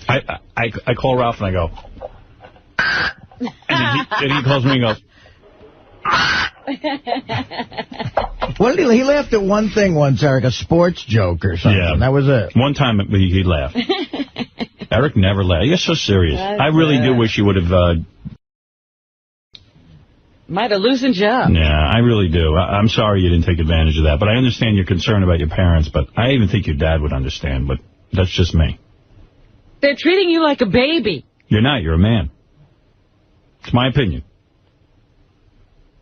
I call Ralph and I go, and he calls me and goes, What did he laughed at one thing once, Eric, a sports joke or something. Yeah. That was it. One time he laughed. Eric never laughed. You're so serious. I really do wish you would have... Might have loosened you up. Yeah, I really do. I'm sorry you didn't take advantage of that, but I understand your concern about your parents, but I even think your dad would understand, but that's just me. They're treating you like a baby. You're not. You're a man. It's my opinion.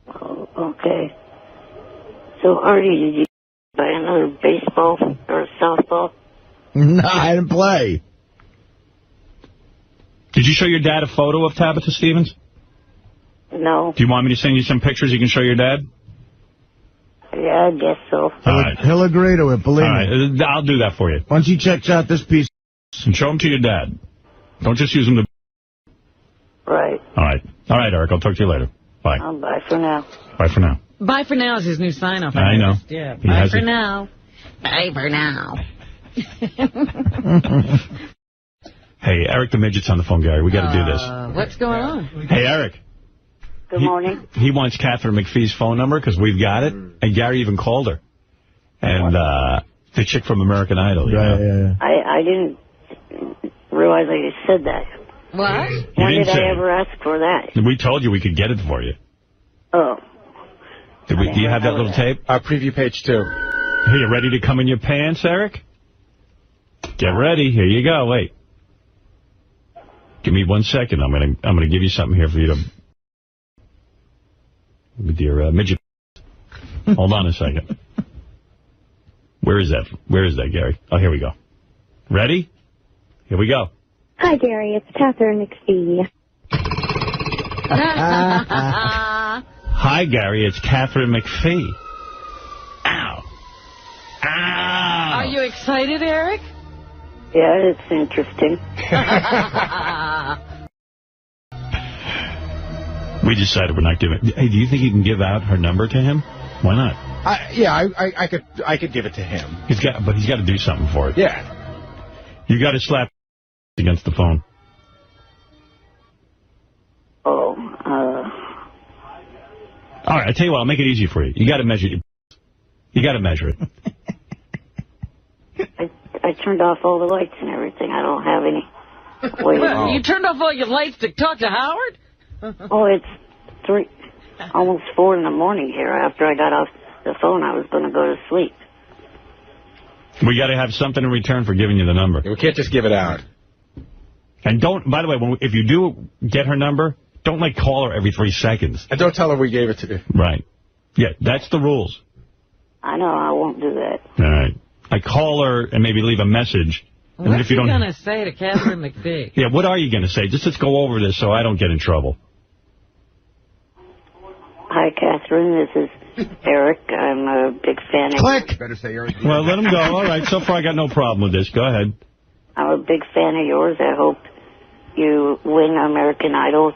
Oh, okay. So, Artie, did you buy another baseball or softball? No, I didn't play. Did you show your dad a photo of Tabitha Stevens? No. Do you want me to send you some pictures you can show your dad? Yeah, I guess so. He'll agree to it, believe me. I'll do that for you. Once he checks out this piece. And show them to your dad. Don't just use them to... Right. All right, Eric, I'll talk to you later. Bye. Bye for now. Bye for now. Bye for now is his new sign-off. I know. Yeah, bye for now. Bye for now. Hey, Eric the Midget's on the phone, Gary. We got to do this. What's going on? Hey, Eric. Good morning. He wants Katharine McPhee's phone number because we've got it. And Gary even called her. And the chick from American Idol. Yeah. I didn't realize I just said that. What? When did I ever ask for that? We told you we could get it for you. Oh. Do you have that little tape? Preview page 2. Hey, you ready to come in your pants, Eric? Get ready. Here you go. Wait. Give me 1 second. I'm gonna give you something here for you to... With your midget. Hold on a second. Where is that, Gary? Oh, here we go. Ready? Here we go. Hi, Gary. It's Katharine McPhee. Hi, Gary. It's Katharine McPhee. Ow. Ow. Are you excited, Eric? Yeah, it's interesting. We decided we're not giving... Hey, do you think you can give out her number to him? Why not? I could give it to him. But he's got to do something for it. Yeah. You got to slap against the phone. Oh, All right, I tell you what, I'll make it easy for you. You got to measure it. You got to measure it. I turned off all the lights and everything. I don't have any way to... You turned off all your lights to talk to Howard? Oh, it's almost 4 in the morning here. After I got off the phone, I was going to go to sleep. We got to have something in return for giving you the number. We can't just give it out. And don't, by the way, if you do get her number, don't, call her every 3 seconds. And don't tell her we gave it to you. Right. Yeah, that's the rules. I know, I won't do that. All right. I call her and maybe leave a message. And What's if you he going to say to Katharine McPhee? Yeah, what are you going to say? Just let's go over this so I don't get in trouble. Hi, Katharine. This is Eric. I'm a big fan of... Click! Better say Eric. Well, let him go. All right, so far I got no problem with this. Go ahead. I'm a big fan of yours. I hope you win American Idol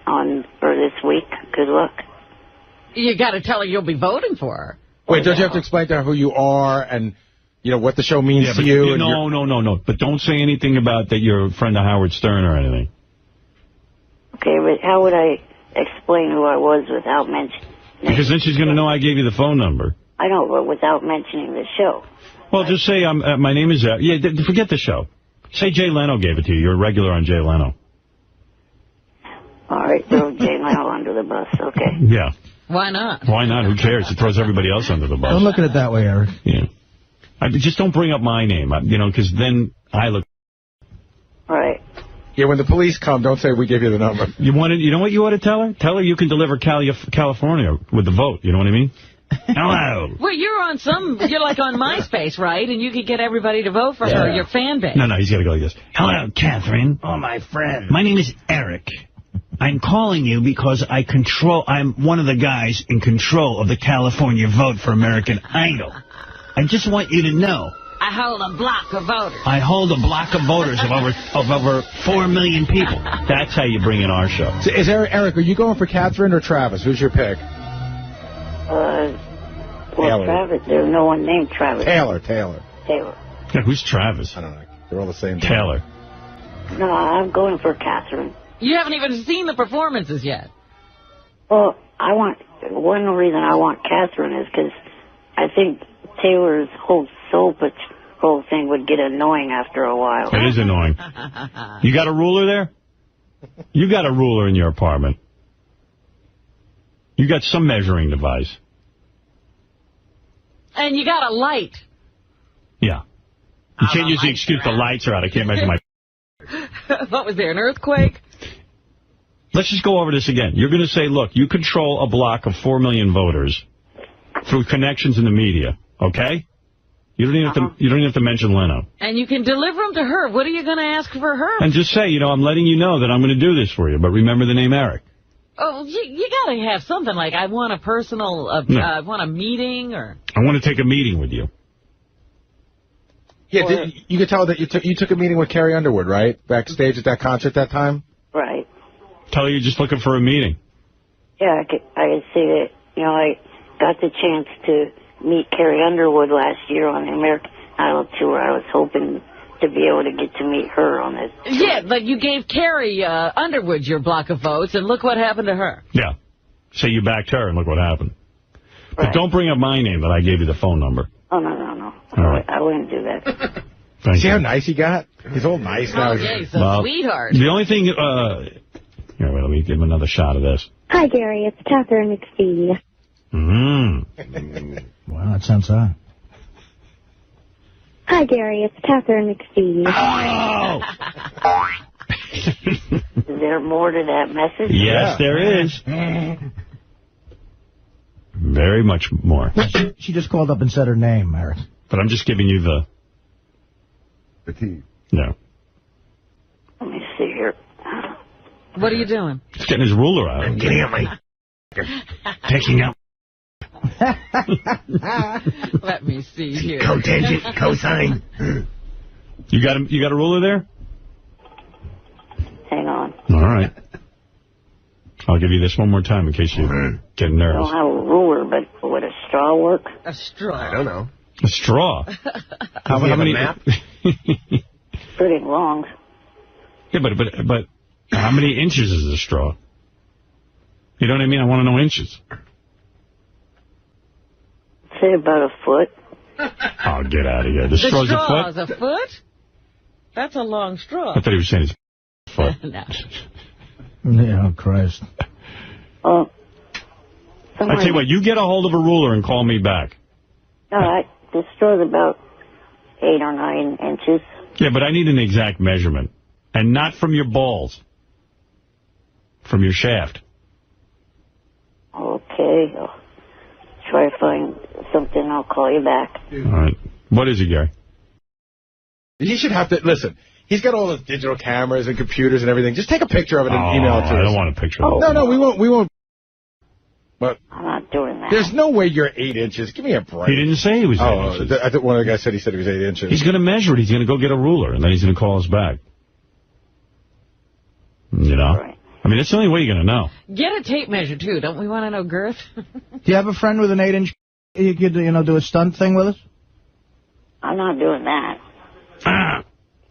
for this week. Good luck. You got to tell her you'll be voting for her. Wait, don't you have to explain to her who you are and, what the show means to you? No. But don't say anything about that you're a friend of Howard Stern or anything. Okay, but how would I explain who I was without mentioning... Because then she's going to know I gave you the phone number. I know, but without mentioning the show. Well, just say, my name is... forget the show. Say Jay Leno gave it to you. You're a regular on Jay Leno. All right, throw Jay Leno under the bus, okay. Yeah. Why not? Why not? Who cares? It throws everybody else under the bus. Don't look at it that way, Eric. Yeah. Just don't bring up my name, because then I look... Right. Yeah, when the police come, don't say we give you the number. You know what you ought to tell her? Tell her you can deliver California with the vote. You know what I mean? Hello. Well, you're on MySpace, right? And you could get everybody to vote for her, your fan base. No, he's got to go like this. Hello, Katharine. Oh, my friend. My name is Eric. I'm calling you because I'm one of the guys in control of the California vote for American Idol. I just want you to know. I hold a block of voters. I hold a block of voters of over 4 million people. That's how you bring in our show. So Eric, are you going for Katharine or Travis? Who's your pick? Well, Travis. There's no one named Travis. Taylor. Yeah, who's Travis? I don't know. They're all the same. Taylor. No, I'm going for Katharine. You haven't even seen the performances yet. Well, one reason I want Katharine is because I think Taylor's whole soul patrol thing would get annoying after a while. It is annoying. You got a ruler there? You got a ruler in your apartment. You got some measuring device. And you got a light. Yeah. You can't use the excuse the lights are out. I can't measure my... What was there, an earthquake? Let's just go over this again. You're going to say, look, you control a block of 4 million voters through connections in the media, okay? You don't even have to mention Leno. And you can deliver them to her. What are you going to ask for her? And just say, I'm letting you know that I'm going to do this for you, but remember the name Eric. Oh, you got to have something like, I want a personal, I want a meeting, or... I want to take a meeting with you. Yeah, you could tell that you took a meeting with Carrie Underwood, right? Backstage at that concert that time? Right. Tell her you're just looking for a meeting. Yeah, I could see that. I got the chance to meet Carrie Underwood last year on the American Idol tour. I was hoping to be able to get to meet her on this tour. Yeah, but you gave Carrie Underwood your block of votes, and look what happened to her. Yeah. Say you backed her, and look what happened. Right. But don't bring up my name that I gave you the phone number. Oh, no. All right. I wouldn't do that. See how nice he got? He's all nice now. Oh, yeah, he's a sweetheart. The only thing... Here, wait, let me give him another shot of this. Hi, Gary. It's Katharine McPhee. Wow, that sounds odd. Hi, Gary. It's Katharine McPhee. Oh! Is there more to that message? Yes, there is. Very much more. She just called up and said her name, Eric. But I'm just giving you the key. No. Let me see here. What are you doing? He's getting his ruler out. I'm getting out my... Taking out... Let me see here. Cotangent, cosine. You got a ruler there? Hang on. All right. I'll give you this one more time in case you get nervous. I don't have a ruler, but would a straw work? A straw. I don't know. A straw? How many... map? Pretty long. Yeah, but how many inches is a straw? You know what I mean? I want to know inches. Say about a foot. Oh, get out of here. The straw's a foot? The straw is a foot? That's a long straw. I thought he was saying it's a foot. No. Yeah, oh, Christ. I tell you what, you get a hold of a ruler and call me back. All right. The straw's about 8 or 9 inches. Yeah, but I need an exact measurement. And not from your balls. From your shaft. Okay. I'll try to find something. I'll call you back. All right. What is it, Gary? He should have to... Listen, he's got all the digital cameras and computers and everything. Just take a picture of it and email it to us. I don't want a picture of it. No, we won't. But I'm not doing that. There's no way you're 8 inches. Give me a break. He didn't say he was 8 inches. I think one of the guys said he was 8 inches. He's going to measure it. He's going to go get a ruler, and then he's going to call us back. You know? Right. I mean, that's the only way you're going to know. Get a tape measure, too. Don't we want to know girth? Do you have a friend with an 8-inch? You could, do a stunt thing with us? I'm not doing that.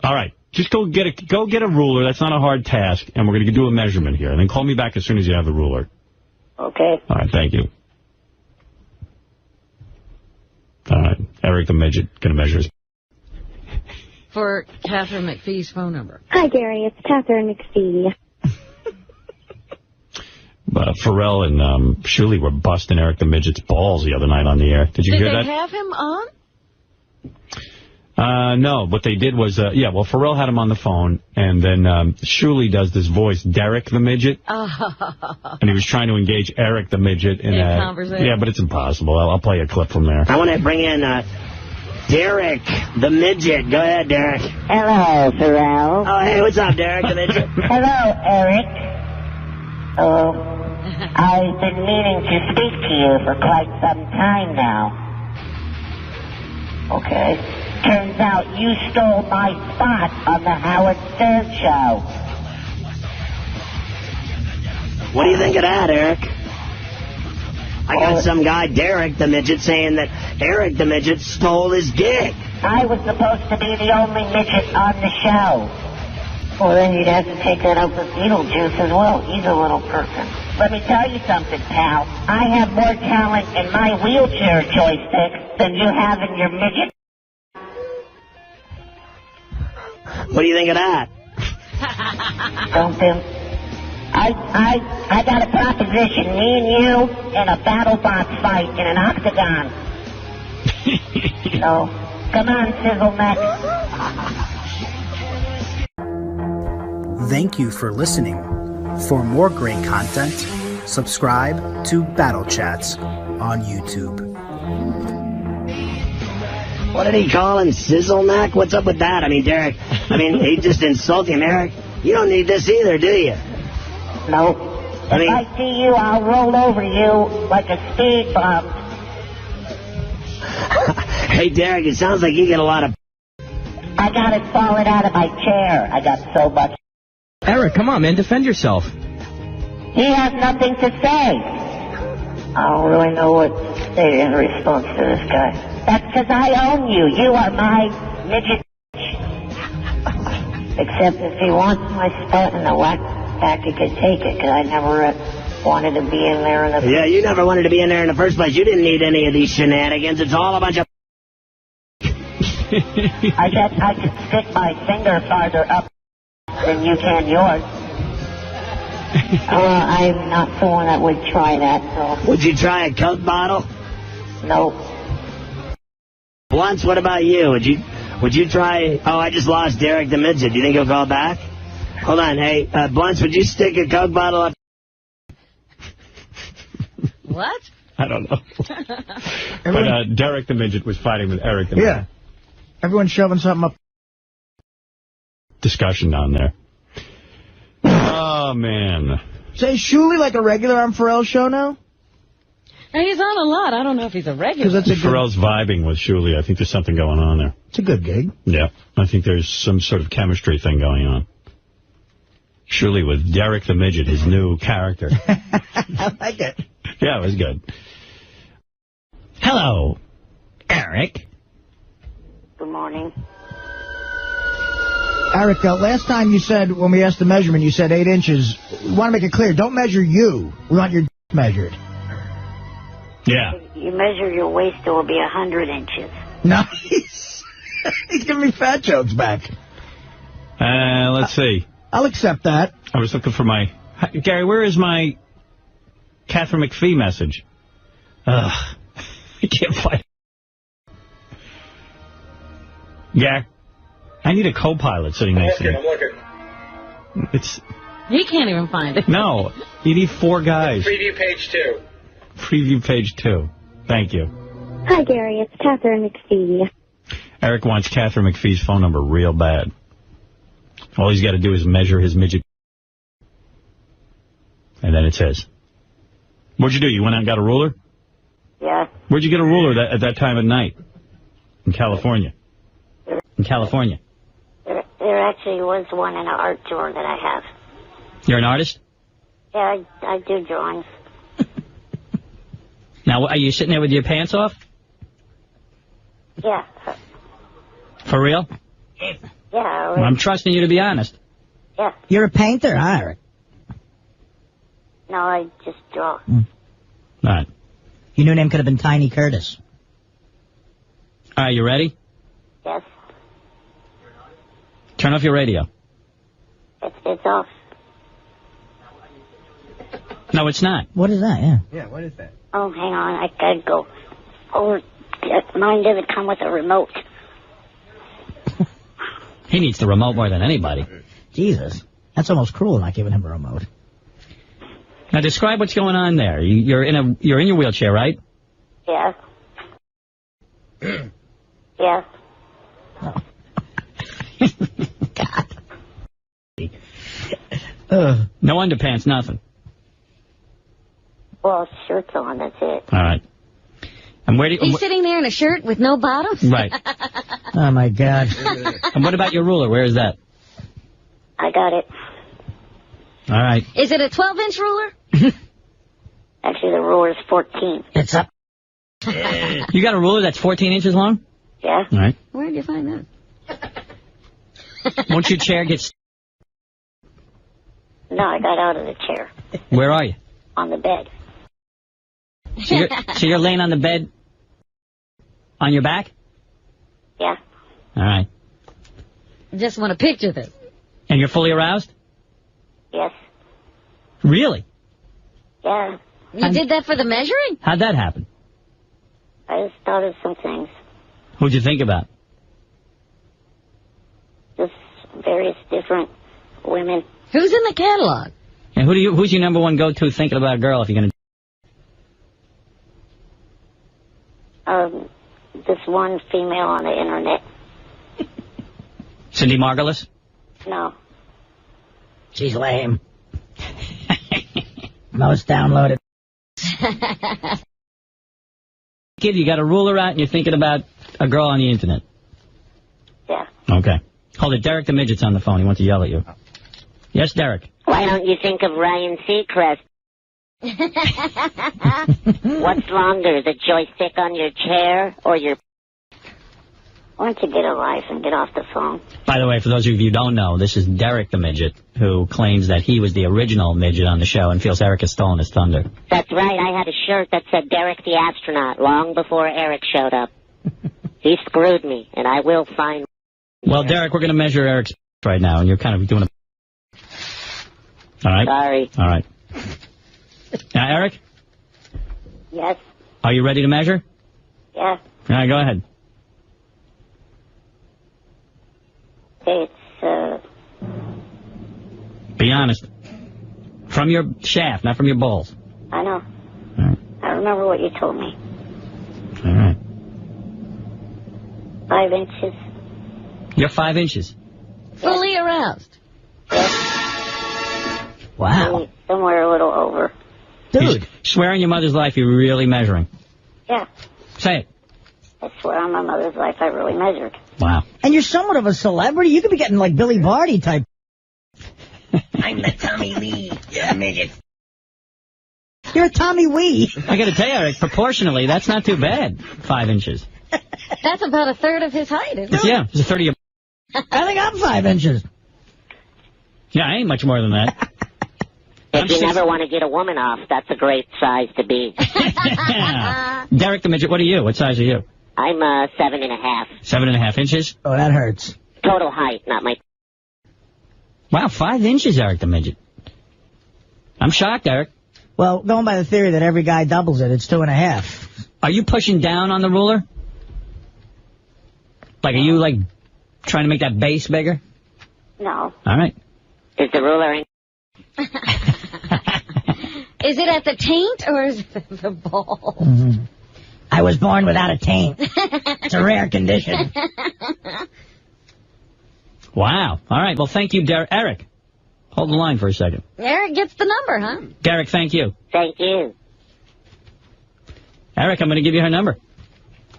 All right. Just go get a ruler. That's not a hard task, and we're going to do a measurement here. And then call me back as soon as you have the ruler. Okay. All right, thank you. All right. Eric the Midget going to measure his... For Katharine McPhee's phone number. Hi, Gary. It's Katharine McPhee. Pharrell and Shuli were busting Eric the Midget's balls the other night on the air. Did you hear that? Did they have him on? No, what they did was, Pharrell had him on the phone, and then Shuli does this voice, Derek the Midget. And he was trying to engage Eric the Midget in a conversation. Yeah, but it's impossible. I'll play a clip from there. I want to bring in Derek the Midget. Go ahead, Derek. Hello, Pharrell. Oh, hey, what's up, Derek the Midget? Hello, Eric. I've been meaning to speak to you for quite some time now. Okay. Turns out you stole my spot on the Howard Stern show. What do you think of that, Eric? I got some guy, Derek the Midget, saying that Eric the Midget stole his gig. I was supposed to be the only midget on the show. Well, then you'd have to take that up with Beetlejuice as well. He's a little person. Let me tell you something, pal. I have more talent in my wheelchair joystick than you have in your midget. What do you think of that? Something. I got a proposition. Me and you in a battle box fight in an octagon. So, come on, Sizzle Neck. Thank you for listening. For more great content, subscribe to Battle Chats on YouTube. What did he call him? Sizzle Neck? What's up with that? I mean, Derek, he just insulted him. Eric, you don't need this either, do you? No. If I see you, I'll roll over you like a speed bump. Hey, Derek, it sounds like you get a lot of... I got it falling out of my chair. I got so much... Eric, come on, man. Defend yourself. He has nothing to say. I don't really know what to say in response to this guy. That's because I own you. You are my midget. Except if he wants my spot in the whack pack, he could take it, because I never wanted to be in there in the... Yeah, you never wanted to be in there in the first place. You didn't need any of these shenanigans. It's all a bunch of... I guess I could stick my finger farther up than you can yours. I'm not someone that would try that, so... Would you try a Coke bottle? No. Once, what about you? Would you try... Oh, I just lost Derek the Midget. Do you think he'll call back? Hold on. Hey, Blunts, would you stick a Coke bottle up? What? I don't know. But Derek the Midget was fighting with Eric the Midget. Yeah. Everyone's shoving something up. Discussion down there. Oh, man. Say, is Shuley like a regular on Pharrell's show now? He's on a lot. I don't know if he's a regular. Pharrell's vibing with Shuley. I think there's something going on there. It's a good gig. Yeah. I think there's some sort of chemistry thing going on. Shuley with Derek the Midget, his new character. I like it. Yeah, it was good. Hello, Eric. Good morning. Eric, last time you said, when we asked the measurement, you said 8 inches. We want to make it clear. Don't measure you. We want your measured. Yeah. If you measure your waist, it will be 100 inches. Nice. He's giving me fat jokes back. Let's see. I'll accept that. I was looking for my... Gary, where is my Katharine McPhee message? I can't find it. Gary, I need a co-pilot sitting next to me. I'm looking. He can't even find it. No, you need 4 guys. Preview page 2. Preview page 2. Thank you. Hi, Gary. It's Katharine McPhee. Eric wants Katharine McPhee's phone number real bad. All he's got to do is measure his midget. And then it says. What'd you do? You went out and got a ruler? Yeah. Where'd you get a ruler at that time of night? In California. In California. There actually was one in an art drawer that I have. You're an artist? Yeah, I do drawings. Now, are you sitting there with your pants off? Yeah. For real? Yeah. Well, I'm trusting you to be honest. Yeah. You're a painter, Eric. No, I just draw. All right. Your new name could have been Tiny Curtis. All right, you ready? Yes. Turn off your radio. It's off. No, it's not. What is that? Yeah. Yeah, what is that? Oh, hang on. I gotta go. Oh, mine doesn't come with a remote. He needs the remote more than anybody. Jesus. That's almost cruel, not giving him a remote. Now, describe what's going on there. You're in your wheelchair, right? Yeah. Yeah. God. No underpants, nothing. Well, shirt's on, that's it. All right. And where do you... He's sitting there in a shirt with no bottoms? Right. Oh, my God. And what about your ruler? Where is that? I got it. All right. Is it a 12-inch ruler? Actually, the ruler's 14. It's up. You got a ruler that's 14 inches long? Yeah. All right. Where did you find that? Won't your chair get... No, I got out of the chair. Where are you? On the bed. So you're laying on the bed on your back? Yeah. All right. I just want to picture this. And you're fully aroused? Yes. Really? Yeah. You did that for the measuring? How'd that happen? I just thought of some things. Who'd you think about? Just various different women. Who's in the catalog? And who's your number one go-to thinking about a girl if you're going to... This one female on the internet. Cindy Margulis? No. She's lame. Most downloaded. Kid, you got a ruler out and you're thinking about a girl on the internet? Yeah. Okay. Hold it. Derek the Midget's on the phone. He wants to yell at you. Yes, Derek? Why don't you think of Ryan Seacrest? What's longer, the joystick on your chair or your... Why don't you get a life and get off the phone? By the way, for those of you who don't know, this is Derek the Midget, who claims that he was the original midget on the show and feels Eric has stolen his thunder. That's right. I had a shirt that said Derek the Astronaut long before Eric showed up. He screwed me, and I will find... Well, Derek, we're going to measure Eric's right now, and you're kind of doing a... All right? Sorry. All right. Now, Eric? Yes. Are you ready to measure? Yeah. All right, go ahead. It's, Be honest. From your shaft, not from your balls. I know. All right. I remember what you told me. All right. 5 inches. You're 5 inches. Fully aroused. Yes. Wow. Somewhere a little over. Dude. You swear on your mother's life you're really measuring. Yeah. Say it. I swear on my mother's life I really measured. Wow. And you're somewhat of a celebrity. You could be getting like Billy Barty type. I'm the Tommy Lee. Yeah, midget. You're a Tommy Wee. I got to tell you, Eric, proportionally, that's not too bad. 5 inches. That's about a third of his height, isn't it? Yeah, it's a third of your... I think I'm 5 inches. Yeah, I ain't much more than that. If you never want to get a woman off, that's a great size to be. Derek the Midget, what are you? What size are you? I'm 7.5. 7.5 inches? Oh, that hurts. Total height, not my... Wow, 5 inches, Eric the Midget. I'm shocked, Eric. Well, going by the theory that every guy doubles it, it's 2.5. Are you pushing down on the ruler? Like, are you, like, trying to make that base bigger? No. All right. Is the ruler in... Is it at the taint or is it at the ball? Mm-hmm. I was born without a taint. It's a rare condition. Wow. All right. Well, thank you, Derek. Eric, hold the line for a second. Eric gets the number, huh? Derek, thank you. Thank you. Eric, I'm going to give you her number.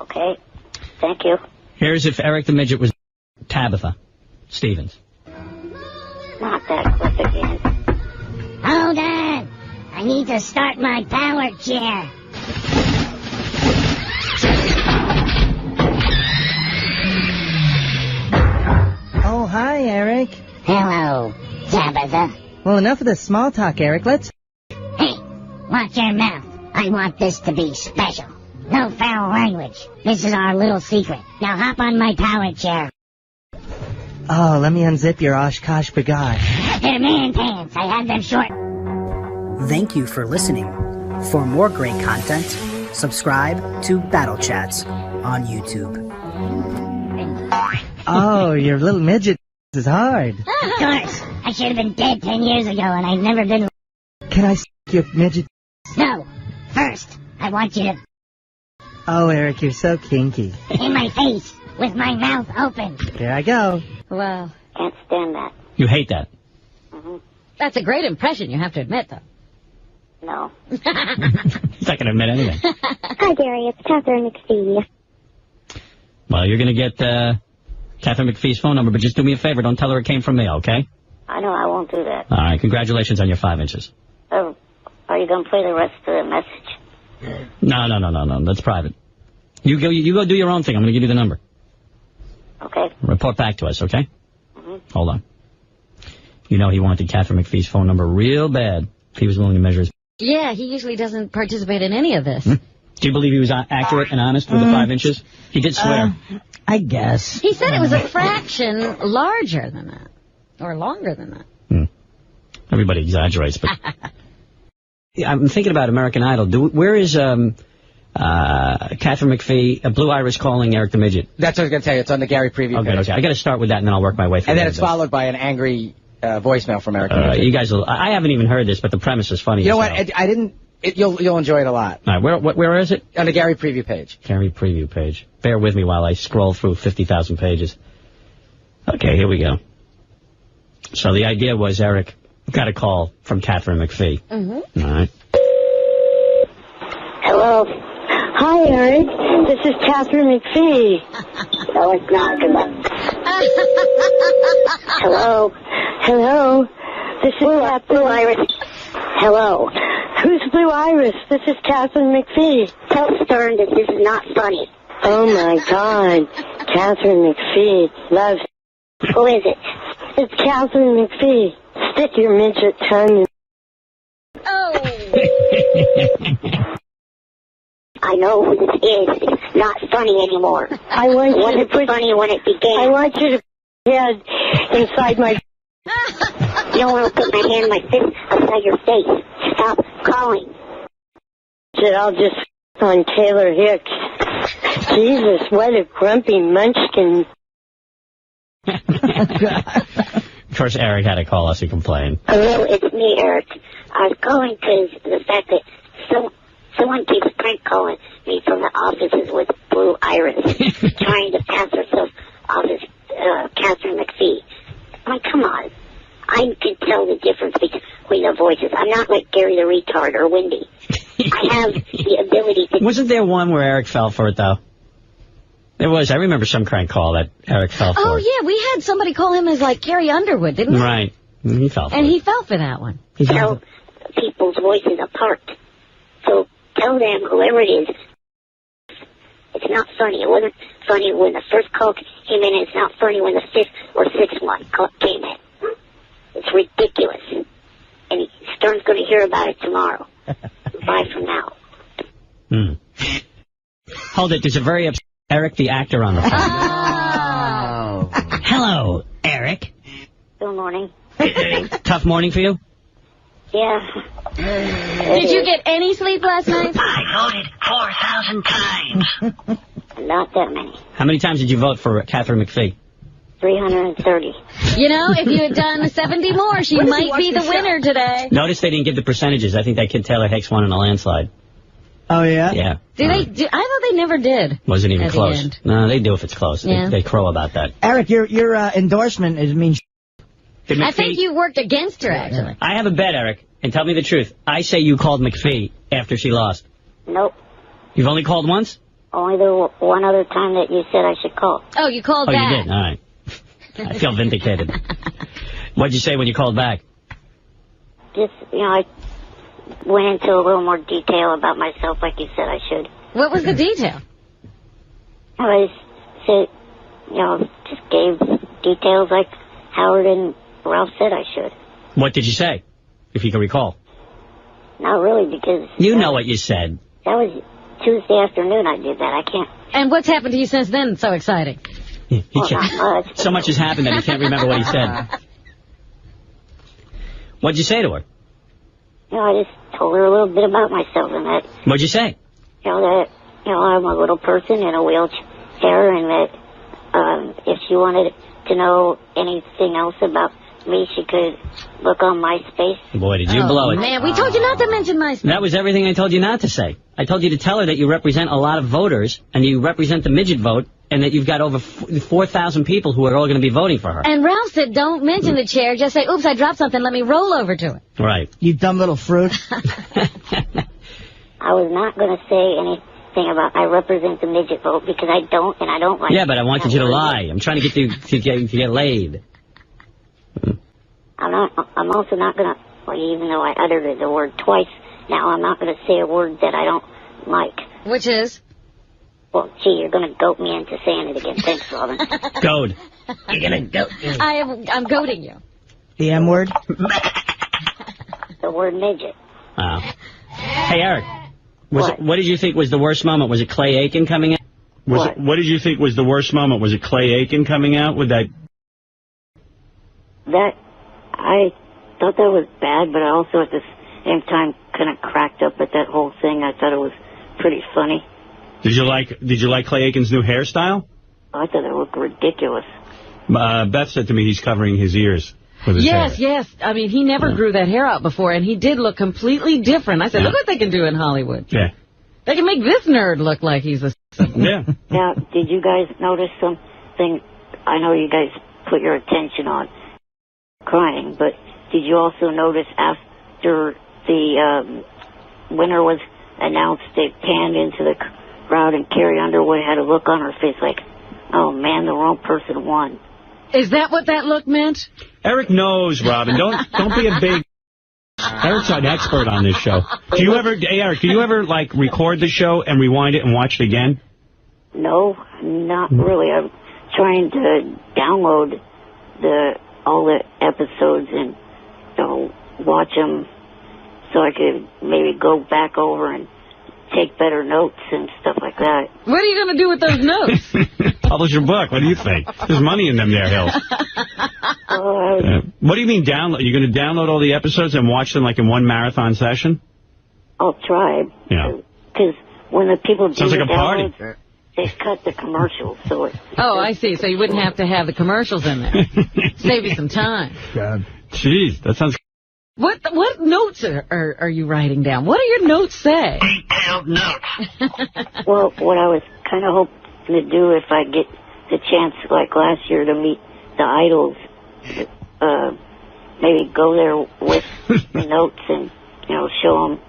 Okay. Thank you. Here's if Eric the Midget was Tabitha Stevens. Not that quick again. Hold on. I need to start my power chair. Oh, hi, Eric. Hello, Tabitha. Well, enough of the small talk, Eric. Let's... Hey, watch your mouth. I want this to be special. No foul language. This is our little secret. Now hop on my power chair. Oh, let me unzip your Oshkosh bagage. They're man pants. I had them short. Thank you for listening. For more great content, subscribe to Battle Chats on YouTube. Oh, your little midget is hard. Of course. I should have been dead 10 years ago, and I've never been... Can I your midget? No. First, I want you to... Oh, Eric, you're so kinky. In my face, with my mouth open. Here I go. Wow. Can't stand that. You hate that? Mm-hmm. That's a great impression, you have to admit, though. No. He's not going to admit anything. Hi, Gary. It's Katharine McPhee. Well, you're going to get Katharine McPhee's phone number, but just do me a favor. Don't tell her it came from me, okay? I know I won't do that. All right. Congratulations on your 5 inches. Are you going to play the rest of the message? No. That's private. You go do your own thing. I'm going to give you the number. Okay. Report back to us, okay? Mm-hmm. Hold on. You know he wanted Katharine McPhee's phone number real bad if he was willing to measure his... Yeah, he usually doesn't participate in any of this. Do you believe he was accurate and honest with the 5 inches? He did swear. I guess. He said it was a fraction larger than that. Or longer than that. Everybody exaggerates, but... I'm thinking about American Idol. Where is Katharine McPhee, Blue Iris calling Eric the Midget? That's what I was going to tell you. It's on the Gary preview page. Okay. I got to start with that, and then I'll work my way through. And then it's followed by an angry voicemail from Eric. You guys will... I haven't even heard this, but the premise is funny. You know what? I didn't... You'll enjoy it a lot. All right, where is it? On the Gary preview page. Gary preview page. Bear with me while I scroll through 50,000 pages. Okay, here we go. So the idea was Eric got a call from Katharine McPhee. All right. Hello. Hi, Eric. This is Katharine McPhee. No, it's not. Good luck. Hello. Hello. This is Blue Iris. Hello. Who's Blue Iris? This is Katharine McPhee. Tell Stern that this is not funny. Oh, my God. Katharine McPhee loves... Who is it? It's Katharine McPhee. Stick your midget tongue in... Oh! I know who this is. It's not funny anymore. I want you to put... funny when it began. I want you to put your head inside my... You don't want to put my hand in my fist outside your face. Stop calling. I'll just on Taylor Hicks. Jesus, what a grumpy munchkin. Of course, Eric had to call us and complain. Hello, it's me, Eric. I was calling because of the fact that someone keeps prank calling me from the offices with Blue Iris, trying to pass herself off as Katharine McPhee. I mean, come on. I can tell the difference between the voices. I'm not like Gary the Retard or Wendy. I have the ability to... Wasn't there one where Eric fell for it, though? There was. I remember some crank call that Eric fell for. Oh, yeah. We had somebody call him as, like, Carrie Underwood, didn't we? Right. He fell for it. And he fell for that one. Tell people's voices apart. So tell them, whoever it is, it's not funny. It wasn't funny when the first call came in, and it's not funny when the fifth or sixth one came in. It's ridiculous. And Stern's going to hear about it tomorrow. Bye for now. Hold it. There's a very upset Eric the actor on the phone. Oh. Hello, Eric. Good morning. Tough morning for you? Yeah. Did you get any sleep last night? I voted 4,000 times. Not that many. How many times did you vote for Katharine McPhee? 330. You know, if you had done 70 more, she might be the winner today. Notice they didn't give the percentages. I think that kid Taylor Hicks won in a landslide. Oh, yeah? Yeah. I thought they never did. Wasn't even close. No, they do if it's close. Yeah. They crow about that. Eric, your endorsement means... I think you worked against her, actually. I have a bet, Eric, and tell me the truth. I say you called McPhee after she lost. Nope. You've only called once? Only the one other time that you said I should call. Oh, you called back. Oh, you did? All right. I feel vindicated. What'd you say when you called back? Just, I went into a little more detail about myself like you said I should. What was the detail? I said, just gave details like Howard and Ralph said I should. What did you say, if you can recall? Not really, because... You know what you said. That was Tuesday afternoon I did that. I can't... And what's happened to you since then? So exciting. Not much. So much has happened that he can't remember what he said. What'd you say to her? I just told her a little bit about myself and that... What'd you say? That, I'm a little person in a wheelchair and that if she wanted to know anything else about me, she could look on MySpace. Boy, did you blow it. Man, we told you not to mention MySpace. That was everything I told you not to say. I told you to tell her that you represent a lot of voters, and you represent the midget vote, and that you've got over 4,000 people who are all going to be voting for her. And Ralph said, don't mention the chair. Just say, oops, I dropped something. Let me roll over to it. Right. You dumb little fruit. I was not going to say anything about I represent the midget vote because I don't, and I don't like... Yeah, but I wanted you to lie. I'm trying to get you to get laid. I'm also not going to, even though I uttered the word twice, now I'm not going to say a word that I don't like. Which is? Well, gee, you're going to goat me into saying it again. Thanks, Robin. Goad. You're going to goat me. I'm goading you. The M word? The word midget. Wow. Hey, Eric. What did you think was the worst moment? Was it Clay Aiken coming out? What did you think was the worst moment? Was it Clay Aiken coming out with that? I thought that was bad, but I also at the same time kind of cracked up at that whole thing. I thought it was pretty funny. Did you like Clay Aiken's new hairstyle? I thought it looked ridiculous. Beth said to me he's covering his ears with his hair. Yes. I mean, he never grew that hair out before, and he did look completely different. I said, look what they can do in Hollywood. Yeah. They can make this nerd look like he's a... Yeah. Now, did you guys notice something? I know you guys put your attention on crying, but did you also notice after the winner was announced, they panned into the crowd and Carrie Underwood had a look on her face like, oh man, the wrong person won. Is that what that look meant? Eric knows, Robin. Don't be a big... Eric's an expert on this show. Hey, Eric, do you ever, like, record the show and rewind it and watch it again? No, not really. I'm trying to download all the episodes and watch them so I could maybe go back over and take better notes and stuff like that. What are you going to do with those notes? Publish your book. What do you think? There's money in them there, Hills. What do you mean download? You're going to download all the episodes and watch them like in one marathon session? I'll try. Yeah. Because when the people do sounds like a party. They cut the commercials. I see. So you wouldn't have to have the commercials in there. Save you some time. God. Jeez, that sounds... What notes are you writing down? What do your notes say? Detailed notes. Well, what I was kind of hoping to do if I get the chance, like last year, to meet the idols, maybe go there with the notes and, show them,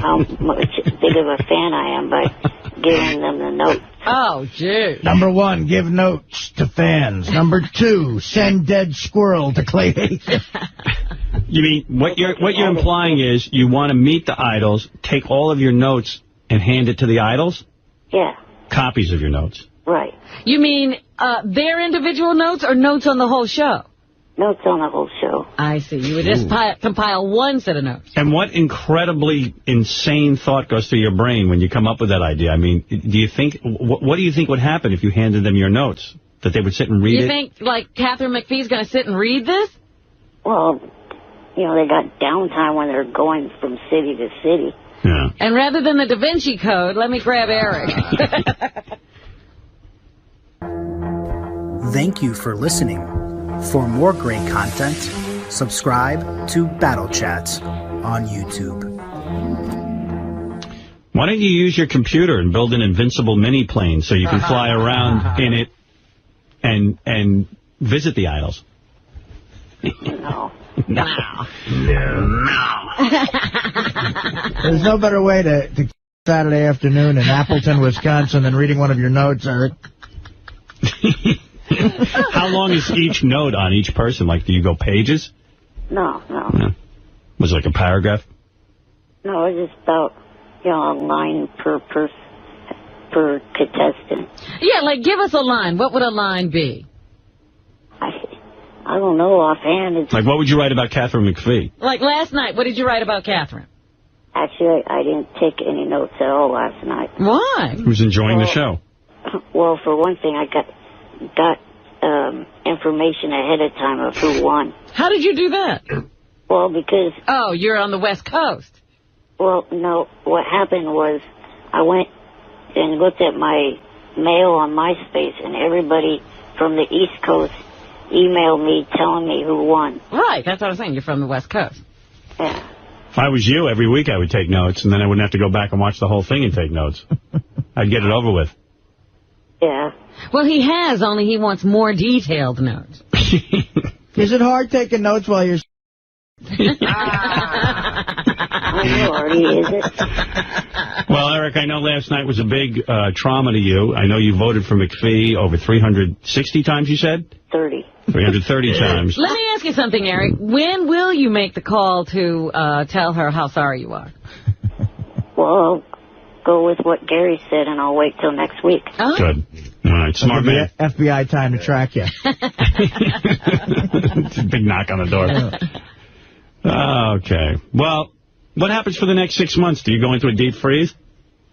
how much big of a fan I am by giving them the notes. Oh, gee. Number 1, give notes to fans. Number 2, send dead squirrel to Clay Aiken. You mean, what you're implying is you want to meet the idols, take all of your notes, and hand it to the idols? Yeah. Copies of your notes. Right. You mean their individual notes or notes on the whole show? Notes on the whole show. I see. You would just compile one set of notes. And what incredibly insane thought goes through your brain when you come up with that idea? I mean, do you think, what do you think would happen if you handed them your notes? That they would sit and read it? You think, like, Katharine McPhee's going to sit and read this? Well, they got downtime when they're going from city to city. Yeah. And rather than the Da Vinci Code, let me grab Eric. Thank you for listening. For more great content, subscribe to Battle Chats on YouTube. Why don't you use your computer and build an invincible mini-plane so you can fly around in it and visit the idols? No. There's no better way to Saturday afternoon in Appleton, Wisconsin than reading one of your notes, Eric. How long is each note on each person? Like, do you go pages? No. Was it like a paragraph? No, it's just about, a line per contestant. Yeah, like, give us a line. What would a line be? I don't know offhand. Like, what would you write about Katharine McPhee? Like last night, what did you write about Katharine? Actually, I didn't take any notes at all last night. Why? He was enjoying the show. Well, for one thing, I got information ahead of time of who won. How did you do that? Well, because... Oh, you're on the West Coast. Well, no, what happened was I went and looked at my mail on MySpace, and everybody from the East Coast emailed me telling me who won. Right, that's what I was saying. You're from the West Coast. Yeah. If I was you, every week I would take notes, and then I wouldn't have to go back and watch the whole thing and take notes. I'd get it over with. Yeah. Well, he has, only he wants more detailed notes. Is it hard taking notes while you're... Lordy, is it? Well, Eric, I know last night was a big trauma to you. I know you voted for McPhee over 360 times, you said? 30. 330 times. Let me ask you something, Eric. When will you make the call to tell her how sorry you are? Well, I'll go with what Gary said, and I'll wait till next week. Oh. Good. All right, smart man. FBI time to track you. It's a big knock on the door. Okay. Well, what happens for the next 6 months? Do you go into a deep freeze?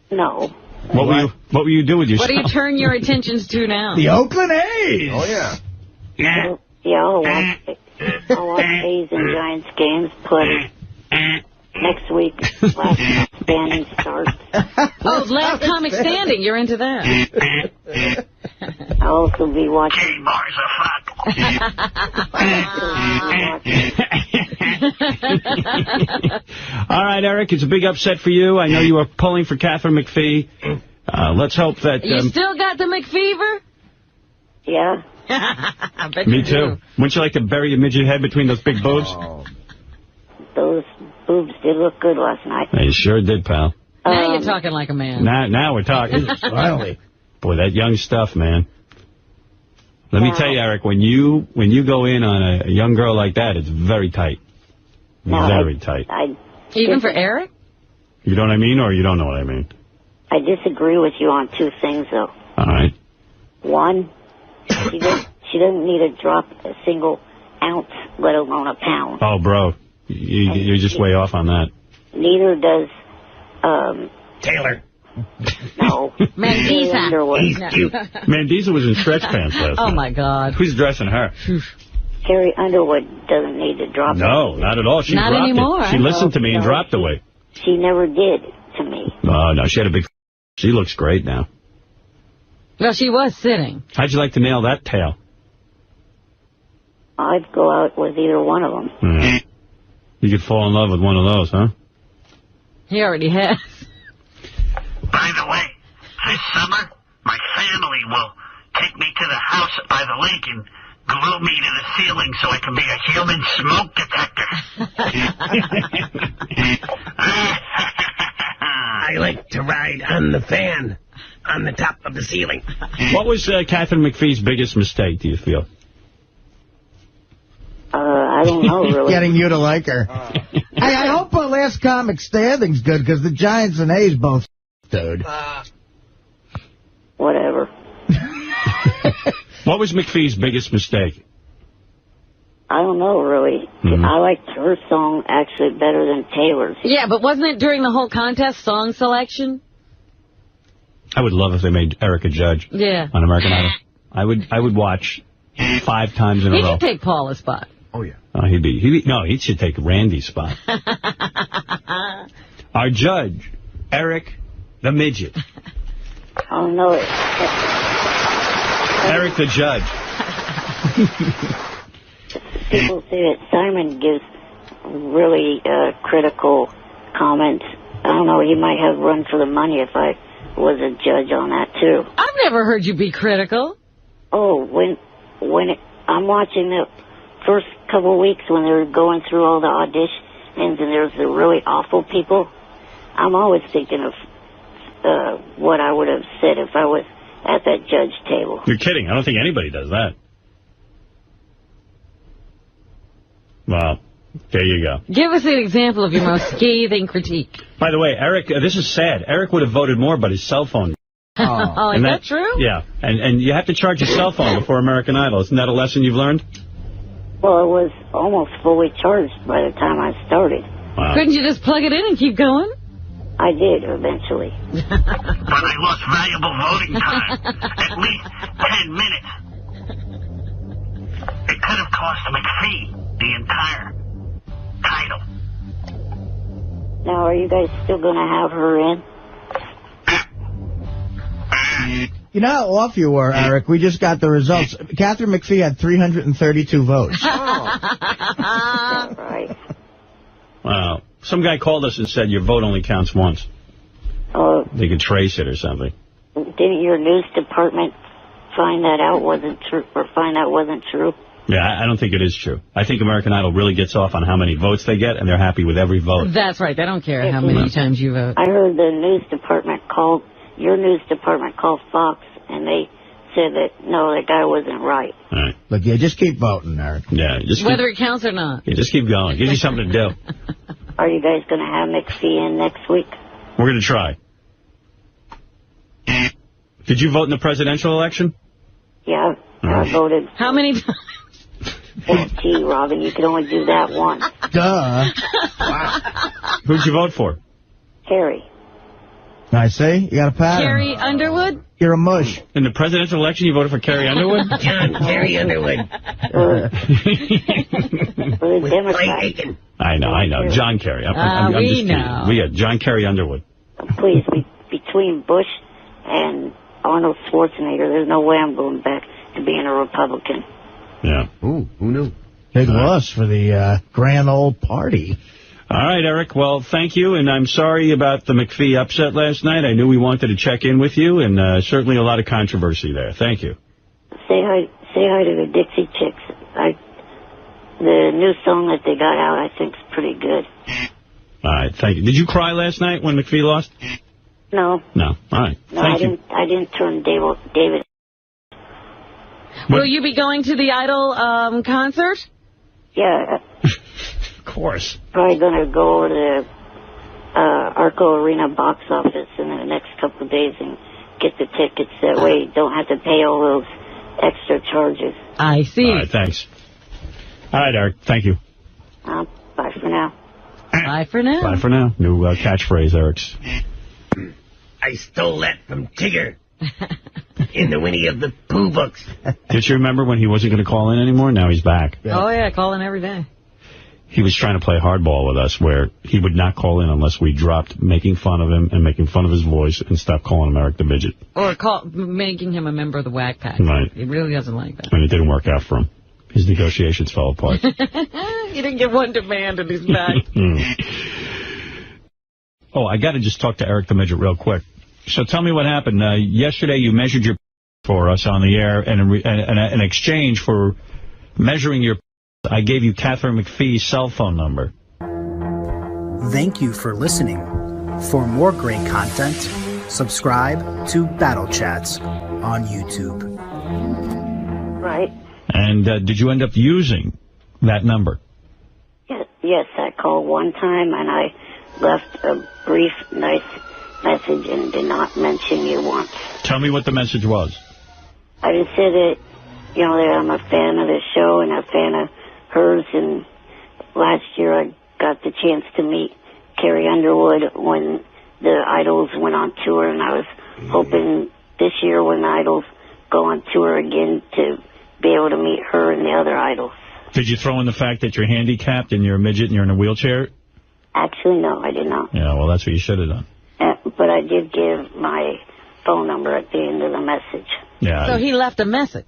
No. What will you do with yourself? What do you turn your attentions to now? The Oakland A's. Oh, yeah. Yeah, I'll watch A's and Giants games, but next week, last standing starts. Oh, last comic standing. You're into that. I'll also be watching... All right, Eric, it's a big upset for you. I know you are pulling for Katharine McPhee. Let's hope that... You still got the McPheever? Yeah. I bet Me you too. do. Wouldn't you like to bury your midget head between those big boobs? Oh. Those boobs did look good last night. They sure did, pal. Now you're talking like a man. Now we're talking. Finally. Boy, that young stuff, man. Let me tell you, Eric, when you go in on a young girl like that, it's very tight. Very tight. Even for Eric? You know what I mean, or you don't know what I mean? I disagree with you on two things, though. All right. One, she doesn't need to drop a single ounce, let alone a pound. Oh, bro, you're just way off on that. Neither does... Taylor. No. Mandisa. He's cute. Mandisa was in stretch pants last night. Oh, my God. Who's dressing her? Carrie Underwood doesn't need to drop No, not at all. She not dropped anymore. It. She listened to me and dropped away. She never did to me. Oh, no, she had a big... She looks great now. Well, she was sitting. How'd you like to nail that tail? I'd go out with either one of them. You could fall in love with one of those, huh? He already has. By the way, this summer, my family will take me to the house by the lake and glue me to the ceiling so I can be a human smoke detector. I like to ride on the fan on the top of the ceiling. What was Katharine McPhee's biggest mistake, do you feel? I don't know, really. Getting you to like her. I hope her last comic standing's good, because the Giants and A's both dude. Whatever. What was McPhee's biggest mistake? I don't know, really. I liked her song actually better than Taylor's. Yeah, but wasn't it during the whole contest song selection? I would love if they made Eric a judge on American Idol. I would watch 5 times in a row. He could take Paula's spot. Oh, yeah. Oh, he should take Randy's spot. Our judge, Eric the Midget. Oh, no. Eric the Judge. People say that Simon gives really critical comments. I don't know, he might have run for the money if I was a judge on that, too. I've never heard you be critical. Oh, I'm watching the first couple of weeks when they're going through all the auditions and there's the really awful people, I'm always thinking of what I would have said if I was at that judge table. You're kidding. I don't think anybody does that. Well, there you go. Give us an example of your most scathing critique. By the way, Eric, this is sad. Eric would have voted more, but his cell phone... Oh, is that true? Yeah, and you have to charge your cell phone before American Idol. Isn't that a lesson you've learned? Well, it was almost fully charged by the time I started. Wow. Couldn't you just plug it in and keep going? I did, eventually. But I lost valuable voting time. At least 10 minutes. It could have cost McPhee the entire title. Now, are you guys still going to have her in? You know how off you were, Eric? We just got the results. Katharine McPhee had 332 votes. Right. Wow. Some guy called us and said your vote only counts once. Oh. They could trace it or something. Didn't your news department find that out wasn't true? Yeah, I don't think it is true. I think American Idol really gets off on how many votes they get, and they're happy with every vote. That's right. They don't care how many times you vote. I heard the news department called Fox, and they said that, no, that guy wasn't right. All right. Look, just keep voting, Eric. Yeah, whether it counts or not. Yeah, just keep going. Gives you something to do. Are you guys going to have McPhee in next week? We're going to try. Did you vote in the presidential election? Yeah, I voted. How many times? Gee, Robin, you can only do that once. Duh. Wow. Who'd you vote for? Carrie. I see. You got a pattern. Carrie Underwood? You're a mush. In the presidential election, you voted for Carrie Underwood? John Carrie Underwood. I know. John Kerry. I'm just kidding. Yeah, John Kerry Underwood. Please, between Bush and Arnold Schwarzenegger, there's no way I'm going back to being a Republican. Yeah. Ooh, who knew? Big loss for the grand old party. All right, Eric. Well, thank you, and I'm sorry about the McPhee upset last night. I knew we wanted to check in with you, and certainly a lot of controversy there. Thank you. Say hi to the Dixie Chicks. The new song that they got out, I think, is pretty good. All right, thank you. Did you cry last night when McPhee lost? No. No. All right. No, thank you. I didn't turn David. Will you be going to the Idol concert? Yeah. Of course. Probably going to go over to Arco Arena box office in the next couple of days and get the tickets. That way you don't have to pay all those extra charges. I see. All right, thanks. All right, Eric. Thank you. Bye for now. Bye for now. Bye for now. New catchphrase, Eric's. I stole that from Tigger in the Winnie of the Pooh books. Did you remember when he wasn't going to call in anymore? Now he's back. Yeah. Oh, yeah, calling every day. He was trying to play hardball with us, where he would not call in unless we dropped making fun of him and making fun of his voice and stopped calling him Eric the Midget. Or making him a member of the Whack Pack. Right. He really doesn't like that. And it didn't work out for him. His negotiations fell apart. He didn't get one demand and he's back. Oh, I got to just talk to Eric the Midget real quick. So tell me what happened. Yesterday you measured your for us on the air, and in exchange for measuring your I gave you Katharine McPhee's cell phone number. Thank you for listening. For more great content, subscribe to Battle Chats on YouTube. Right. And did you end up using that number? Yes, I called one time and I left a brief, nice message and did not mention you once. Tell me what the message was. I just said that, that I'm a fan of the show and a fan of hers, and last year I got the chance to meet Carrie Underwood when the Idols went on tour, and I was hoping this year when the Idols go on tour again to be able to meet her and the other Idols. Did you throw in the fact that you're handicapped and you're a midget and you're in a wheelchair? Actually, no, I did not. Yeah, well, that's what you should have done. But I did give my phone number at the end of the message. Yeah. So he left a message.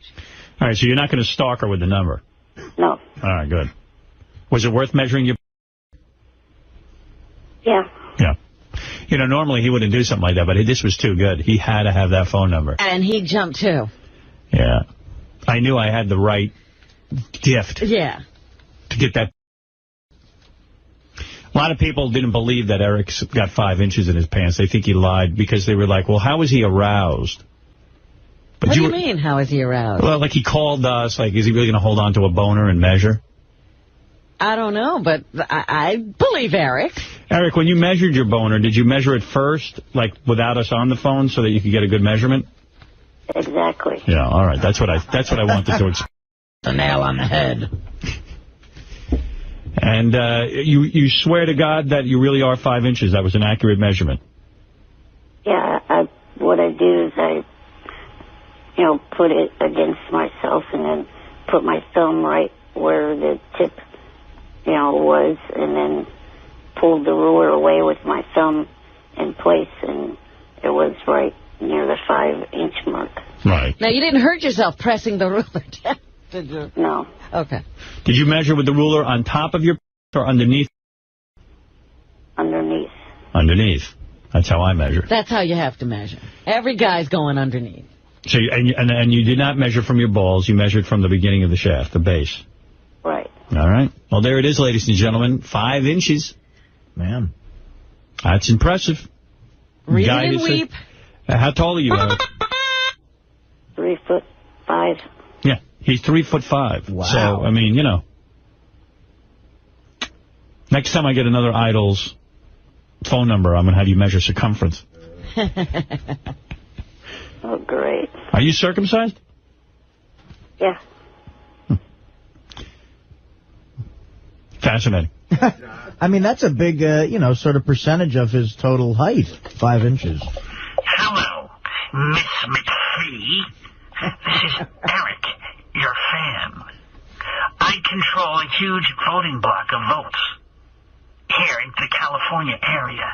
All right, so you're not going to stalk her with the number? No. All right, good. Was it worth measuring your... Yeah. Yeah. Normally he wouldn't do something like that, but this was too good. He had to have that phone number. And he jumped, too. Yeah. I knew I had the right gift. Yeah. To get that. A lot of people didn't believe that Eric's got 5 inches in his pants. They think he lied because they were like, well, how was he aroused? But what do you mean, how is he aroused? Well, like he called us, like, is he really going to hold on to a boner and measure? I don't know, but I believe Eric. Eric, when you measured your boner, did you measure it first, like without us on the phone, so that you could get a good measurement? Exactly. Yeah, all right. That's what I wanted to explain. The nail on the head. And you swear to God that you really are 5 inches. That was an accurate measurement. Yeah, what I do is I put it against myself and then put my thumb right where the tip, was, and then pulled the ruler away with my thumb in place, and it was right near the 5-inch mark. Right. Now, you didn't hurt yourself pressing the ruler down, did you? No. Okay. Did you measure with the ruler on top of your or underneath? Underneath. Underneath. That's how I measure. That's how you have to measure. Every guy's going underneath. So and you did not measure from your balls. You measured from the beginning of the shaft, the base. Right. All right. Well, there it is, ladies and gentlemen. 5 inches. Man. That's impressive. Read and weep. How tall are you, Eric? 3'5". Yeah. He's 3'5". Wow. So, I mean, next time I get another Idol's phone number, I'm going to have you measure circumference. Oh, great. Are you circumcised? Yeah. Fascinating. I mean, that's a big, sort of percentage of his total height, 5 inches. Hello, Miss McPhee. This is Eric, your fan. I control a huge voting block of votes here in the California area.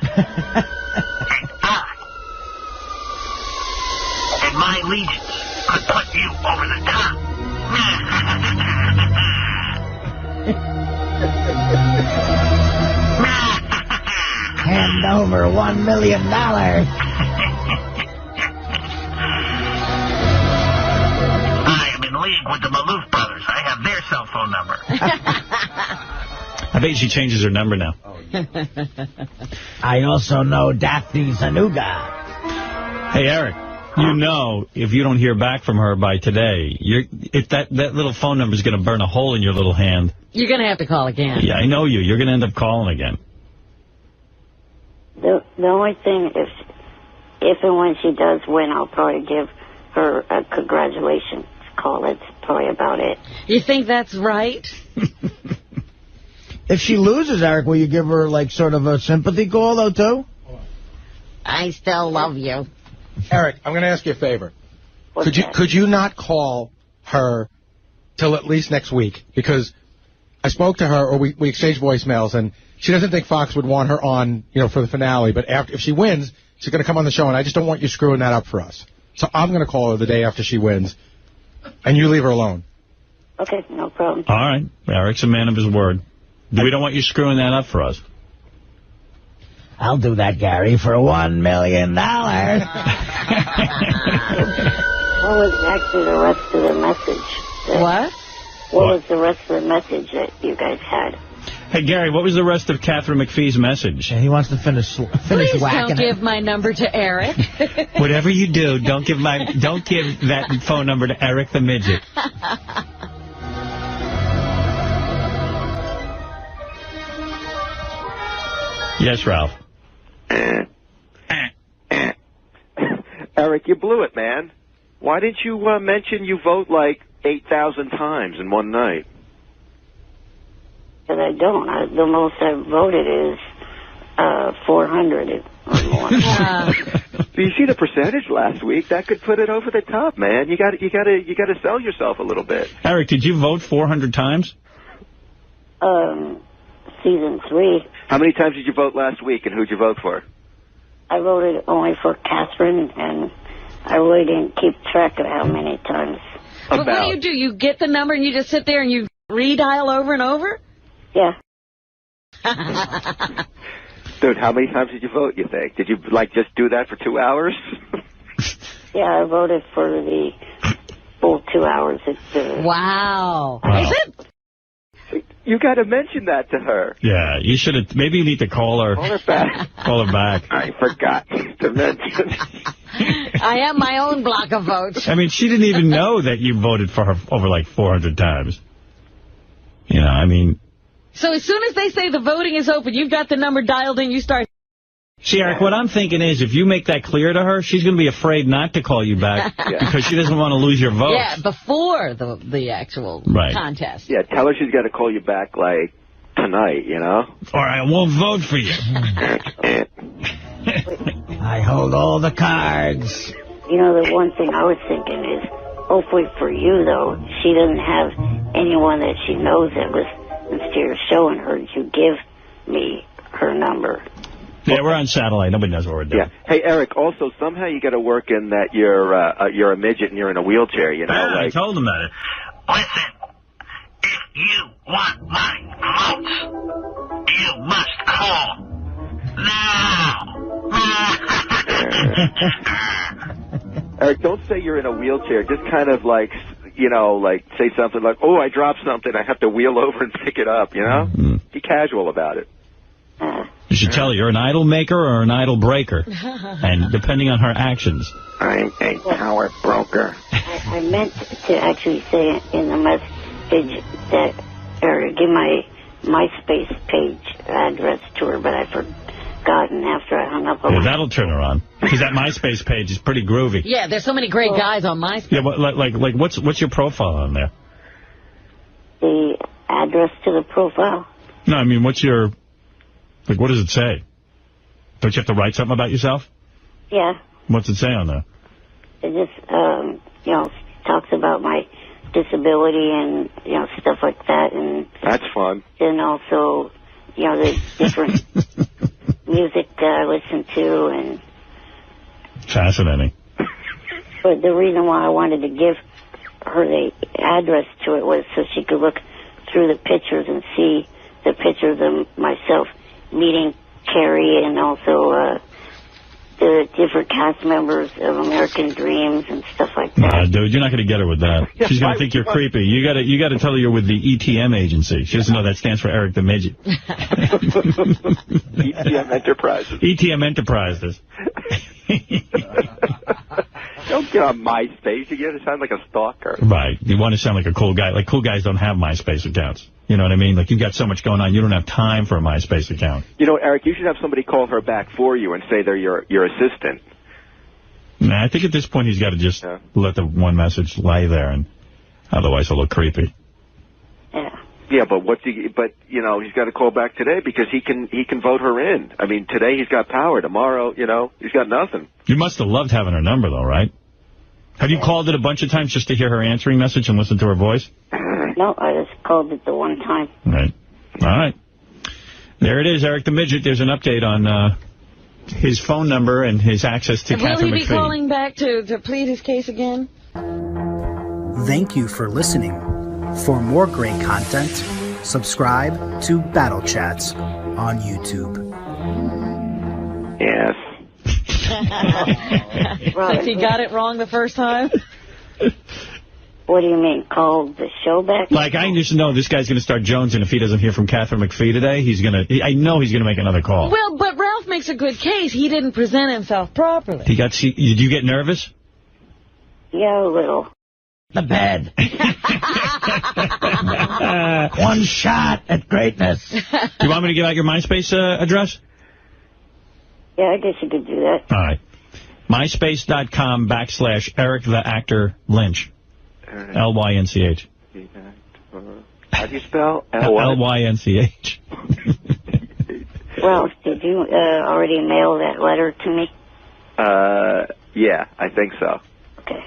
And my legions could put you over the top. Hand over $1 million. I am in league with the Maloof brothers. I have their cell phone number. I bet she changes her number now. I also know Daphne Zanuga. Hey, Eric, you know if you don't hear back from her by today, that little phone number is going to burn a hole in your little hand. You're going to have to call again. Yeah, I know you. You're going to end up calling again. The only thing, if and when she does win, I'll probably give her a congratulations call. That's probably about it. You think that's right? If she loses, Eric, will you give her, like, sort of a sympathy call, though, too? I still love you. Eric, I'm going to ask you a favor. Could you not call her till at least next week? Because I spoke to her, or we exchanged voicemails, and she doesn't think Fox would want her on, for the finale. But if she wins, she's going to come on the show, and I just don't want you screwing that up for us. So I'm going to call her the day after she wins, and you leave her alone. Okay, no problem. All right. Eric's a man of his word. We don't want you screwing that up for us. I'll do that, Gary, for $1 million. What was actually the rest of the message? What was the rest of the message that you guys had? Hey, Gary, what was the rest of Katharine McPhee's message? He wants to finish Please whacking don't give my number to Eric. Whatever you do, don't give that phone number to Eric the Midget. Yes, Ralph. Eric, you blew it, man. Why didn't you mention you vote like 8,000 times in one night? Because I don't. The most I've voted is 400 or more. Do you see the percentage last week? That could put it over the top, man. You got to sell yourself a little bit. Eric, did you vote 400 times? Season 3. How many times did you vote last week, and who'd you vote for? I voted only for Catherine, and I really didn't keep track of how many times. But what do? You get the number and you just sit there and you redial over and over? Yeah. Dude, how many times did you vote, you think? Did you, just do that for 2 hours? Yeah, I voted for the full 2 hours. Wow. Is it? You got to mention that to her. Yeah, you should have. Maybe you need to call her. Call her back. Call her back. I forgot to mention. I have my own block of votes. I mean, she didn't even know that you voted for her over 400 times. So as soon as they say the voting is open, you've got the number dialed in, you start... See, Eric, what I'm thinking is if you make that clear to her, she's going to be afraid not to call you back because she doesn't want to lose your vote. Yeah, before the actual contest. Yeah, tell her she's got to call you back, tonight, Or I won't vote for you. I hold all the cards. The one thing I was thinking is, hopefully for you, though, she doesn't have anyone that she knows that was instead of showing her to give me her number. Yeah, we're on satellite. Nobody knows what we're doing. Yeah. Hey, Eric, also, somehow you got to work in that you're a midget and you're in a wheelchair, I told him that. Listen, if you want my votes, you must call now. Eric, don't say you're in a wheelchair. Just kind of say something like, oh, I dropped something. I have to wheel over and pick it up, Be casual about it. You should tell her you're an idol maker or an idol breaker, and depending on her actions. I'm a power broker. I meant to actually say in the message that, or give my MySpace page address to her, but I gotten after I hung up on Yeah, that'll turn her on. Because that MySpace page is pretty groovy. Yeah, there's so many great guys on MySpace. Yeah, but like what's your profile on there? the address to the profile. No, I mean, what's your, like, what does it say? Don't you have to write something about yourself? Yeah. What's it say on there? It just, you know, talks about my disability and, you know, stuff like that. And that's fun. And also, you know, the different music that I listen to. And fascinating. But the reason why I wanted to give her the address to it was so she could look through the pictures and see the pictures of myself meeting Carrie and also the different cast members of American Dreams and stuff like that. Nah, dude, you're not going to get her with that. She's going to think you're creepy. You got to tell her you're with the ETM agency. She doesn't know that stands for Eric the Midget. ETM Enterprises. ETM Enterprises. Don't get on MySpace. You get to sound like a stalker. Right. You want to sound like a cool guy. Like, cool guys don't have MySpace accounts. You know what I mean? Like, you've got so much going on, you don't have time for a MySpace account. You know, Eric, you should have somebody call her back for you and say they're your assistant. Nah, I think at this point he's got to just let the one message lie there, and otherwise it'll look creepy. Yeah, but you know, he's got to call back today because he can vote her in. I mean, today he's got power. Tomorrow, you know, he's got nothing. You must have loved having her number, though, right? Have you called it a bunch of times just to hear her answering message and listen to her voice? No, I just called it the one time. Right. All right. There it is, Eric the Midget. There's an update on his phone number and his access to Katharine McPhee. Will he be calling back to plead his case again? Thank you for listening. For more great content, subscribe to Battle Chats on YouTube. Yes. If he got it wrong the first time? What do you mean, call the show back? Like, I just know this guy's going to start jonesing if he doesn't hear from Katharine McPhee today. I know he's going to make another call. Well, but Ralph makes a good case. He didn't present himself properly. Did you get nervous? Yeah, a little. The bed. One shot at greatness. Do you want me to give out your MySpace address? Yeah, I guess you could do that. All right. MySpace.com/Eric the Actor Lynch. L-Y-N-C-H. How do you spell? L-Y-N-C-H. Ralph, did you already mail that letter to me? Yeah, I think so. Okay.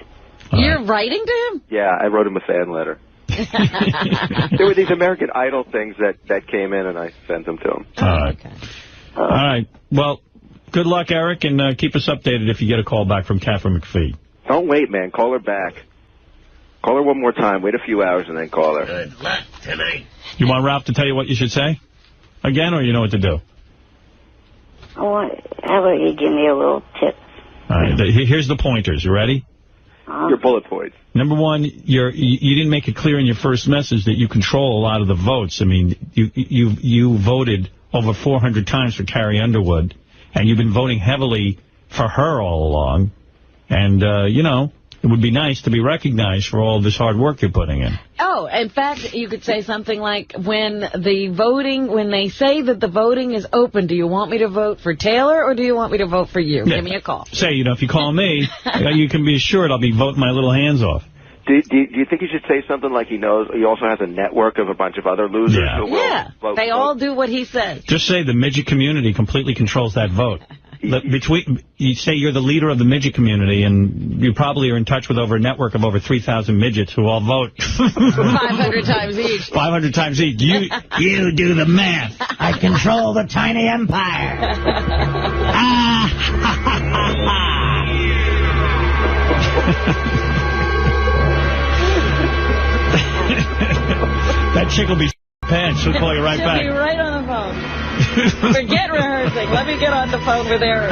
You're writing to him? Yeah, I wrote him a fan letter. There were these American Idol things that came in, and I sent them to him. All right. Okay. All right. Well, good luck, Eric, and keep us updated if you get a call back from Katharine McPhee. Don't wait, man. Call her back. Call her one more time. Wait a few hours and then call her. Good luck tonight. You want Ralph to tell you what you should say? Again, or you know what to do? How about you give me a little tip? All right. Here's the pointers. You ready? Your bullet points. Number one, you didn't make it clear in your first message that you control a lot of the votes. I mean, you voted over 400 times for Carrie Underwood, and you've been voting heavily for her all along. And, you know, it would be nice to be recognized for all this hard work you're putting in. Oh, in fact, you could say something like, when they say that the voting is open, do you want me to vote for Taylor or do you want me to vote for you? Yeah. Give me a call. Say, you know, if you call me, you can be assured I'll be voting my little hands off. Do you think you should say something like he knows he also has a network of a bunch of other losers who will vote? They all do what he says. Just say the midget community completely controls that vote. You say you're the leader of the midget community, and you probably are in touch with a network of over 3,000 midgets who all vote. 500 times each. 500 times each. You do the math. I control the tiny empire. That chick will be pants. She'll call you right back. She'll be right on the phone. Forget rehearsing. Let me get on the phone with Eric.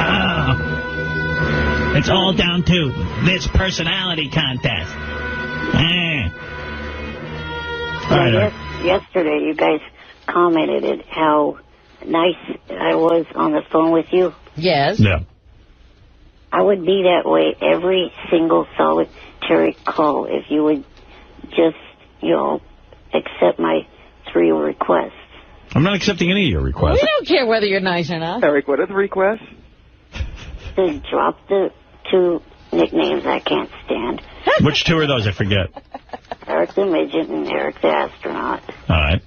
It's all down to this personality contest. Yesterday, you guys commented at how nice I was on the phone with you. Yes. Yeah. I would be that way every single solitary call if you would just, you know, accept my 3 requests. I'm not accepting any of your requests. We don't care whether you're nice or not. Eric, what are the requests? To drop the 2 nicknames I can't stand. Which 2 are those? I forget. Eric the Midget and Eric the Astronaut. All right.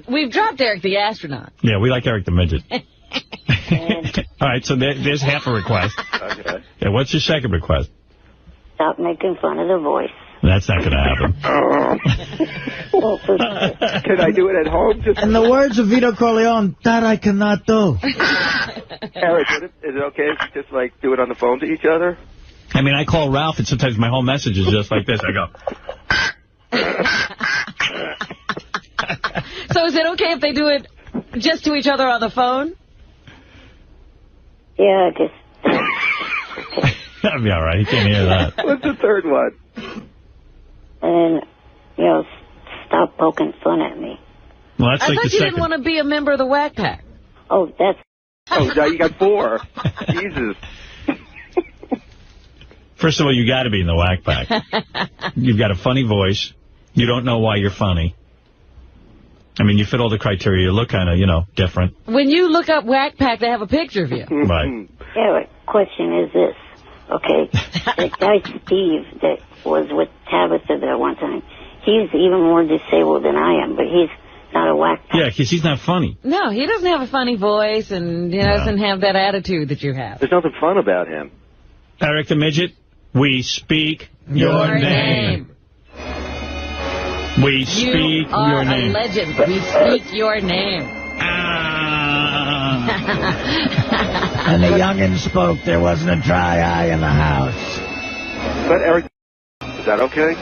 We've dropped Eric the Astronaut. Yeah, we like Eric the Midget. All right, so there's half a request. Okay. Yeah, what's your second request? Stop making fun of the voice. That's not going to happen. Can I do it at home? In the words of Vito Corleone, that I cannot do. Eric, is it okay if you just, like, do it on the phone to each other? I mean, I call Ralph, and sometimes my whole message is just like this. I go... So is it okay if they do it just to each other on the phone? Yeah, just... That'd be all right. He can't hear that. What's the third one? And, stop poking fun at me. Well, that's I like thought the you second. didn't want to be a member of the Whack Pack. Oh, that's... Oh, now you got 4. Jesus. First of all, you got to be in the Whack Pack. You've got a funny voice. You don't know why you're funny. I mean, you fit all the criteria. You look kind of, different. When you look up Whack Pack, they have a picture of you. Right. Yeah, but question is this, okay? The guy Steve that was with Tabitha there one time, he's even more disabled than I am, but he's not a Whack Pack. Yeah, because he's not funny. No, he doesn't have a funny voice and he doesn't have that attitude that you have. There's nothing fun about him. Eric the Midget, we speak your name. We speak your name. You are a legend. We speak your name. And the youngin' spoke. There wasn't a dry eye in the house. But Eric, is that okay?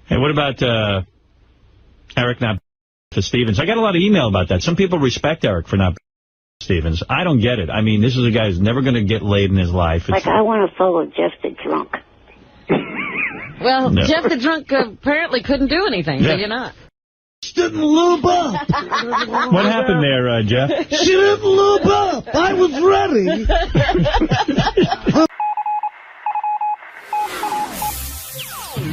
Hey, what about Eric not for Stevens? I got a lot of email about that. Some people respect Eric for not Stevens. I don't get it. I mean, this is a guy who's never going to get laid in his life. Like, I want to follow Jeff the Drunk. Well, No. Jeff the Drunk apparently couldn't do anything, so you're not. She didn't lube up. What happened there, Jeff? She didn't lube up. I was ready.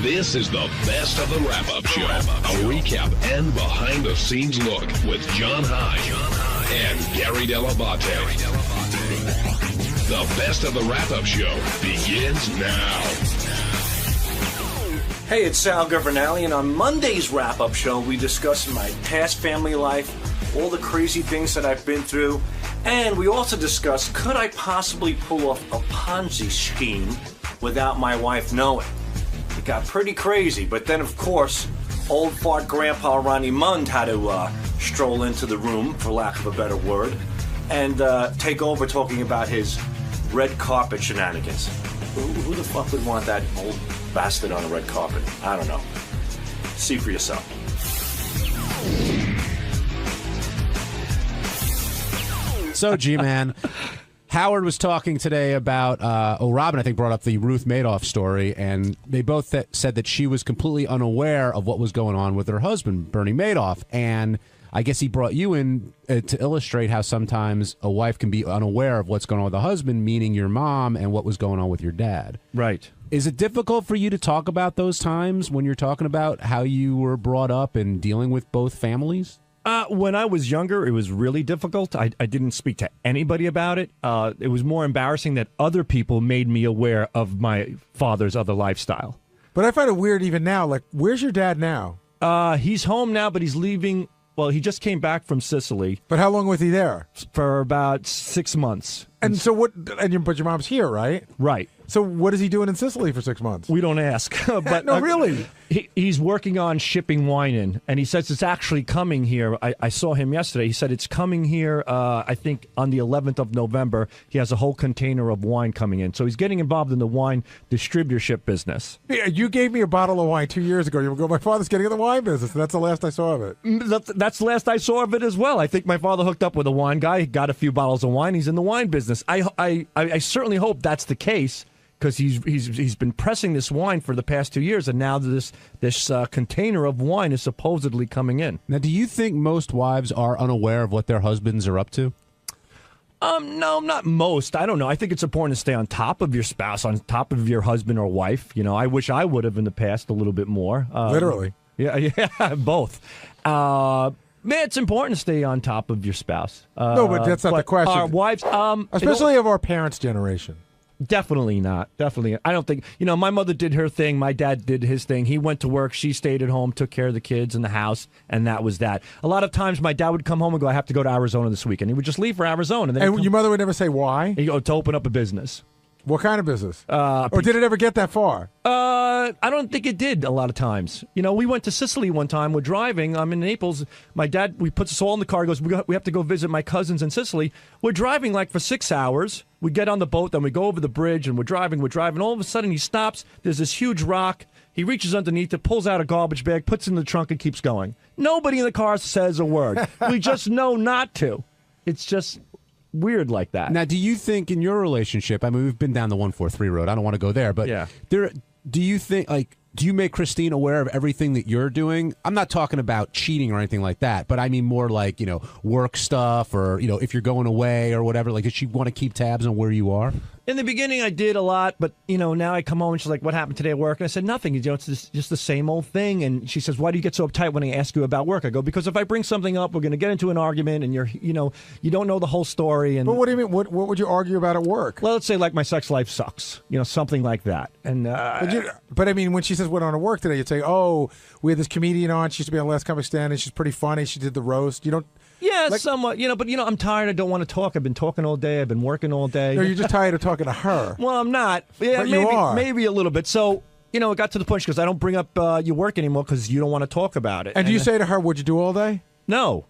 This is the best of the wrap-up show. A recap and behind-the-scenes look with John High and Gary Dell'Abate. The best of the wrap-up show begins now. Hey, it's Sal Governale, and on Monday's wrap-up show, we discuss my past family life, all the crazy things that I've been through, and we also discuss, could I possibly pull off a Ponzi scheme without my wife knowing? It got pretty crazy, but then, of course, old fart Grandpa Ronnie Mund had to stroll into the room, for lack of a better word, and take over talking about his red carpet shenanigans. Who the fuck would want that old bastard on a red carpet? I don't know. See for yourself. So, G-Man, Howard was talking today about, Robin, I think, brought up the Ruth Madoff story, and they both said that she was completely unaware of what was going on with her husband, Bernie Madoff, and I guess he brought you in to illustrate how sometimes a wife can be unaware of what's going on with the husband, meaning your mom, and what was going on with your dad. Right. Is it difficult for you to talk about those times when you're talking about how you were brought up and dealing with both families? When I was younger, it was really difficult. I didn't speak to anybody about it. It was more embarrassing that other people made me aware of my father's other lifestyle. But I find it weird even now. Like, where's your dad now? He's home now, but he's leaving. Well, he just came back from Sicily. But how long was he there? For about 6 months. And so what? But your mom's here, right? Right. So what is he doing in Sicily for 6 months? We don't ask. But no, really. He's working on shipping wine in, and he says it's actually coming here. I saw him yesterday. He said it's coming here, I think, on the 11th of November. He has a whole container of wine coming in. So he's getting involved in the wine distributorship business. Yeah, you gave me a bottle of wine 2 years ago. You go, my father's getting in the wine business, and that's the last I saw of it. That's the last I saw of it as well. I think my father hooked up with a wine guy. He got a few bottles of wine. He's in the wine business. I certainly hope that's the case, because he's been pressing this wine for the past 2 years, and now this container of wine is supposedly coming in. Now, do you think most wives are unaware of what their husbands are up to? No, not most. I don't know. I think it's important to stay on top of your spouse, on top of your husband or wife. You know, I wish I would have in the past a little bit more. Literally. Yeah, both. Man, it's important to stay on top of your spouse. No, but that's not the question. Our wives, especially of our parents' generation. Definitely not. Definitely. I don't think, my mother did her thing. My dad did his thing. He went to work. She stayed at home, took care of the kids in the house, and that was that. A lot of times my dad would come home and go, I have to go to Arizona this weekend. He would just leave for Arizona. And your mother would never say why? He'd go to open up a business. What kind of business? Or did it ever get that far? I don't think it did a lot of times. We went to Sicily one time. We're driving. I'm in Naples. My dad, we puts us all in the car. He goes, we have to go visit my cousins in Sicily. We're driving like for 6 hours. We get on the boat, then we go over the bridge, and we're driving. All of a sudden, he stops. There's this huge rock. He reaches underneath it, pulls out a garbage bag, puts it in the trunk, and keeps going. Nobody in the car says a word. We just know not to. It's just weird like that. Now, do you think in your relationship, I mean, we've been down the 143 road. I don't want to go there, but do you think, do you make Christine aware of everything that you're doing? I'm not talking about cheating or anything like that, but I mean more like, work stuff or, if you're going away or whatever. Like, does she want to keep tabs on where you are? In the beginning, I did a lot, but, now I come home and she's like, what happened today at work? And I said, nothing. It's just the same old thing. And she says, why do you get so uptight when I ask you about work? I go, because if I bring something up, we're going to get into an argument and you don't know the whole story. And But what do you mean? What would you argue about at work? Well, let's say like my sex life sucks, something like that. And but I mean, when she says what on at work today, you'd say, oh, we had this comedian on. She used to be on Last Comic Stand, and she's pretty funny. She did the roast. You don't. Yeah, somewhat, but I'm tired. I don't want to talk. I've been talking all day. I've been working all day. No, you're just tired of talking to her. Well, I'm not. Yeah, but you are. Maybe a little bit. So, it got to the point because I don't bring up your work anymore because you don't want to talk about it. And do you say to her, what'd you do all day? No.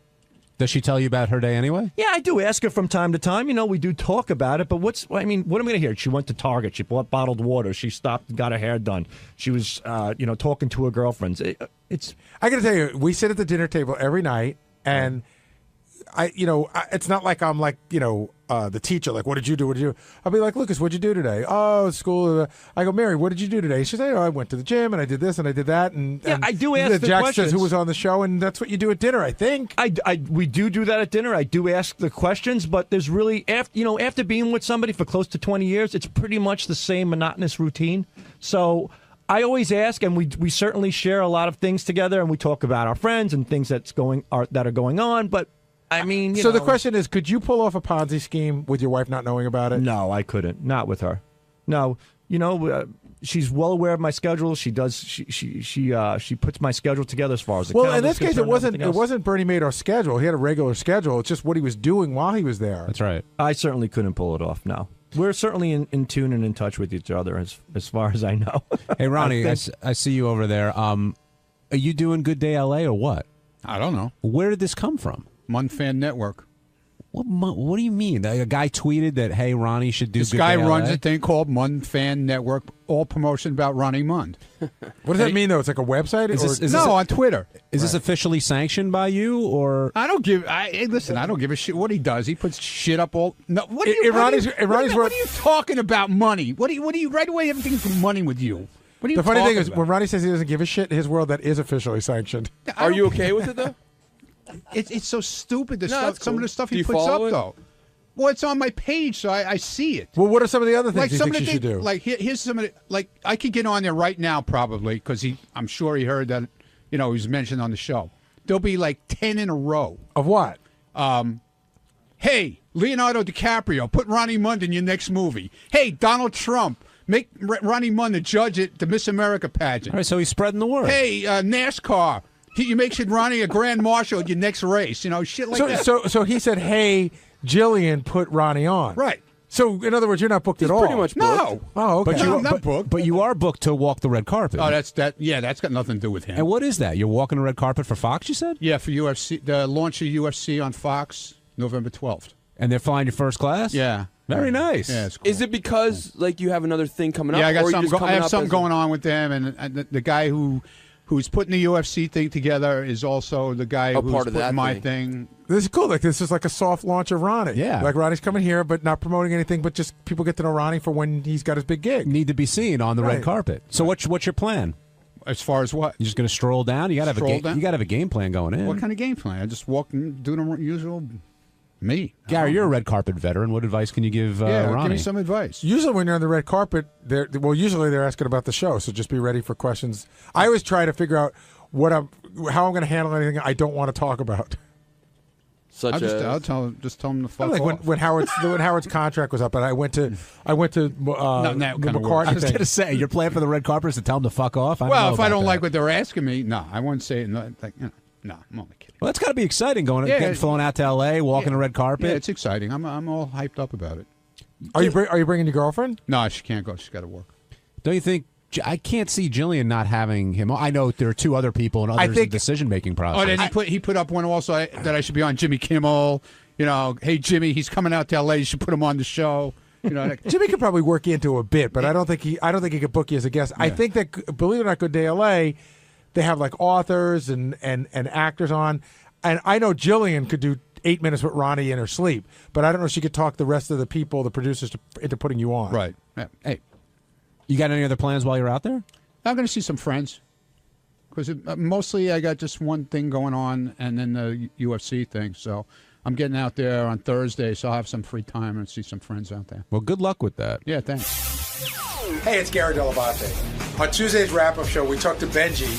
Does she tell you about her day anyway? Yeah, I do ask her from time to time. We do talk about it. But what am I going to hear? She went to Target. She bought bottled water. She stopped and got her hair done. She was, talking to her girlfriends. I got to tell you, we sit at the dinner table every night, and it's not like I'm like, the teacher, like, what did you do? What did you do? I'll be like, Lucas, what'd you do today? Oh, school. I go, Mary, what did you do today? She said, I went to the gym and I did this and I did that. And I do ask the Jack questions. says who was on the show, and that's what you do at dinner, I think. We do that at dinner. I do ask the questions, but there's really, after being with somebody for close to 20 years, it's pretty much the same monotonous routine. So I always ask, and we certainly share a lot of things together, and we talk about our friends and things that are going on, but I mean, so the question is, could you pull off a Ponzi scheme with your wife not knowing about it? No, I couldn't. Not with her. No, she's well aware of my schedule. She does. She puts my schedule together as far as the well. In this case, it wasn't Bernie Madoff's schedule. He had a regular schedule. It's just what he was doing while he was there. That's right. I certainly couldn't pull it off. No. We're certainly in tune and in touch with each other as far as I know. Hey, Ronnie, I see you over there. Are you doing Good Day LA or what? I don't know. Where did this come from? Munfan Network. What do you mean? A guy tweeted that, hey, Ronnie should do this Good guy Day runs LA? a thing called Munfan Network, all promotion about Ronnie Mund. What does that mean, though? It's like a website? On Twitter. Is this officially sanctioned by you, or? I don't give. Listen, I don't give a shit what he does. He puts shit up all. No, what are you talking about? Money? What do you? Right away, everything's money with you. What are you? The funny thing is, about? when Ronnie says he doesn't give a shit, in his world that is officially sanctioned. Are you okay with it though? It's so stupid. No, Stuff. cool. Some of the stuff Do he you puts up follow it? though. Well, it's on my page, so I see it. Well, what are some of the other things Like you some think of she the should do? Like here's some of the, like I could get on there right now probably because I'm sure he heard that he was mentioned on the show. There'll be like 10 in a row of what? Hey, Leonardo DiCaprio, put Ronnie Mund in your next movie. Hey, Donald Trump, make Ronnie Mund the judge at the Miss America pageant. All right, so he's spreading the word. Hey, NASCAR, you make Ronnie a grand marshal at your next race. Shit like that. So he said, hey, Jillian, put Ronnie on. Right. So, in other words, you're not booked at all. Pretty much booked. No. Oh, okay. I'm not booked. But you are booked to walk the red carpet. Oh, that's got nothing to do with him. And what is that? You're walking the red carpet for Fox, you said? Yeah, for UFC, the launch of UFC on Fox, November 12th. And they're flying you first class? Yeah. Very nice. Yeah, it's cool. Is it because you have another thing coming up? Yeah, I have up something going on with them, and the guy who's putting the UFC thing together is also the guy who's part of putting that my thing. thing. This is cool. Like, this is like a soft launch of Ronnie. Yeah. Like, Ronnie's coming here, but not promoting anything, but just people get to know Ronnie for when he's got his big gig. Need to be seen on the red carpet. So what's your plan? As far as what? You're just going to stroll down? You got to have a game plan going in. What kind of game plan? I just walk and do the usual me. Gary, you're a red carpet veteran. What advice can you give Ronnie? Give me some advice. Usually when you're on the red carpet, usually they're asking about the show, so just be ready for questions. I always try to figure out how I'm going to handle anything I don't want to talk about. I'll tell him to fuck like off. when Howard's contract was up, and I went to the McCartney I was thing. going to say, your plan for the red carpet is to tell him to fuck off? Well, if I don't like what they're asking me, no, I won't say it. No, I'm only kidding. Well, that's got to be exciting getting flown out to L.A., walking the red carpet. Yeah, it's exciting. I'm all hyped up about it. Are you bringing your girlfriend? No, she can't go. She's got to work. Don't you think? I can't see Jillian not having him. I know there are two other people and others in the decision-making process. Oh, then he put up one also that I should be on Jimmy Kimmel. Hey, Jimmy, he's coming out to L.A. You should put him on the show. Jimmy could probably work you into a bit, but I don't think he could book you as a guest. Yeah. I think that, believe it or not, Good Day L.A., they have like authors and actors on. And I know Jillian could do 8 minutes with Ronnie in her sleep, but I don't know if she could talk the rest of the people, the producers, into putting you on. Right. Yeah. Hey. You got any other plans while you're out there? I'm going to see some friends. Because mostly I got just one thing going on and then the UFC thing. So I'm getting out there on Thursday, so I'll have some free time and see some friends out there. Well, good luck with that. Yeah, thanks. Hey, it's Gary Dell'Abate. On Tuesday's wrap-up show, we talked to Benji,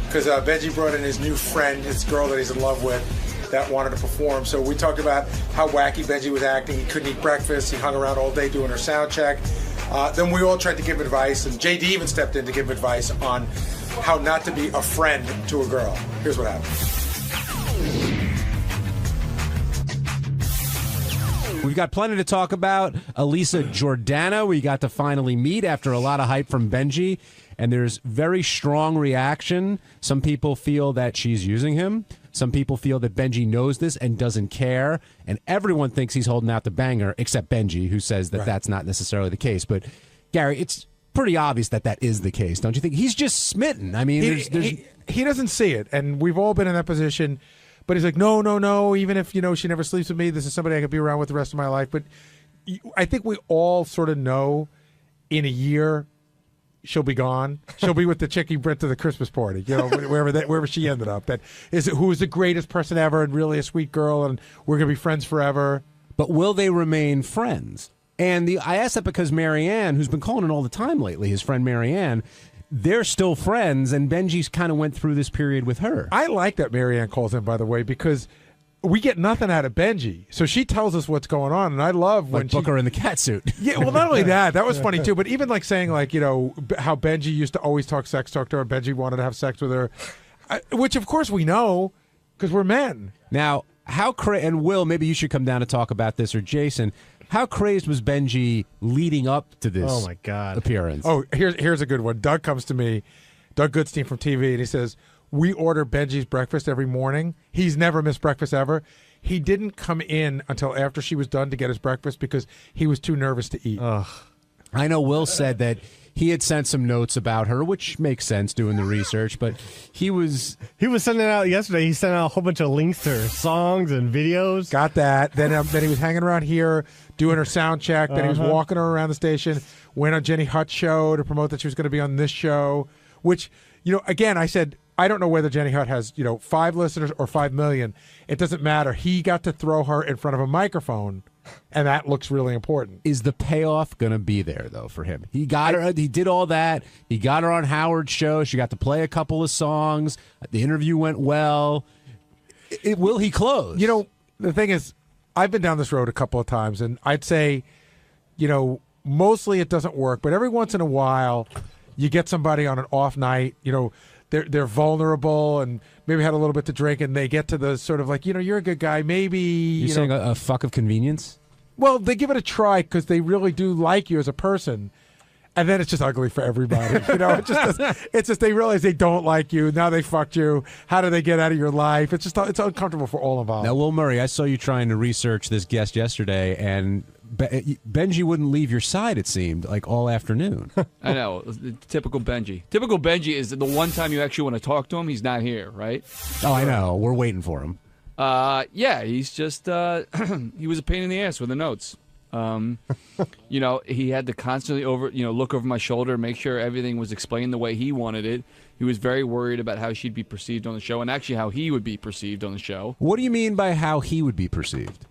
because Benji brought in his new friend, his girl that he's in love with, that wanted to perform. So we talked about how wacky Benji was acting. He couldn't eat breakfast. He hung around all day doing her sound check. Then we all tried to give advice, and JD even stepped in to give advice on how not to be a friend to a girl. Here's what happened. We've got plenty to talk about. Elisa Jordana, we got to finally meet after a lot of hype from Benji, and there's very strong reaction. Some people feel that she's using him. Some people feel that Benji knows this and doesn't care, and everyone thinks he's holding out the banger, except Benji, who says that that's not necessarily the case. But, Gary, it's pretty obvious that is the case, don't you think? He's just smitten. I mean, he doesn't see it, and we've all been in that position. But he's like, no, even if, she never sleeps with me, this is somebody I could be around with the rest of my life. But I think we all sort of know in a year she'll be gone. She'll be with the chick he went to the Christmas party, wherever she ended up. Who is the greatest person ever and really a sweet girl, and we're going to be friends forever. But will they remain friends? And I ask that because Marianne, who's been calling in all the time lately, his friend Marianne, they're still friends, and Benji's kind of went through this period with her. I like that Marianne calls in, by the way, because we get nothing out of Benji. So she tells us what's going on, and I love when Booker in the catsuit. Yeah, well, not only that was funny too, but even like saying how Benji used to always talk to her, Benji wanted to have sex with her, which of course we know because we're men. Now, and Will, maybe you should come down to talk about this, or Jason. How crazed was Benji leading up to this appearance? Oh, here's a good one. Doug comes to me, Doug Goodstein from TV, and he says, we order Benji's breakfast every morning. He's never missed breakfast ever. He didn't come in until after she was done to get his breakfast because he was too nervous to eat. Ugh. I know Will said that he had sent some notes about her, which makes sense doing the research, but he was sending out yesterday. He sent out a whole bunch of links to her songs and videos. Got that. Then he was hanging around here doing her sound check. Then he was walking her around the station, went on Jenny Hutt's show to promote that she was going to be on this show, which, again, I said, I don't know whether Jenny Hutt has, 5 listeners or 5 million. It doesn't matter. He got to throw her in front of a microphone, and that looks really important. Is the payoff going to be there, though, for him? He got her. He did all that. He got her on Howard's show. She got to play a couple of songs. The interview went well. Will he close? The thing is, I've been down this road a couple of times, and I'd say, mostly it doesn't work. But every once in a while, you get somebody on an off night, they're vulnerable and maybe had a little bit to drink, and they get to the sort of like, you're a good guy. Maybe you're saying a fuck of convenience. Well, they give it a try because they really do like you as a person, and then it's just ugly for everybody. It's just they realize they don't like you. Now they fucked you. How do they get out of your life? It's uncomfortable for all involved. Now, Will Murray, I saw you trying to research this guest yesterday, and Benji wouldn't leave your side, it seemed, like all afternoon. I know. Typical Benji. Typical Benji is the one time you actually want to talk to him, he's not here, right? Oh, I know. We're waiting for him. Yeah, he's just, he was a pain in the ass with the notes. He had to constantly look over my shoulder, make sure everything was explained the way he wanted it. He was very worried about how she'd be perceived on the show and actually how he would be perceived on the show. What do you mean by how he would be perceived?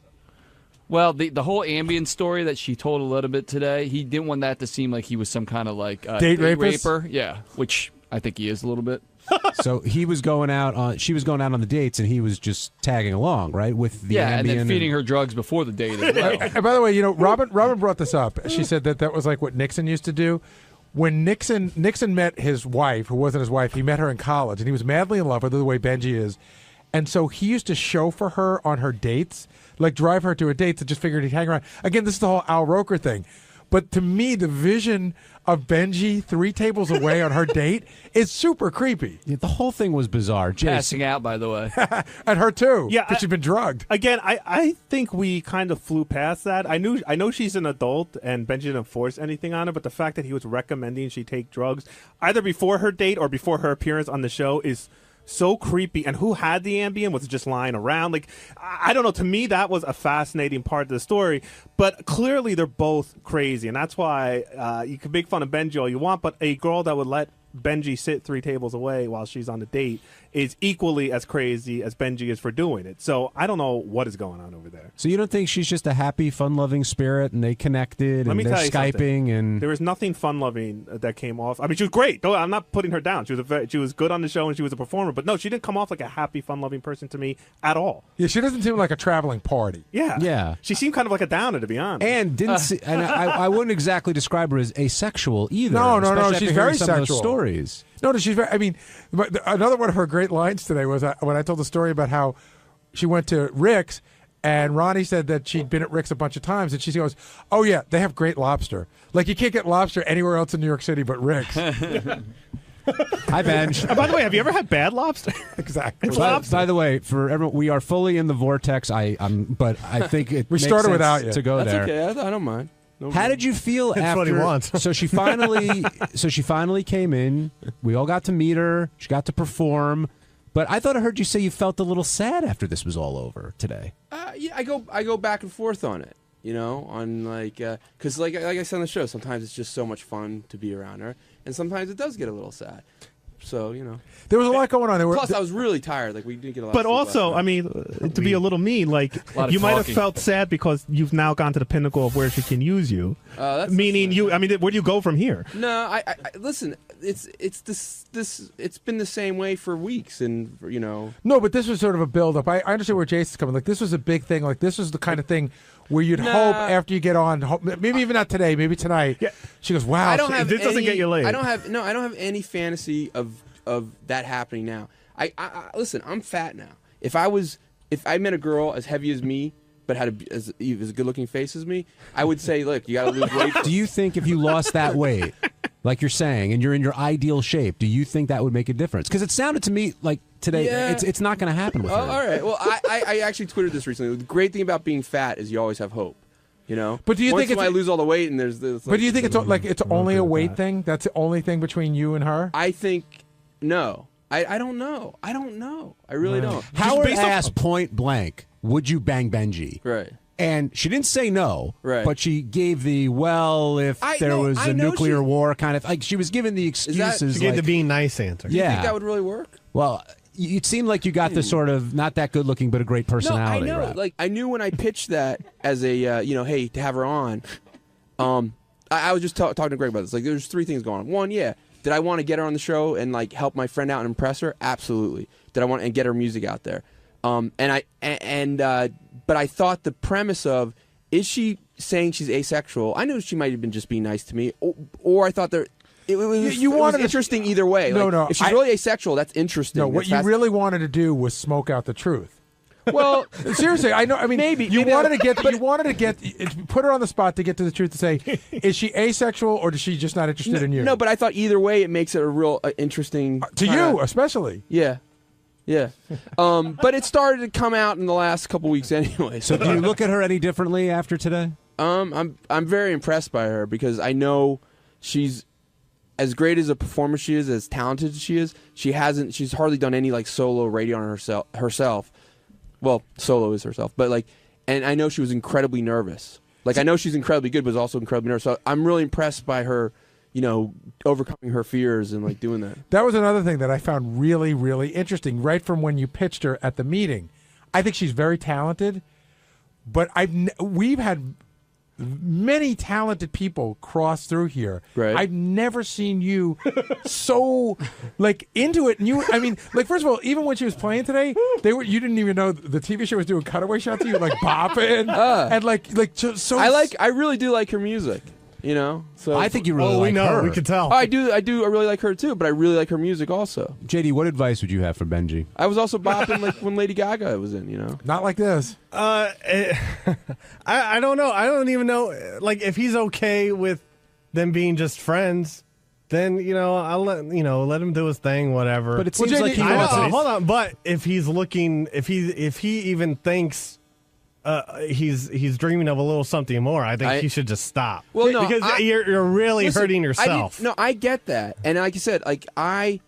Well, the whole ambient story that she told a little bit today, he didn't want that to seem like he was some kind of date rapist? raper. Yeah, which I think he is a little bit. So he was going out on, she was going out on the dates, and he was just tagging along, right, with the and then Ambien feeding her drugs before the date as well. And by the way, Robin brought this up. She said that was like what Nixon used to do. When Nixon met his wife, who wasn't his wife, he met her in college, and he was madly in love with her the way Benji is. And so he used to chauffeur her on her dates, like drive her to her dates, and just figured he'd hang around. Again, this is the whole Al Roker thing. But to me, the vision of Benji 3 tables away on her date is super creepy. Yeah, the whole thing was bizarre. Passing out, by the way. And her too. Yeah, because she's been drugged. Again, I think we kind of flew past that. I know she's an adult and Benji didn't force anything on her, but the fact that he was recommending she take drugs either before her date or before her appearance on the show is so creepy. And who had the Ambien was just lying around. Like, I don't know. To me, that was a fascinating part of the story. But clearly, they're both crazy, and that's why you can make fun of Benji all you want. But a girl that would let Benji sit 3 tables away while she's on the date is equally as crazy as Benji is for doing it. So I don't know what is going on over there. So you don't think she's just a happy, fun-loving spirit, and they connected, and they're Skyping, and there was nothing fun-loving that came off. I mean, she was great. Though I'm not putting her down. She was good on the show, and she was a performer. But no, she didn't come off like a happy, fun-loving person to me at all. Yeah, she doesn't seem like a traveling party. Yeah. She seemed kind of like a downer, to be honest. And and I wouldn't exactly describe her as asexual either. No, she's very some sexual. of those stories. No, she's very. I mean, another one of her great lines today was when I told the story about how she went to Rick's, and Ronnie said that she'd been at Rick's a bunch of times, and she goes, "Oh yeah, they have great lobster. Like you can't get lobster anywhere else in New York City but Rick's." Hi, Benj. By the way, have you ever had bad lobster? Exactly. It's lobster. By the way, for everyone, we are fully in the vortex. But I think it we makes started sense without you to go That's there. okay. I don't mind. No How did you feel That's after? what he wants. So she finally came in. We all got to meet her. She got to perform. But I thought I heard you say you felt a little sad after this was all over today. Yeah, I go back and forth on it. On because like I said on the show, sometimes it's just so much fun to be around her, and sometimes it does get a little sad. So there was a lot going on. Plus, I was really tired. Like we didn't get a lot. But of sleep also, last night. I mean, to be a little mean, like you might have felt sad because you've now gone to the pinnacle of where she can use you. Meaning you. I mean, where do you go from here? No, I listen. It's been the same way for weeks, and No, but this was sort of a build-up. I understand where Jason's coming. Like this was a big thing. Like this was the kind of thing where you'd hope after you get on, maybe even not today, maybe tonight. Yeah. She goes, "Wow, this doesn't get you laid." I don't have any fantasy of that happening now. I listen. I'm fat now. If I met a girl as heavy as me, but had as a good-looking face as me, I would say, look, you got to lose weight. Do you think if you lost that weight, like you're saying, and you're in your ideal shape, do you think that would make a difference? Because it sounded to me like today, it's not going to happen with her. All right. Well, I actually tweeted this recently. The great thing about being fat is you always have hope. But do you Once think I lose all the weight and there's this? But do you think it's only a weight thing? That's the only thing between you and her? I think no. I don't know. I really don't. Howard asked point blank, "Would you bang Benji?" Right. And she didn't say no, right. But she gave the if there was a nuclear war kind of like she was giving the excuses. She gave the being nice answer. Do you think that would really work? Well, it seemed like you got the sort of not that good looking but a great personality. No, I know. Rap. Like I knew when I pitched that as a hey, to have her on. I was just talking to Greg about this. Like there's 3 things going on. One, did I want to get her on the show and like help my friend out and impress her? Absolutely. Did I want to get her music out there? But I thought the premise of is she saying she's asexual? I know she might have been just being nice to me, or I thought it was interesting either way. No. If she's really asexual, that's interesting. No, what you really wanted to do was smoke out the truth. Well, seriously, I know. I mean, maybe you wanted to put her on the spot to get to the truth to say, is she asexual or is she just not interested in you? No, but I thought either way it makes it a real interesting to you, especially. Yeah. But it started to come out in the last couple weeks anyway. So do you look at her any differently after today? I'm very impressed by her because I know she's as great as a performer she is, as talented as she is. She's hardly done any like solo radio on herself. Well, solo is herself, but and I know she was incredibly nervous. Like I know she's incredibly good, but was also incredibly nervous. So I'm really impressed by her, overcoming her fears and like doing that. That was another thing that I found really, really interesting. Right from when you pitched her at the meeting, I think she's very talented. But we've had many talented people cross through here. Right. I've never seen you so like into it. And you, I mean, like first of all, even when she was playing today, you didn't even know the TV show was doing cutaway shots of you like bopping and like so. I really do like her music. You know, so I think you really like her. We could tell. Oh, I do. I really like her too, but I really like her music also. JD, what advice would you have for Benji? I was also bopping like when Lady Gaga was in. You know, not like this. I don't know. I don't even know. Like if he's okay with them being just friends, then I'll let him do his thing, whatever. But it seems like he wants. Hold on. But if he's looking, if he even thinks. He's dreaming of a little something more. I think he should just stop. Well, no, because you're really hurting yourself. I get that, and like you said, like I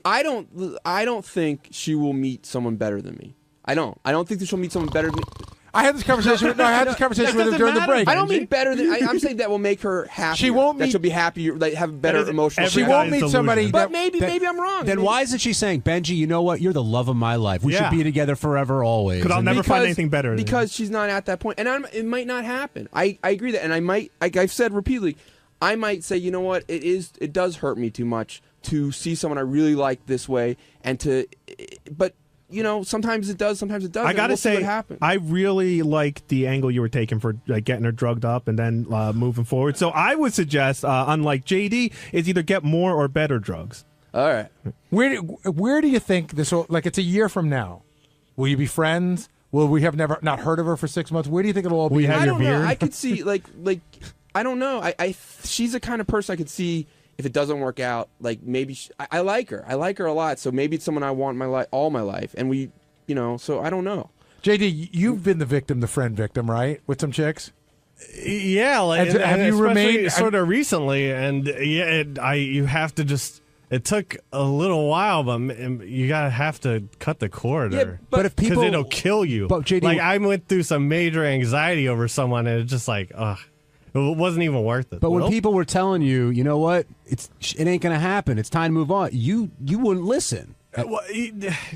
don't think she will meet someone better than me. I don't think that she'll meet someone better than me. I had this conversation. with her during the break. I don't mean better than. I'm saying that will make her happy. She won't meet. She'll be happy. Like have better emotional. She won't meet somebody. But maybe I'm wrong. Then why isn't she saying, Benji? You know what? You're the love of my life. We should be together forever, always. Because I'll never find anything better. Because she's not at that point, and it might not happen. I agree that, and I might. Like I've said repeatedly, I might say, you know what? It does hurt me too much to see someone I really like this way, but. Sometimes it does, sometimes it doesn't. I gotta say, what happens. I really like the angle you were taking for like getting her drugged up and then moving forward. So I would suggest, unlike JD, is either get more or better drugs. All right. Where do you think this will? Like, it's a year from now. Will you be friends? Will we have never not heard of her for 6 months? Where do you think it'll all be? I don't know. I could see like I don't know. She's the kind of person I could see. If it doesn't work out, like maybe I like her. I like her a lot. So maybe it's someone I want all my life. And we, so I don't know. JD, you've been the friend victim, right? With some chicks? Yeah. Like, have you remained sort of recently? And you have to just, it took a little while, but you have to cut the cord. Yeah, but if people. Because it'll kill you. But JD, like I went through some major anxiety over someone and it's just like, ugh. It wasn't even worth it. But when people were telling you, you know what, it ain't going to happen. It's time to move on. You wouldn't listen.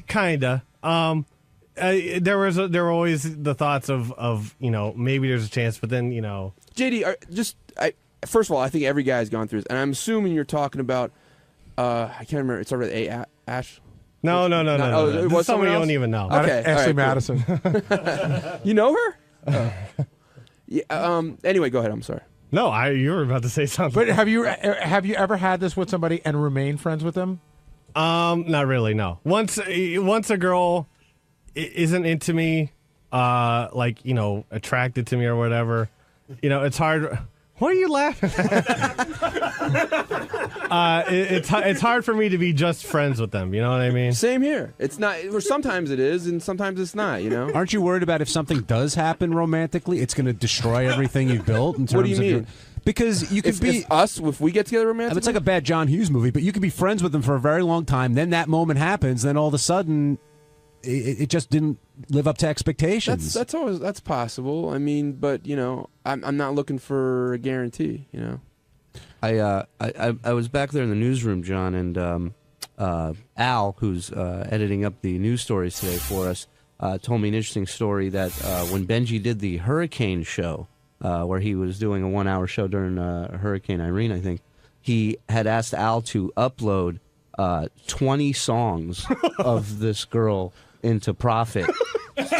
Kinda. There were always the thoughts of maybe there's a chance, but then JD, first of all, I think every guy's gone through this, and I'm assuming you're talking about. I can't remember. It started with A. Ash. No. It was somebody you else? don't even know. Okay, Ashley Madison. You know her? Yeah. Anyway, go ahead. I'm sorry. No, you were about to say something. But have you ever had this with somebody and remained friends with them? Not really. No. Once a girl isn't into me, attracted to me or whatever, it's hard. What are you laughing at? It's hard for me to be just friends with them. You know what I mean? Same here. It's not. Or sometimes it is, and sometimes it's not. Aren't you worried about if something does happen romantically, it's going to destroy everything you've built? In terms What do you mean? Because you could be if we get together romantically. It's like a bad John Hughes movie, but you could be friends with them for a very long time. Then that moment happens. Then all of a sudden, it just didn't live up to expectations. That's possible. I mean, but I'm not looking for a guarantee. I was back there in the newsroom, John, and Al, who's editing up the news stories today for us, told me an interesting story that when Benji did the hurricane show, where he was doing a 1-hour show during Hurricane Irene, I think, he had asked Al to upload 20 songs of this girl into Profit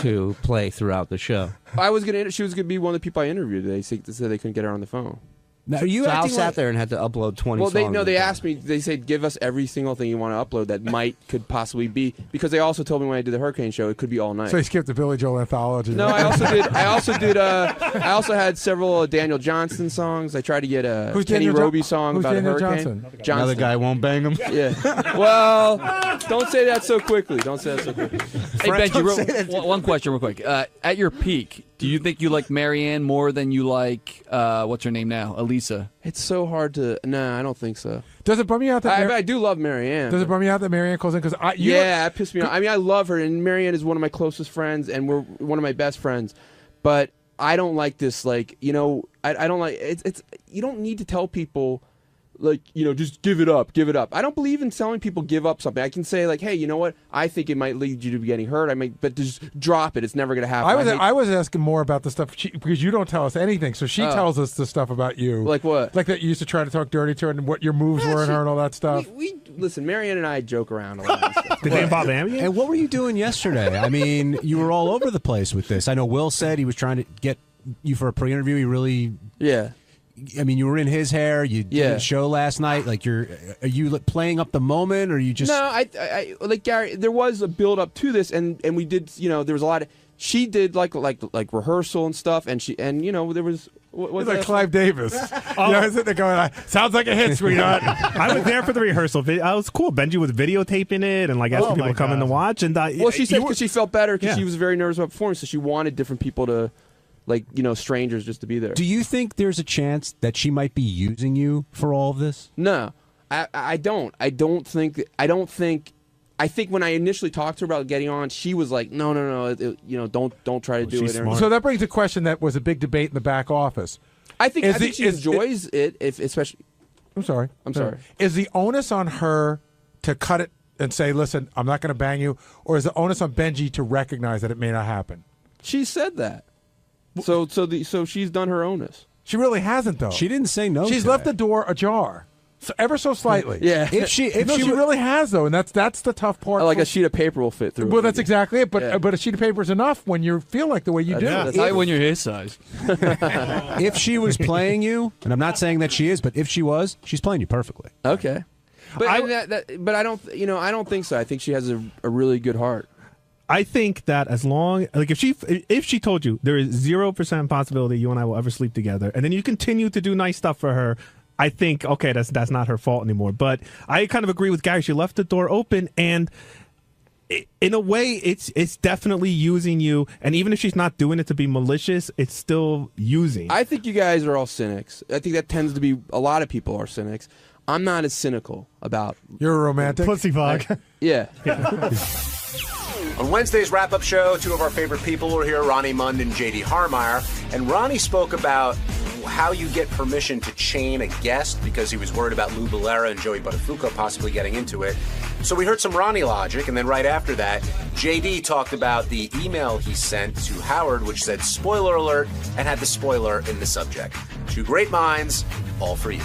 to play throughout the show. She was gonna be one of the people I interviewed. They said they couldn't get her on the phone. Now, so Al sat there and had to upload 20 songs. Well, they asked me. They said, give us every single thing you want to upload that could possibly be, because they also told me when I did the Hurricane show it could be all night. So you skipped the Billy Joel anthology. No, I also had several Daniel Johnston songs. I tried to get a Kenny Roby song about Daniel a hurricane. Johnson? Another guy won't bang him. Yeah. Well, don't say that so quickly. Hey, Benji, one question real quick. At your peak, do you think you like Marianne more than you like, what's her name now, Elisa? It's so hard to... No, I don't think so. Does it bum you out that... I do love Marianne. Does it bum you out that Marianne calls in? Because it pissed me off. I mean, I love her, and Marianne is one of my closest friends, and we're one of my best friends. But I don't like this, I don't like... It's you don't need to tell people like, just give it up. I don't believe in telling people give up something. I can say, like, hey, you know what? I think it might lead you to getting hurt. But just drop it. It's never going to happen. I was asking more about the stuff because you don't tell us anything. So she tells us the stuff about you. Like what? Like that you used to try to talk dirty to her and what your moves were and her and all that stuff. Listen, Marianne and I joke around a lot. Did they involve Amy? And what were you doing yesterday? I mean, you were all over the place with this. I know Will said he was trying to get you for a pre-interview. He really... Yeah. I mean, you were in his hair. You did a show last night. Like, are you playing up the moment, or you just? No, I like Gary. There was a build up to this, and we did. There was a lot of. She did like rehearsal and stuff, and there was. It's like Clive Davis. I was sitting there going, sounds like a hit, sweetheart. I was there for the rehearsal. It was cool. Benji was videotaping it and asking people to come in to watch. And she said because she felt better because she was very nervous about performing, so she wanted different people to. Strangers just to be there. Do you think there's a chance that she might be using you for all of this? No, I don't. I think when I initially talked to her about getting on, she was like, no, don't try to do it. Smart. So that brings a question that was a big debate in the back office. I think she enjoys it, especially. I'm sorry. Is the onus on her to cut it and say, listen, I'm not going to bang you, or is the onus on Benji to recognize that it may not happen? She said that. So she's done her onus. She really hasn't, though. She didn't say no. She's left the door ajar, ever so slightly. Yeah. She really has, though, and that's the tough part. Like a sheet of paper will fit through. Well, that's exactly it. But a sheet of paper is enough when you feel like the way you do. That's not when you're his size. If she was playing you, and I'm not saying that she is, but if she was, she's playing you perfectly. Okay. But I don't. I don't think so. I think she has a really good heart. I think that as long if she told you there is 0% possibility you and I will ever sleep together, and then you continue to do nice stuff for her, I think okay, that's not her fault anymore. But I kind of agree with Gary. She left the door open, and in a way, it's definitely using you. And even if she's not doing it to be malicious, it's still using. I think you guys are all cynics. I think that tends to be a lot of people are cynics. I'm not as cynical about. You're a romantic pussy fog. Yeah. On Wednesday's wrap-up show, two of our favorite people were here, Ronnie Mund and J.D. Harmeyer. And Ronnie spoke about how you get permission to chain a guest because he was worried about Lou Bellera and Joey Buttafuoco possibly getting into it. So we heard some Ronnie logic, and then right after that, J.D. talked about the email he sent to Howard, which said spoiler alert, and had the spoiler in the subject. Two great minds, all for you.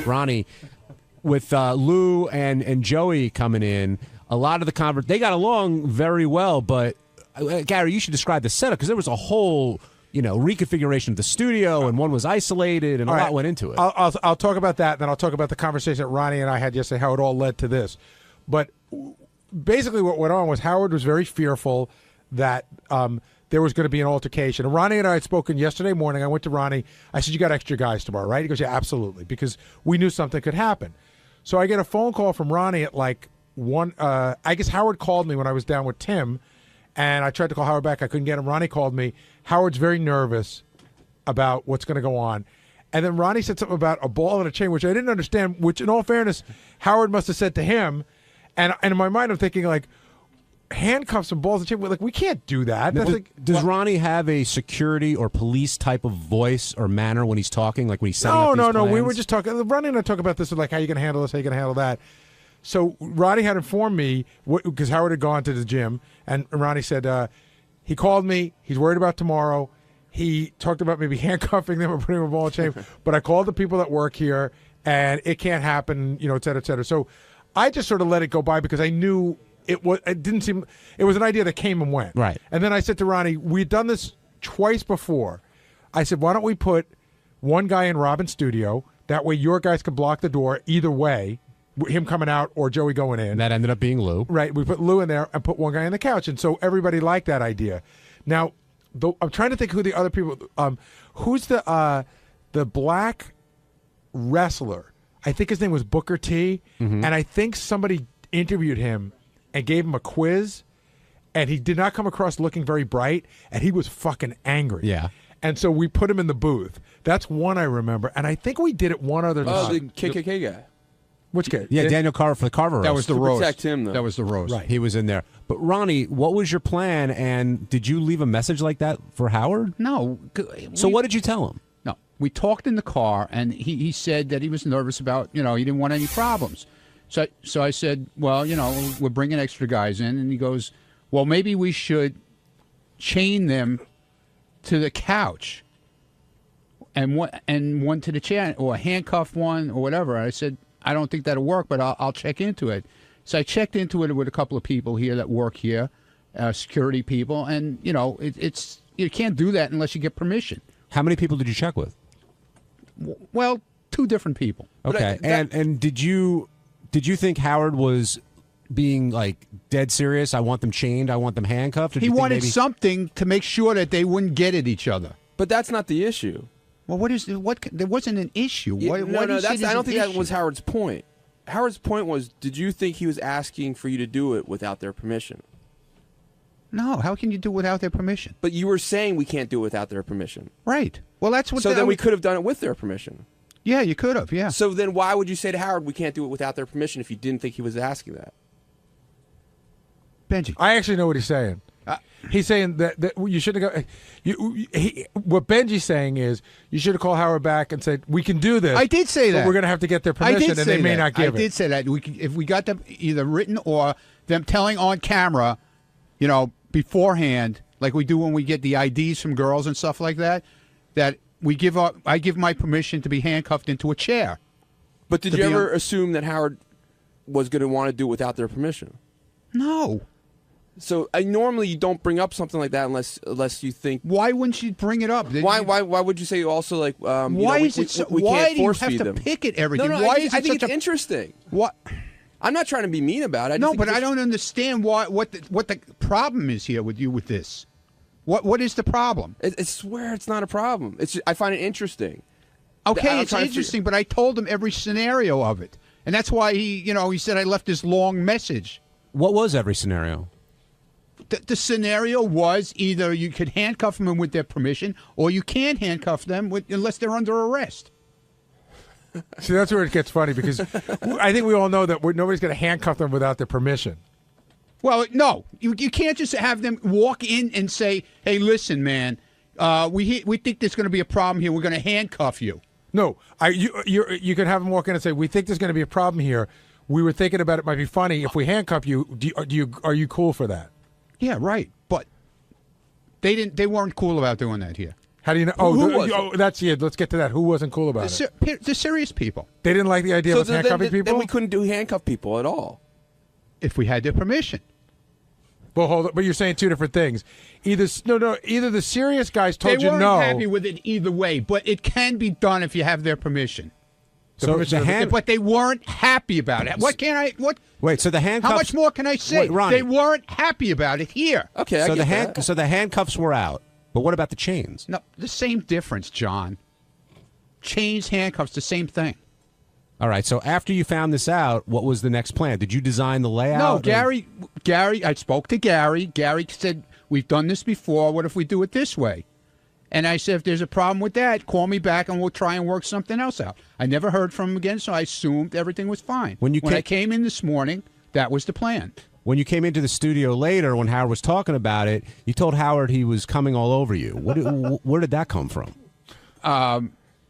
Ronnie, with Lou and Joey coming in, a lot of the they got along very well, but Gary, you should describe the setup because there was a whole reconfiguration of the studio, and one was isolated, and a lot went into it. I'll talk about that, and then I'll talk about the conversation that Ronnie and I had yesterday, how it all led to this. But basically what went on was Howard was very fearful that there was going to be an altercation. And Ronnie and I had spoken yesterday morning. I went to Ronnie. I said, you got extra guys tomorrow, right? He goes, yeah, absolutely, because we knew something could happen. So I get a phone call from Ronnie at like 1. I guess Howard called me when I was down with Tim, and I tried to call Howard back. I couldn't get him. Ronnie called me. Howard's very nervous about what's going to go on. And then Ronnie said something about a ball and a chain, which I didn't understand, which in all fairness, Howard must have said to him. And in my mind, I'm thinking like, handcuffs and balls and chain. Like, we can't do that. Does Ronnie have a security or police type of voice or manner when he's talking, like when he's setting up these plans? We were just talking. Ronnie and I talk about this, like how you going to handle this, how you going to handle that. So Ronnie had informed me, because Howard had gone to the gym, and Ronnie said he called me. He's worried about tomorrow. He talked about maybe handcuffing them or putting them in a ball and chain. But I called the people that work here, and it can't happen, et cetera, et cetera. So I just sort of let it go by because I knew it was an idea that came and went. Right. And then I said to Ronnie, we'd done this twice before. I said, why don't we put one guy in Robin's studio? That way your guys can block the door either way, him coming out or Joey going in. And that ended up being Lou. Right. We put Lou in there and put one guy on the couch. And so everybody liked that idea. Now, I'm trying to think who the other people, who's the black wrestler? I think his name was Booker T. Mm-hmm. And I think somebody interviewed him and gave him a quiz, and he did not come across looking very bright, and he was fucking angry. Yeah. And so we put him in the booth. That's one I remember, and I think we did it one other time. Oh, the KKK guy. Which kid? Yeah, Daniel Carver for the Carver roast. That was the roast. Protect him, though. That was the roast. Right, he was in there. But Ronnie, what was your plan? And did you leave a message like that for Howard? No. So what did you tell him? No, we talked in the car, and he said that he was nervous about, he didn't want any problems. So I said, well, we're bringing extra guys in, and he goes, well, maybe we should chain them to the couch, and one to the chair, or handcuff one, or whatever. I said, I don't think that'll work, but I'll check into it. So I checked into it with a couple of people here that work here, security people, and it's you can't do that unless you get permission. How many people did you check with? Well, 2 different people. Okay, and did you think Howard was being like dead serious? I want them chained. I want them handcuffed. He wanted something to make sure that they wouldn't get at each other. But that's not the issue. Well, there wasn't an issue. I don't think that was Howard's point. Howard's point was, did you think he was asking for you to do it without their permission? No, how can you do it without their permission? But you were saying we can't do it without their permission. Right. Well, that's what. So then we could have done it with their permission. Yeah, you could have. Yeah. So then why would you say to Howard we can't do it without their permission if you didn't think he was asking that? Benji, I actually know what he's saying. He's saying that you shouldn't go. What Benji's saying is you should have called Howard back and said we can do this. I did say that. But we're going to have to get their permission, and they may not give it. I did say that. If we got them either written or them telling on camera, beforehand, like we do when we get the IDs from girls and stuff like that, that I give my permission to be handcuffed into a chair. But did you ever assume that Howard was going to want to do it without their permission? No. So normally you don't bring up something like that unless you think. Why wouldn't you bring it up? Why would you say also like? Why is it so? We why can't force do you have feed to pick at everything? No, why I think it's interesting. What? I'm not trying to be mean about it. But I don't understand what the problem is here with you with this. What is the problem? I swear it's not a problem. I find it interesting. Okay, it's interesting, but I told him every scenario of it, and that's why he said I left this long message. What was every scenario? The scenario was either you could handcuff them with their permission, or you can't handcuff them unless they're under arrest. See, that's where it gets funny, because I think we all know that nobody's going to handcuff them without their permission. Well, no, you can't just have them walk in and say, "Hey, listen, man, we think there's going to be a problem here. We're going to handcuff you." No, you could have them walk in and say, "We think there's going to be a problem here. We were thinking about it might be funny if we handcuff you. Are you cool for that?" Yeah, right. But they weren't cool about doing that here. How do you know? Let's get to that. Who wasn't cool about it? The serious people. They didn't like the idea of handcuffing people? Then we couldn't do handcuff people at all. If we had their permission. Well, hold on. But you're saying 2 different things. Either the serious guys told you no. They weren't happy with it either way, but it can be done if you have their permission. But they weren't happy about it. Wait, so the handcuffs... How much more can I say? Ronnie, they weren't happy about it here. Okay, so the handcuffs were out. But what about the chains? No, the same difference, John. Chains, handcuffs, the same thing. All right, so after you found this out, what was the next plan? Did you design the layout? No, Gary, I spoke to Gary. Gary said, we've done this before. What if we do it this way? And I said, if there's a problem with that, call me back and we'll try and work something else out. I never heard from him again, so I assumed everything was fine. When I came in this morning, that was the plan. When you came into the studio later, when Howard was talking about it, you told Howard he was coming all over you. Where did that come from?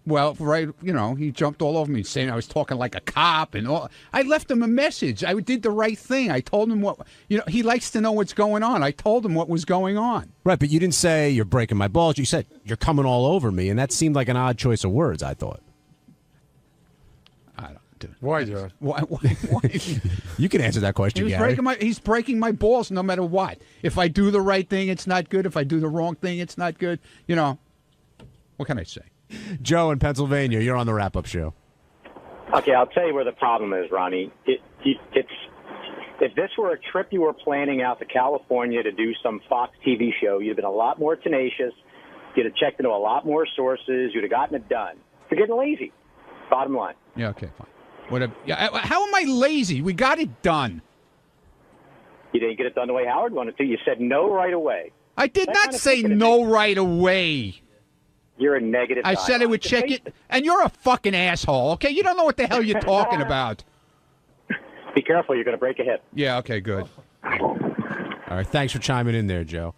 Well, right, he jumped all over me saying I was talking like a cop and all. I left him a message. I did the right thing. I told him what, he likes to know what's going on. I told him what was going on. Right, but you didn't say you're breaking my balls. You said you're coming all over me, and that seemed like an odd choice of words, I thought. I don't do it. Why, John? Why? You can answer that question, Gary. He's breaking my balls no matter what. If I do the right thing, it's not good. If I do the wrong thing, it's not good. What can I say? Joe in Pennsylvania, you're on the wrap-up show. Okay, I'll tell you where the problem is, Ronnie. It's if this were a trip you were planning out to California to do some Fox TV show, you'd have been a lot more tenacious. You'd have checked into a lot more sources. You'd have gotten it done. You're getting lazy. Bottom line. Yeah, okay, fine. How am I lazy? We got it done. You didn't get it done the way Howard wanted to. You said no right away. I did not say no right away. You're a negative guy. I said I would check it, and you're a fucking asshole, okay? You don't know what the hell you're talking about. Be careful, you're going to break a hip. Yeah, okay, good. All right, thanks for chiming in there, Joe.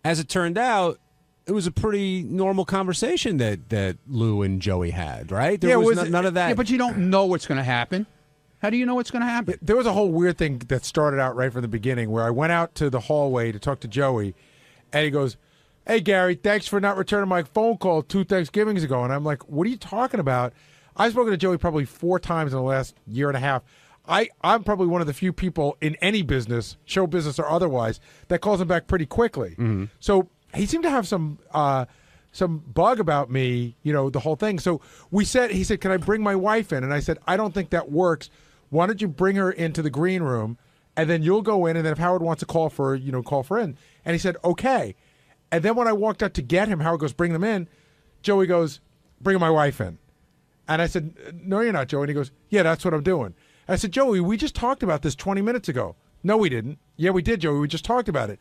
As it turned out, it was a pretty normal conversation that Lou and Joey had, right? There was none of that. Yeah, but you don't know what's going to happen. How do you know what's going to happen? There was a whole weird thing that started out right from the beginning where I went out to the hallway to talk to Joey, and he goes, "Hey, Gary, thanks for not returning my phone call 2 Thanksgivings ago." And I'm like, what are you talking about? I've spoken to Joey probably 4 times in the last year and a half. I'm probably one of the few people in any business, show business or otherwise, that calls him back pretty quickly. Mm-hmm. So he seemed to have some bug about me, the whole thing. So he said, "Can I bring my wife in?" And I said, "I don't think that works. Why don't you bring her into the green room, and then you'll go in, and then if Howard wants to call for in." And he said, "Okay." And then when I walked out to get him, Howard goes, "Bring them in." Joey goes, "Bring my wife in." And I said, "No, you're not, Joey." And he goes, "Yeah, that's what I'm doing." I said, "Joey, we just talked about this 20 minutes ago." "No, we didn't." "Yeah, we did, Joey. We just talked about it."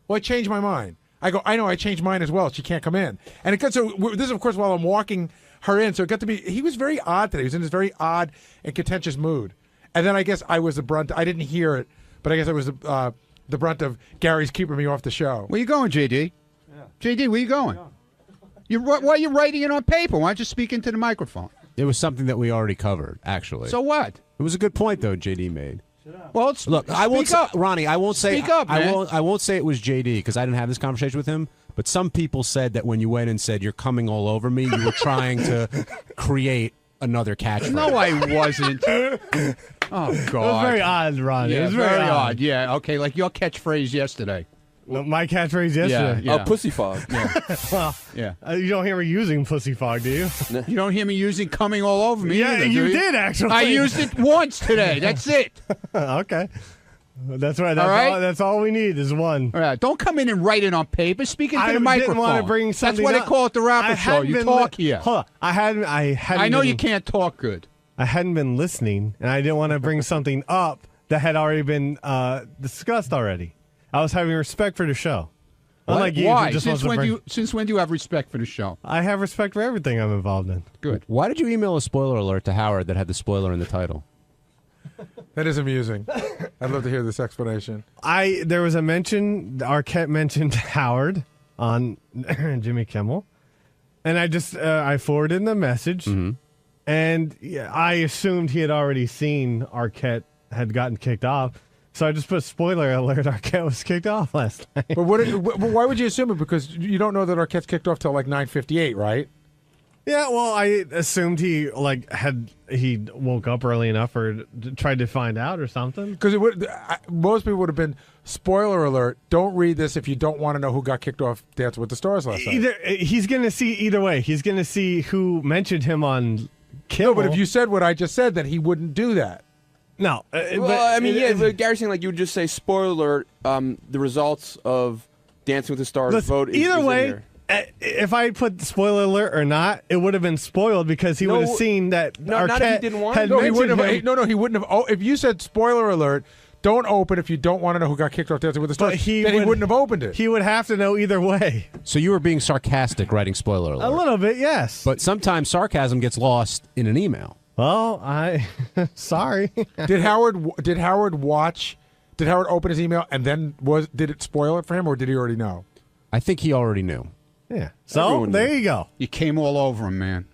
"Well, I changed my mind." I go, "I know, I changed mine as well. She can't come in." And it got this is, of course, while I'm walking her in. So it got to be, he was very odd today. He was in this very odd and contentious mood. And then I guess I was the brunt. I didn't hear it, but I guess I was the brunt of Gary's keeping me off the show. Where you going, JD? Yeah. JD, where you going? Why are you writing it on paper? Why don't you speak into the microphone? It was something that we already covered, actually. So what? It was a good point, though, JD made. Well, look, I won't say, Ronnie. I won't say. Speak up, man. I won't say it was JD because I didn't have this conversation with him. But some people said that when you went and said you're coming all over me, you were trying to create another catchphrase. No, I wasn't. Oh God, it was very odd, Ronnie. Yeah, it was very odd. Yeah, okay, like your catchphrase yesterday. No, my catchphrase yesterday. Yeah. Pussy fog. Yeah. Well, yeah. You don't hear me using pussy fog, do you? You don't hear me using coming all over me. Yeah, either, you do did actually. I used it once today. That's it. Okay. That's right. All right. That's all we need is one. All right. Don't come in and write it on paper. Speak into I the microphone. didn't want to bring something. That's why up. they call it the rapper show. You talk here. Hold on. I hadn't. I know you can't talk good. I hadn't been listening, and I didn't want to bring something up that had already been discussed already. I was having respect for the show. Unlike you, why? who just Since wants to when do you have respect for the show? I have respect for everything I'm involved in. Good. Why did you email a spoiler alert to Howard that had the spoiler in the title? That is amusing. I'd love to hear this explanation. There was a mention. Arquette mentioned Howard on Jimmy Kimmel, and I forwarded the message, and I assumed he had already seen Arquette had gotten kicked off. So I just put spoiler alert, Arquette was kicked off last night. But why would you assume it? Because you don't know that Arquette's kicked off till like 9:58, right? Yeah, well, I assumed he woke up early enough or tried to find out or something. Because most people would have been, spoiler alert, don't read this if you don't want to know who got kicked off Dancing with the Stars last night. He's going to see either way. He's going to see who mentioned him on Kimmel. No, but if you said what I just said, then he wouldn't do that. No. But Gary's saying like you would just say, spoiler alert, the results of Dancing with the Stars vote is either in way. here. If I put spoiler alert or not, it would have been spoiled because he would have seen that Arquette not if he didn't want had to. He mentioned wouldn't him. have. No, he wouldn't have. Oh, if you said spoiler alert, don't open if you don't want to know who got kicked off Dancing with the Stars. He wouldn't have opened it. He would have to know either way. So you were being sarcastic writing spoiler alert. A little bit, yes. But sometimes sarcasm gets lost in an email. Well, sorry. Did Howard open his email and then did it spoil it for him, or did he already know? I think he already knew. Yeah. So there you go. You came all over him, man.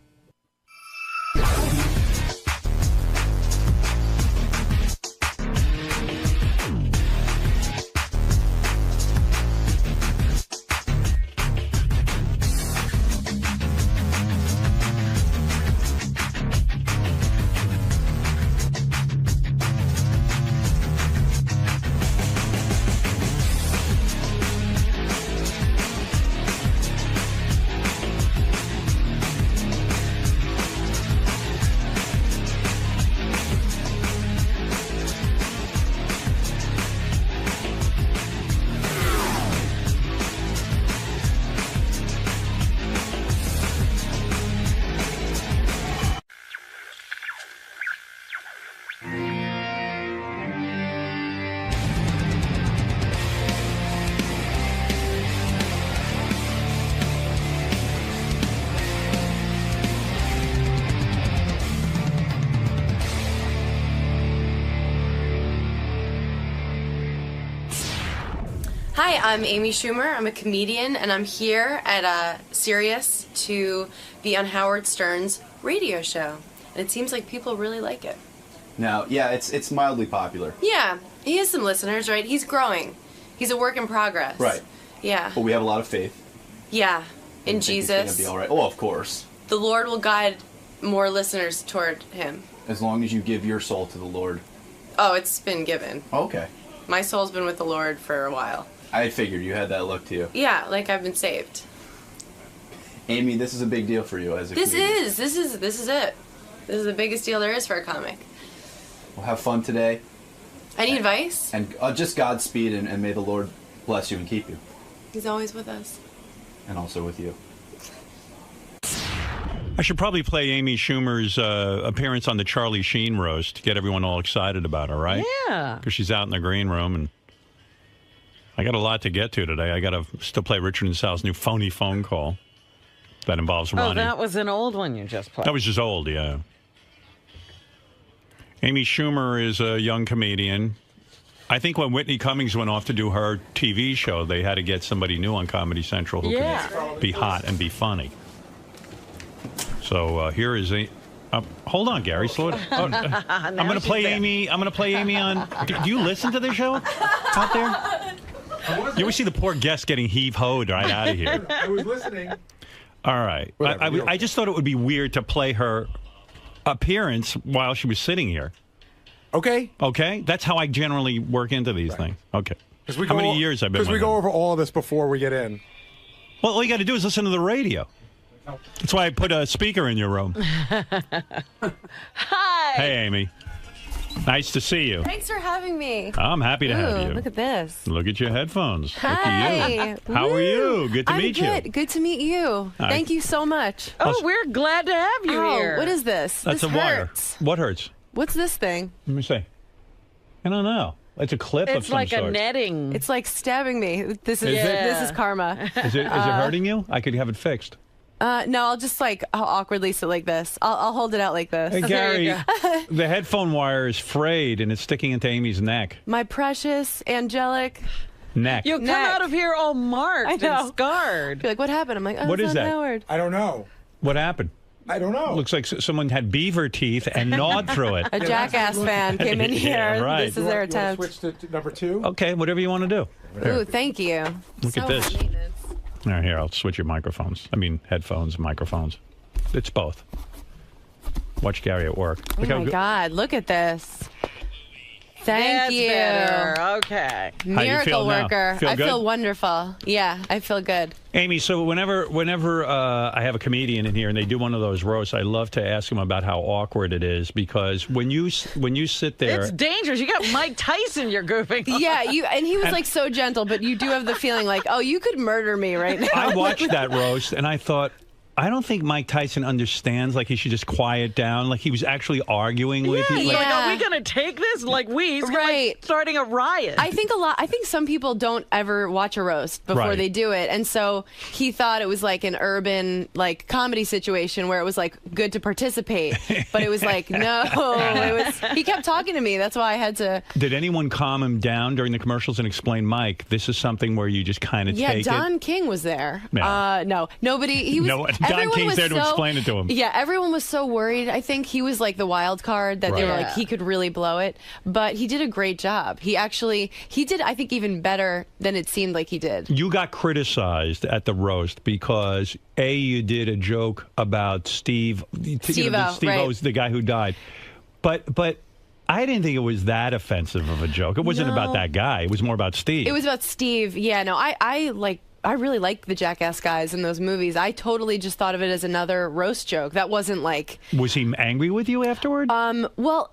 Hi, I'm Amy Schumer. I'm a comedian, and I'm here at Sirius to be on Howard Stern's radio show. And it seems like people really like it. Now, yeah, it's mildly popular. Yeah, he has some listeners, right? He's growing. He's a work in progress. Right. Yeah. But we have a lot of faith. Yeah, in I think Jesus. It's gonna be all right. Oh, of course. The Lord will guide more listeners toward him. As long as you give your soul to the Lord. Oh, it's been given. Okay. My soul's been with the Lord for a while. I figured you had that look to you. Yeah, like I've been saved. Amy, this is a big deal for you as a This comedian. is it. This is the biggest deal there is for a comic. Well, have fun today. Any advice? And just Godspeed, and may the Lord bless you and keep you. He's always with us. And also with you. I should probably play Amy Schumer's appearance on the Charlie Sheen roast to get everyone all excited about her, right? Yeah. Because she's out in the green room, and I got a lot to get to today. I got to still play Richard and Sal's new phony phone call that involves Ronnie. Oh, that was an old one you just played. That was just old, yeah. Amy Schumer is a young comedian. I think when Whitney Cummings went off to do her TV show, they had to get somebody new on Comedy Central who can be hot and be funny. So here is a... hold on, Gary. Slow it down. I'm going to play Amy. I'm going to play Amy on... Do you listen to the show out there? You always see the poor guest getting heave-hoed right out of here. I was listening. All right. I just thought it would be weird to play her appearance while she was sitting here. Okay. Okay? That's how I generally work into these things. Okay. How many years I've been with Because we go over all of this before we get in. Well, all you got to do is listen to the radio. That's why I put a speaker in your room. Hi. Hey, Amy. Nice to see you. Thanks for having me. I'm happy to have you. Look at this. Look at your headphones. Hi. Look at you. How are you? Good to meet you. Good to meet you. Hi. Thank you so much. Oh, we're glad to have you here. What is this? That's this a wire. hurts. What hurts? What's this thing? Let me see. I don't know. It's a clip of It's some like sort. a netting. It's like stabbing me. This is Is it? this is karma. Is it hurting you? I could have it fixed. No, I'll just I'll awkwardly sit like this. I'll hold it out like this. Hey, Gary, the headphone wire is frayed and it's sticking into Amy's neck. My precious angelic neck. You'll come out of here all marked and scarred. Be like, what happened? I'm like, oh, What it's is not that? Howard. I don't know. What happened? I don't know. Looks like someone had beaver teeth and gnawed through it. A Jackass fan came in here. Yeah, right. This is their You want attempt. to switch to number 2? Okay, whatever you want to do. Here. Ooh, thank you. Look at this. All right, here, I'll switch your microphones. I mean, headphones and microphones. It's both. Watch Gary at work. Oh Look how my good. God, look at this. Thank That's you. better. Okay. How you Miracle feel now? worker. Feel I good? feel wonderful. Yeah, I feel good. Amy, so whenever I have a comedian in here and they do one of those roasts, I love to ask them about how awkward it is because when you sit there, It's dangerous. You got Mike Tyson you're goofing on. Yeah, and he was like so gentle, but you do have the feeling like, oh, you could murder me right now. I watched that roast and I thought, I don't think Mike Tyson understands. Like he should just quiet down. Like he was actually arguing with you. He's Like, like, are we going to take this? Like he's Right. like starting a riot. I think some people don't ever watch a roast before Right. they do it, and so he thought it was like an urban like comedy situation where it was like good to participate, but it was like no, he kept talking to me. That's why I had to. did anyone calm him down during the commercials and explain, Mike, this is something where you just kind of Yeah, take Don it? King was there. Yeah. No, nobody. He was. No, Don everyone King's was there to explain it to him. Yeah, everyone was so worried. I think he was like the wild card that they were Right. like he could really blow it, but he did a great job. He did I think even better than it seemed like he did. You got criticized at the roast because you did a joke about Steve-O, right. the guy who died, but I didn't think it was that offensive of a joke. It wasn't No. about that guy. It was more about Steve. It was about Steve. Yeah, no, I really like the Jackass guys in those movies. I totally just thought of it as another roast joke. That wasn't like. Was he angry with you afterward? Well,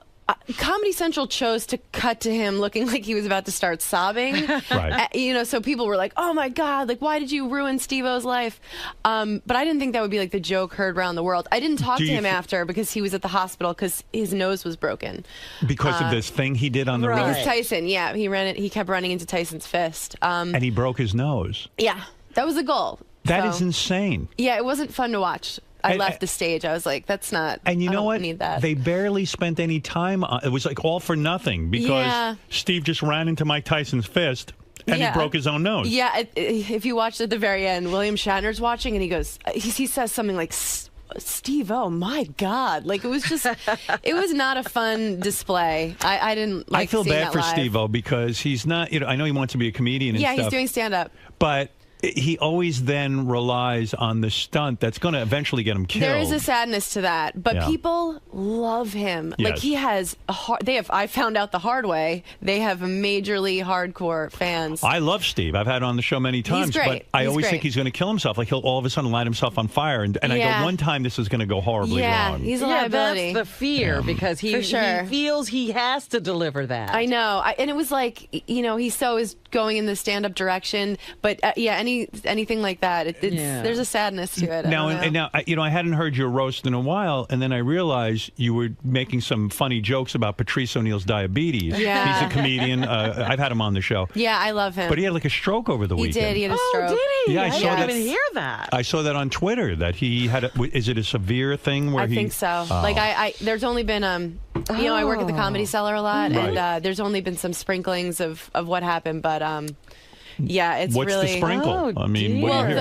Comedy Central chose to cut to him looking like he was about to start sobbing. Right. So people were like, "Oh my God! Like, why did you ruin Steve-O's life?" But I didn't think that would be like the joke heard around the world. I didn't talk to him after because he was at the hospital because his nose was broken. Because of this thing he did on the roast? Because Tyson, yeah, he kept running into Tyson's fist. And he broke his nose. Yeah, that was the goal. That is insane. Yeah, it wasn't fun to watch. I left the stage. I was like, that's not. And you know what? Need that. They barely spent any time on it. Was like all for nothing because Yeah. Steve just ran into Mike Tyson's fist And he broke his own nose. Yeah, if you watched at the very end, William Shatner's watching, and he goes, he says something like, Steve, oh my God. Like, it was just, it was not a fun display. I didn't like I feel seeing bad that for live. Steve-O because he's not, I know he wants to be a comedian and Yeah, stuff. he's doing stand-up. But he always then relies on the stunt that's going to eventually get him killed. There is a sadness to that, but people love him. Yes. Like, he has I found out the hard way, they have majorly hardcore fans. I love Steve. I've had him on the show many times, great. but I He's always great. think he's going to kill himself. Like, he'll all of a sudden light himself on fire, and I go, one time this is going to go horribly wrong. He's a liability. That's the fear because he feels he has to deliver that. I know, and it was like, he so is going in the stand-up direction, but anything like that, there's a sadness to it. Now, I hadn't heard your roast in a while, and then I realized you were making some funny jokes about Patrice O'Neal's diabetes. Yeah. He's a comedian. I've had him on the show. Yeah, I love him. But he had like a stroke over the weekend. He did. He had a stroke. Oh, did he? Yeah, I saw that. didn't even hear that. I saw that on Twitter that he had. Is it a severe thing where I think so. Oh. Like there's only been I work at the Comedy Cellar a lot, and there's only been some sprinklings of what happened, but yeah, it's What's really. the sprinkle? I mean, what do you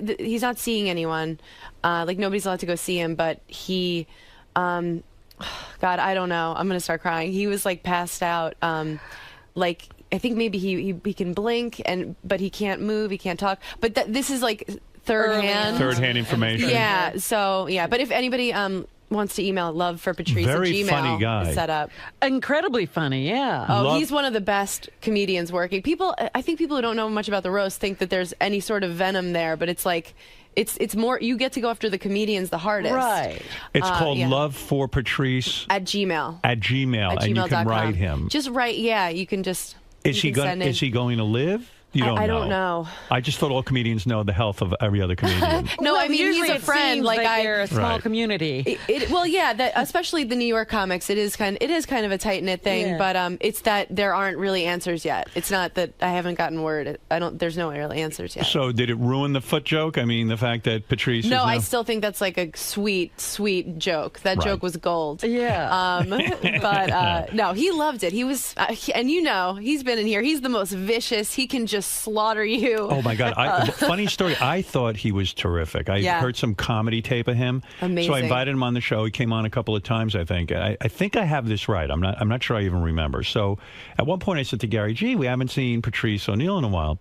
hear? He's not seeing anyone. Like, nobody's allowed to go see him, but he, God, I don't know. I'm gonna start crying. He was like passed out. Like, I think maybe he can blink but he can't move. He can't talk. But this is like third hand information. Yeah. So yeah. But if anybody wants to email love for Patrice Very at Gmail, funny guy. set up. Incredibly funny, yeah. He's one of the best comedians working. I think people who don't know much about the roast think that there's any sort of venom there, but it's like, it's more, you get to go after the comedians the hardest. Right. It's called Love for Patrice at Gmail. At Gmail, and you can write him. Just write, you can just. Is he going to live? You don't know. I don't know. I just thought all comedians know the health of every other comedian. No, Well, I mean, he's usually a it friend. seems Like they're a small Right. community. Especially the New York comics. It is kind of a tight knit thing, Yeah. but it's that there aren't really answers yet. It's not that I haven't gotten word. There's no real answers yet. So did it ruin the foot joke? I mean, the fact that Patrice is No, now... I still think that's like a sweet, sweet joke. That Right. joke was gold. Yeah. But no, he loved it. He was, and he's been in here. He's the most vicious. He can just slaughter you. Oh, my God. Funny story. I thought he was terrific. I heard some comedy tape of him. Amazing. So I invited him on the show. He came on a couple of times, I think. I think I have this right. I'm not sure I even remember. So at one point I said to Gary, gee, we haven't seen Patrice O'Neal in a while.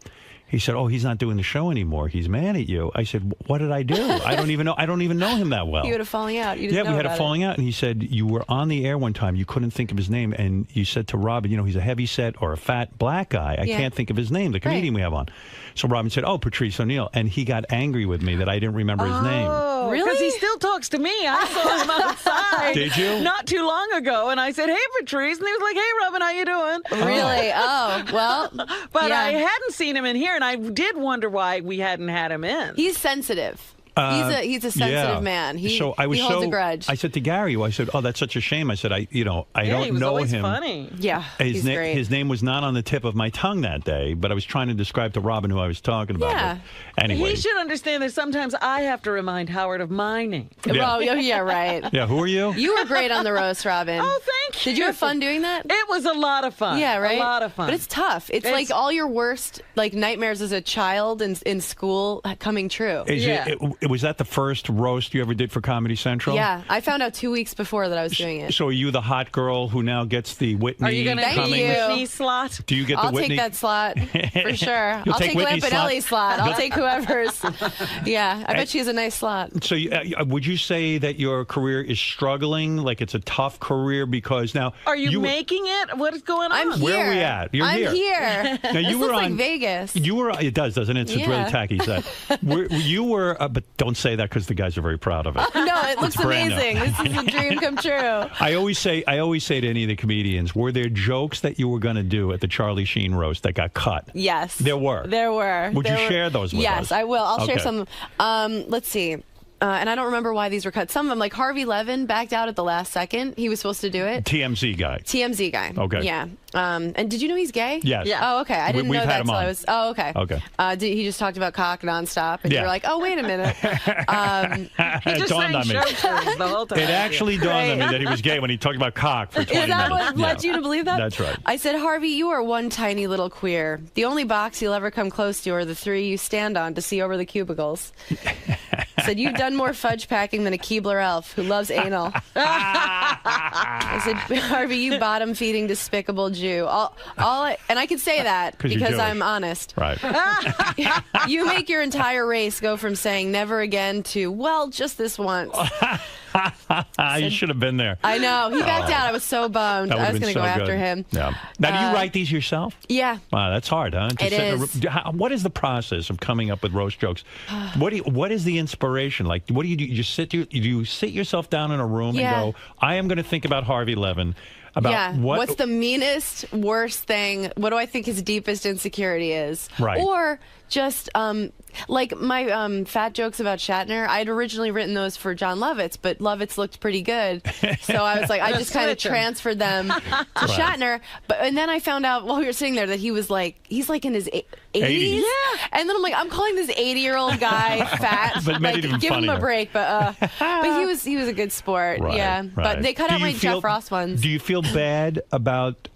He said, oh, he's not doing the show anymore. He's mad at you. I said, what did I do? I don't even know him that well. You had a falling out. You Yeah, didn't we know had a about falling out, and he said, you were on the air one time, you couldn't think of his name, and you said to Robin, he's a heavy-set or a fat black guy. I can't think of his name, the comedian we have on. So Robin said, oh, Patrice O'Neal, and he got angry with me that I didn't remember his name. Oh, Really? Because he still talks to me. I saw him outside. Did you? Not too long ago, and I said, hey, Patrice, and he was like, hey, Robin, how you doing? Really? Oh, well. But yeah. I hadn't seen him in here, and I did wonder why we hadn't had him in. He's sensitive. He's a sensitive man. He holds a grudge. I said to Gary, I said, oh, that's such a shame. I said, I don't he was know always him. Funny. Yeah, he's great. His name was not on the tip of my tongue that day, but I was trying to describe to Robin who I was talking about. Yeah. But anyway. He should understand that sometimes I have to remind Howard of my name. Yeah. Well, yeah, right. Yeah, who are you? You were great on the roast, Robin. Oh, thank you. Did you have fun doing that? It was a lot of fun. Yeah, right? A lot of fun. But it's tough. It's like all your worst nightmares as a child in school coming true. Was that the first roast you ever did for Comedy Central? Yeah, I found out 2 weeks before that I was doing it. So are you the hot girl who now gets the Whitney? Are you going to take the Whitney slot? Do you get the I'll Whitney? take that slot for sure. You'll I'll take take Whitney's Lampanelli's slot. I'll take whoever's. Yeah, I bet she has a nice slot. So would you say that your career is struggling? Like it's a tough career because now are you making it? What is going on? I'm here. Where are we at? You're I'm here. Now This you were looks on like Vegas. You were. It does, doesn't it? It's Yeah. really tacky. You were, but don't say that because the guys are very proud of it. No, it looks It's brand new. amazing. This is a dream come true. I always say to any of the comedians, were there jokes that you were going to do at the Charlie Sheen roast that got cut? Yes. There were. There were. Would you share those with us? Yes, I will. I'll share Okay. some. Let's see. and I don't remember why these were cut. Some of them, like Harvey Levin, backed out at the last second. He was supposed to do it. TMZ guy. TMZ guy. Okay. Yeah. And did you know he's gay? Yes. Yeah. Oh, okay. I didn't know that until I was. Oh, okay. Okay. He just talked about cock nonstop, and Yeah. you're like, oh, wait a minute. It dawned on me. The whole time. It actually dawned on me that he was gay when he talked about cock for 20 Is that minutes. what led you to believe that? That's right. I said, Harvey, you are one tiny little queer. The only box you'll ever come close to are the 3 you stand on to see over the cubicles. Said, you've done more fudge packing than a Keebler elf who loves anal. I said, Harvey, you bottom-feeding, despicable Jew. And I can say that because I'm honest. Right. You make your entire race go from saying never again to, well, just this once. You should have been there. I know. He backed out. I was so bummed. I was going to go after him. Yeah. Now, do you write these yourself? Yeah. Wow, that's hard, huh? It is. What is the process of coming up with roast jokes? What is the inspiration? Like, what do? You just sit? Do you sit yourself down in a room and go, I am going to think about Harvey Levin. About what's the meanest, worst thing? What do I think his deepest insecurity is? Right. Or just like my fat jokes about Shatner. I had originally written those for John Lovitz, but Lovitz looked pretty good, so I was like, I just kind of transferred them to Shatner. And then I found out while we were sitting there that he's like in his 80s. Yeah. And then I'm like, I'm calling this 80-year-old guy fat. But like, give him a break. But he was a good sport. Right, yeah. right. But they cut out my Jeff Ross ones. Do you feel bad about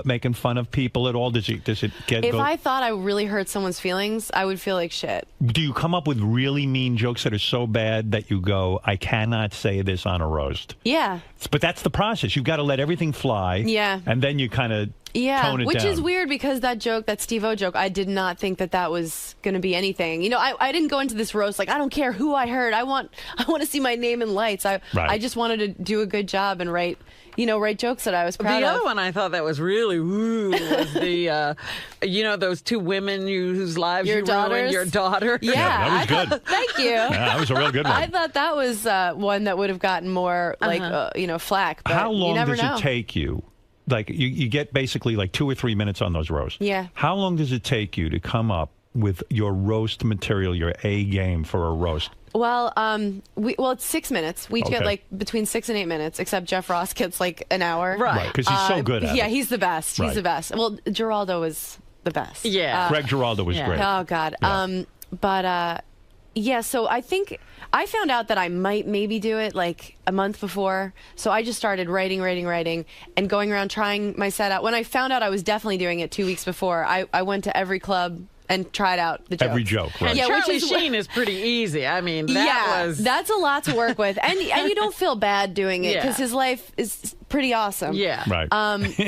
making fun of people at all? Does it get? If I thought I really hurt someone's feelings, I would feel like shit. Do you come up with really mean jokes that are so bad that you go, I cannot say this on a roast? Yeah. But that's the process. You've got to let everything fly. Yeah. And then you kind of tone it which down. is weird because that joke, that Steve-O joke, I did not think that was going to be anything. You know, I didn't go into this roast like, I don't care who I hurt. I want to see my name in lights. I just wanted to do a good job and write jokes that I was proud of. The other one I thought that was really was the, those 2 women whose lives you ruined, your daughter. Yeah, that was good. Thank you. Yeah, that was a real good one. I thought that was one that would have gotten more flack. But how long you never does know. it take you? Like you get basically like 2 or 3 minutes on those roasts. Yeah. How long does it take you to come up with your roast material, your A game for a roast? Well, it's 6 minutes. We get like between 6 and 8 minutes, except Jeff Ross gets like an hour. Right, because he's so good at it. Yeah, he's the best. He's the best. Well, Geraldo was the best. Yeah. Greg Giraldo was great. Oh, God. Yeah. So I think I found out that I might maybe do it like a month before. So I just started writing, and going around trying my set out. When I found out I was definitely doing it 2 weeks before, I went to every club and tried out the jokes. Every joke, right. And Charlie Sheen is pretty easy. I mean, that's a lot to work with. And you don't feel bad doing it because his life is pretty awesome. Yeah. Right.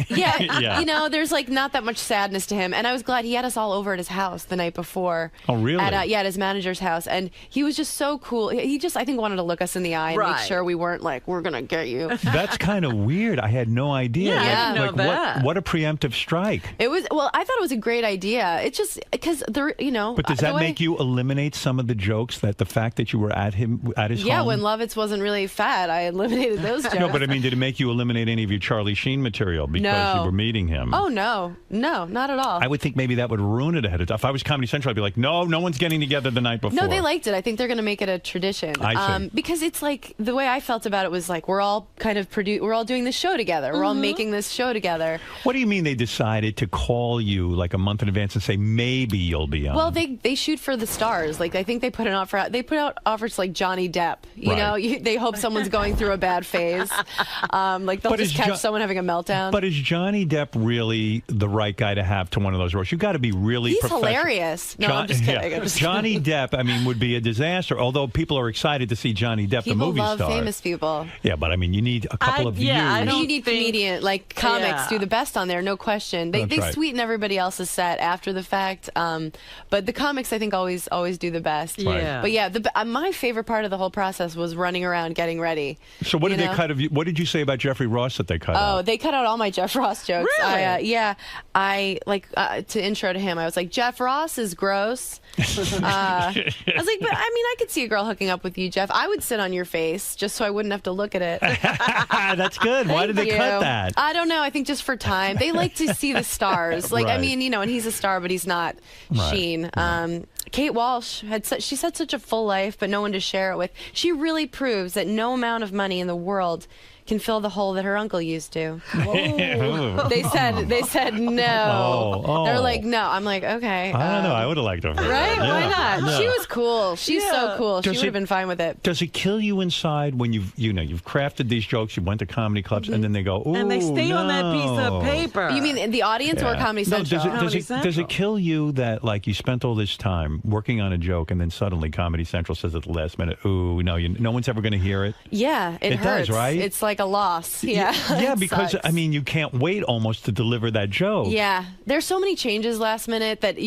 Yeah. There's like not that much sadness to him. And I was glad he had us all over at his house the night before. Oh, really? At his manager's house. And he was just so cool. He just, I think, wanted to look us in the eye and make sure we weren't like, we're going to get you. That's kind of weird. I had no idea. Yeah, I didn't know that. What a preemptive strike. It was, I thought it was a great idea. It's just, because, But does that make you eliminate some of the jokes that the fact that you were at his home? Yeah, when Lovitz wasn't really fat, I eliminated those jokes. No, but I mean, did it make you eliminate any of your Charlie Sheen material because you were meeting him? Oh, no, not at all. I would think maybe that would ruin it ahead of time. If I was Comedy Central, I'd be like, no one's getting together the night before. No, they liked it. I think they're going to make it a tradition. I see. Because it's like, the way I felt about it was like, we're all kind of we're all doing this show together. We're all making this show together. What do you mean they decided to call you like a month in advance and say, maybe you'll be on? Well, they shoot for the stars. Like, I think they put an offer out. They put out offers to like Johnny Depp. You know, they hope someone's going through a bad phase. Like they'll just catch someone having a meltdown. But is Johnny Depp really the right guy to have to one of those roles? You've got to be really professional. He's hilarious. No, I'm just kidding. I'm just Johnny Depp, I mean, would be a disaster. Although people are excited to see Johnny Depp, the movie star. People love famous people. Yeah, but I mean, you need a couple of views. I know you need comedian, like comics do the best on there, no question. They sweeten everybody else's set after the fact. But the comics, I think, always do the best. Yeah. But yeah, my favorite part of the whole process was running around getting ready. So what did they cut of you? What did you say about Jeffrey Jeffrey Ross that they cut out? Oh, they cut out all my Jeff Ross jokes. Really? I to intro to him, I was like, Jeff Ross is gross. I was like, but I mean, I could see a girl hooking up with you, Jeff. I would sit on your face just so I wouldn't have to look at it. That's good. Why did they cut that? I don't know. I think just for time. They like to see the stars. Like, I mean, and he's a star, but he's not Sheen. Kate Walsh she's had such a full life, but no one to share it with. She really proves that no amount of money in the world can fill the hole that her uncle used to. They said no. They're like, no. I'm like, okay. I don't know. I would have liked her. Right? Yeah. Why not? Yeah. She was cool. She's so cool. She would have been fine with it. Does it kill you inside when you've crafted these jokes, you went to comedy clubs, and then they go, ooh, and they stay on that piece of paper? You mean the audience or Comedy Central? Does it kill you that, like, you spent all this time working on a joke, and then suddenly Comedy Central says at the last minute, ooh, no one's ever going to hear it? Yeah, it hurts. Does, right? It's like a loss. Yeah. Yeah, because, I mean, you can't wait almost to deliver that joke. Yeah. There's so many changes last minute that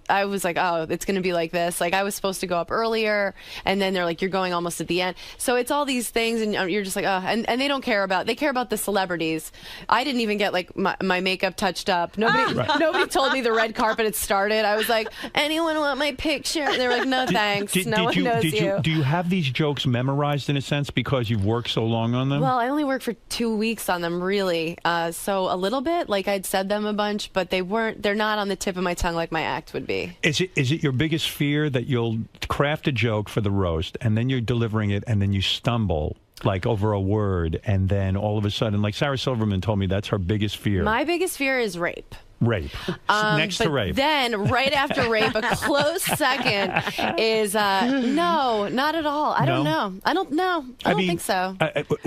I was like, oh, it's going to be like this. Like, I was supposed to go up earlier, and then they're like, you're going almost at the end. So it's all these things, and you're just like, oh, and they don't care about, they care about the celebrities. I didn't even get, like, my makeup touched up. Nobody told me the red carpet had started. I was like, anyone want my picture? And they were like, no, thanks. No one knows you. Do you have these jokes memorized in a sense because you've worked so long on them? Well, I only worked for 2 weeks on them, really. So a little bit, like I'd said them a bunch, but they're not on the tip of my tongue like my act would be. Is it your biggest fear that you'll craft a joke for the roast and then you're delivering it and then you stumble like over a word and then all of a sudden, like Sarah Silverman told me that's her biggest fear. My biggest fear is rape. Rape. Next to rape. Then, right after rape, a close second is no, not at all. I don't know. I don't think so.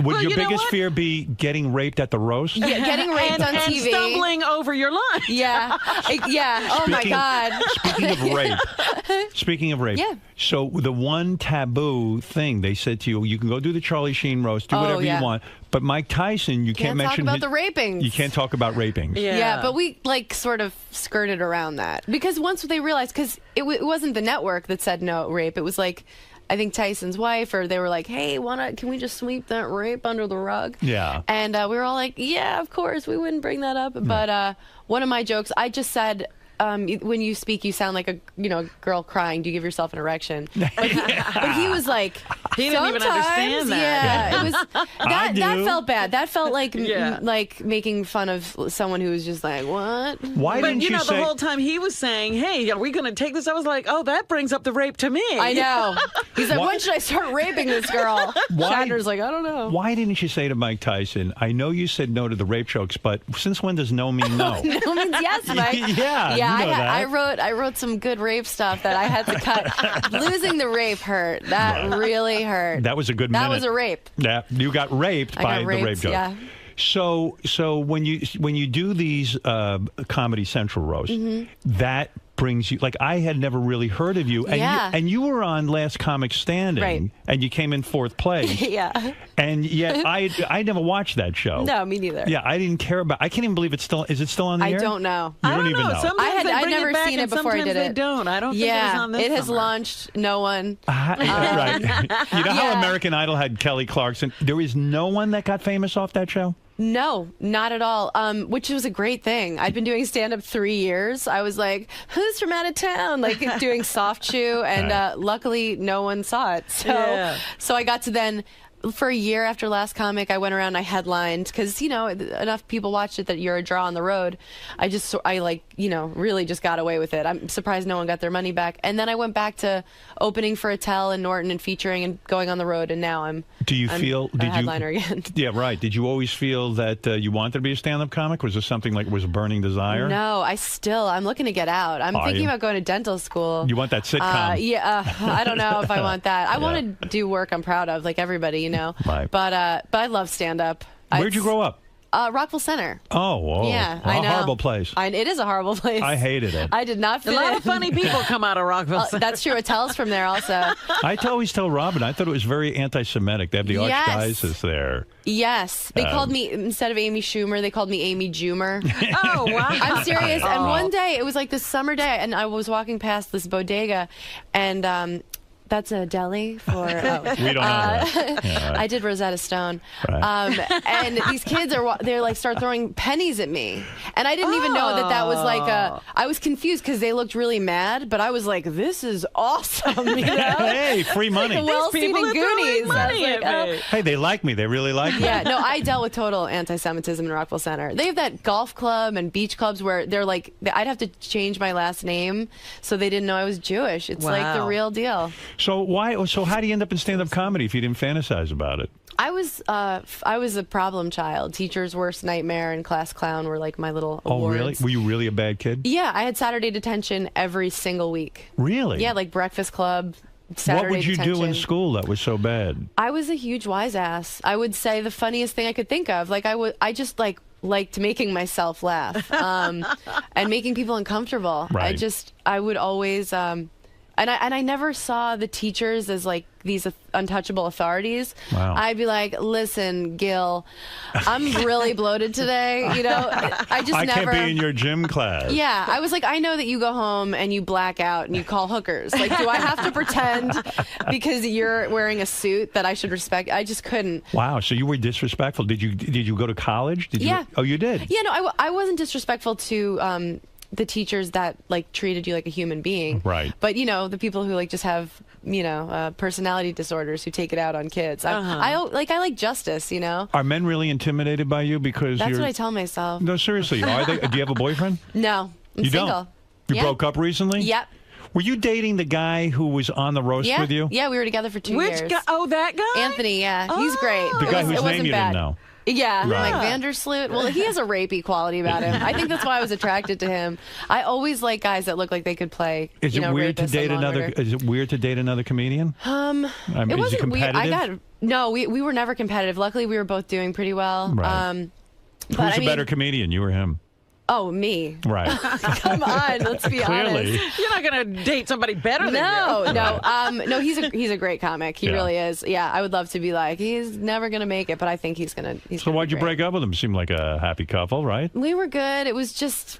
Would your biggest fear be getting raped at the roast? Yeah, getting raped on TV. And stumbling over your line. Yeah. Oh, my God. Speaking of rape. Yeah. So the one taboo thing they said to you, you can go do the Charlie Sheen roast, do whatever you want. But Mike Tyson, you can't mention talk about the rapings. You can't talk about rapings. Yeah, but we sort of skirted around that because once they realized, because it wasn't the network that said no rape, it was like I think Tyson's wife, or they were like, hey, can we just sweep that rape under the rug? Yeah. And we were all like, yeah, of course, we wouldn't bring that up. But one of my jokes, I just said, when you speak, you sound like a girl crying. Do you give yourself an erection? But he was like, he didn't even understand that. Yeah, it was that felt bad. That felt like like making fun of someone who was just like, what? Why didn't you say? The whole time he was saying, hey, are we going to take this? I was like, oh, that brings up the rape to me. I know. He's like, when should I start raping this girl? Shatner's like, I don't know. Why didn't you say to Mike Tyson, I know you said no to the rape jokes, but since when does no mean no? No means yes, Mike. Yeah. I wrote some good rape stuff that I had to cut. Losing the rape hurt. That really hurt. That was a good minute. That was a rape. Yeah, you got raped by the rape joke. Yeah. So when you do these Comedy Central roasts, that brings you, like, I had never really heard of you, and you were on Last Comic Standing, and you came in 4th place. Yeah. And yet I never watched that show. No, me neither. Yeah, I didn't care about. I can't even believe it's still. Is it still on the air? I don't know. You don't even know. Sometimes I'd never seen it before I did it. They don't. I don't think it was on this it has summer. launched. No one. Right. You know how American Idol had Kelly Clarkson? There is no one that got famous off that show? No, not at all, which was a great thing. I'd been doing stand-up 3 years. I was like, who's from out of town? Like doing soft shoe, and luckily no one saw it. So I got to then, for a year after Last Comic, I went around and I headlined because, enough people watched it that you're a draw on the road. I really just got away with it. I'm surprised no one got their money back. And then I went back to opening for Attell and Norton and featuring and going on the road, and now I'm a headliner again. Yeah, right. Did you always feel that you wanted to be a stand-up comic? Was this something like was a burning desire? No, I'm looking to get out. I'm thinking about going to dental school. You want that sitcom? I don't know if I want that. I want to do work I'm proud of, like everybody, Right. But I love stand-up. Where'd you grow up? Rockville Center. Oh, yeah, well, I know. A horrible place. It is a horrible place. I hated it. I did not fit in. A lot of funny people come out of Rockville Center. That's true. Attell's from there also. I always tell Robin, I thought it was very anti-Semitic. They have the archdiocese there. Yes. They called me, instead of Amy Schumer, they called me Amy Jumer. Oh, wow. I'm serious. And one day, it was like this summer day, and I was walking past this bodega, and That's a deli for. Oh. We don't know that. Yeah, right. I did Rosetta Stone, Right. and these kids they're like start throwing pennies at me, and I didn't even know that was like a. I was confused because they looked really mad, but I was like, "This is awesome!" You know? Hey, free money. Like well seen in Goonies. Hey, they like me. They really like me. Yeah, no, I dealt with total anti-Semitism in Rockville Center. They have that golf club and beach clubs where they're like, I'd have to change my last name so they didn't know I was Jewish. It's like the real deal. So how do you end up in stand-up comedy if you didn't fantasize about it? I was a problem child. Teacher's worst nightmare and class clown were like my little awards. Oh, really? Were you really a bad kid? Yeah, I had Saturday detention every single week. Really? Yeah, like Breakfast Club, Saturday What would you detention. do in school that was so bad? I was a huge wise ass. I would say the funniest thing I could think of. Like I just liked making myself laugh and making people uncomfortable. Right. I would always and I never saw the teachers as like these untouchable authorities. Wow. I'd be like, listen, Gil, I'm really bloated today. You know, I can't be in your gym class. Yeah, I was like, I know that you go home and you black out and you call hookers. Like, do I have to pretend because you're wearing a suit that I should respect? I just couldn't. Wow, so you were disrespectful. Did you go to college? Yeah. Oh, you did? Yeah, no, I wasn't disrespectful to the teachers that like treated you like a human being. Right. But, you know, the people who like just have, you know, personality disorders who take it out on kids. I like justice, you know. Are men really intimidated by you because That's you're... what I tell myself. No, seriously. Are they? Do you have a boyfriend? No, I'm you single. don't? You Yeah. broke up recently? Yep. Were you dating the guy who was on the roast Yeah. with you? Yeah, we were together for 2 years. Which guy? Oh, that guy? Anthony, yeah. He's great. The guy whose it name wasn't you bad. didn't know. Yeah, Right. like Vandersloot. Well, he has a rapey quality about him. I think that's why I was attracted to him. I always like guys that look like they could play. Is it weird to date another? Is it weird to date another comedian? I mean, it it is wasn't he weird. competitive? We were never competitive. Luckily, we were both doing pretty well. Right. But Who's a better comedian, you or him? Oh, me. Right. Come on, let's be Clearly. honest. You're not going to date somebody better than you. No, he's a great comic. He Yeah. really is. Yeah, I would love to be like, he's never going to make it, but I think he's going to. So why'd you break up with him? Seemed like a happy couple, right? We were good. It was just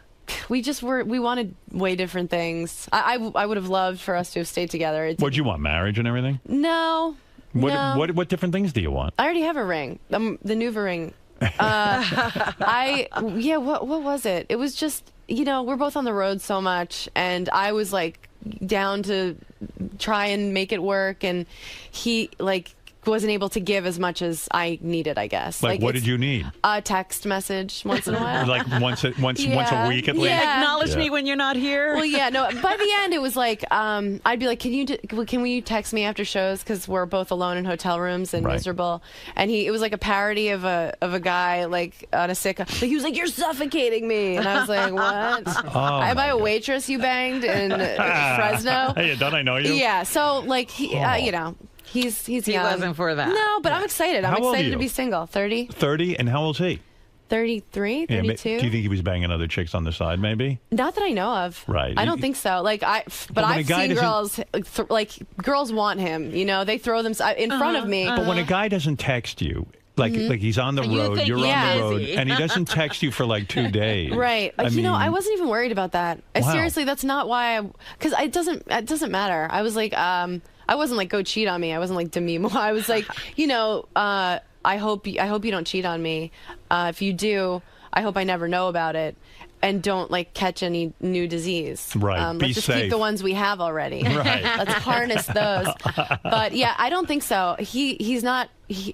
we wanted way different things. I would have loved for us to have stayed together. What'd you want, marriage and everything? No. What different things do you want? I already have a ring. The Nuva ring. What was it? It was just, you know, we're both on the road so much, and I was like down to try and make it work, and he like wasn't able to give as much as I needed, I guess. Like what did you need? A text message once in a while. Like once a week at least? Acknowledge me when you're not here. Well, yeah, no. By the end, it was like I'd be like, can you text me after shows because we're both alone in hotel rooms and miserable. And it was like a parody of a guy like on a sitcom. Like, he was like, "You're suffocating me," and I was like, "What? Am I a waitress you banged in Fresno?" Hey, don't I know you? Yeah. So like you know. He's he young. wasn't for that. No, but I'm excited. I'm How old are excited you? to be single. 30. 30, and how old's he? 33, 32. Yeah, do you think he was banging other chicks on the side, maybe? Not that I know of. Right. I don't think so. Like but when a I've guy seen doesn't- girls like girls want him. You know, they throw them in front of me. But when a guy doesn't text you, like he's on the You road, think you're he's on the road, busy. and he doesn't text you for like 2 days. Right. You know, I wasn't even worried about that. Wow. Seriously, that's not why because it doesn't matter. I was like I wasn't like, go cheat on me. I wasn't like, Demi Moore. I was like, you know, I hope you don't cheat on me. If you do, I hope I never know about it. And don't like catch any new disease. Right. Be Let's just safe. keep the ones we have already. Right. Let's harness those. But yeah, I don't think so. He's not.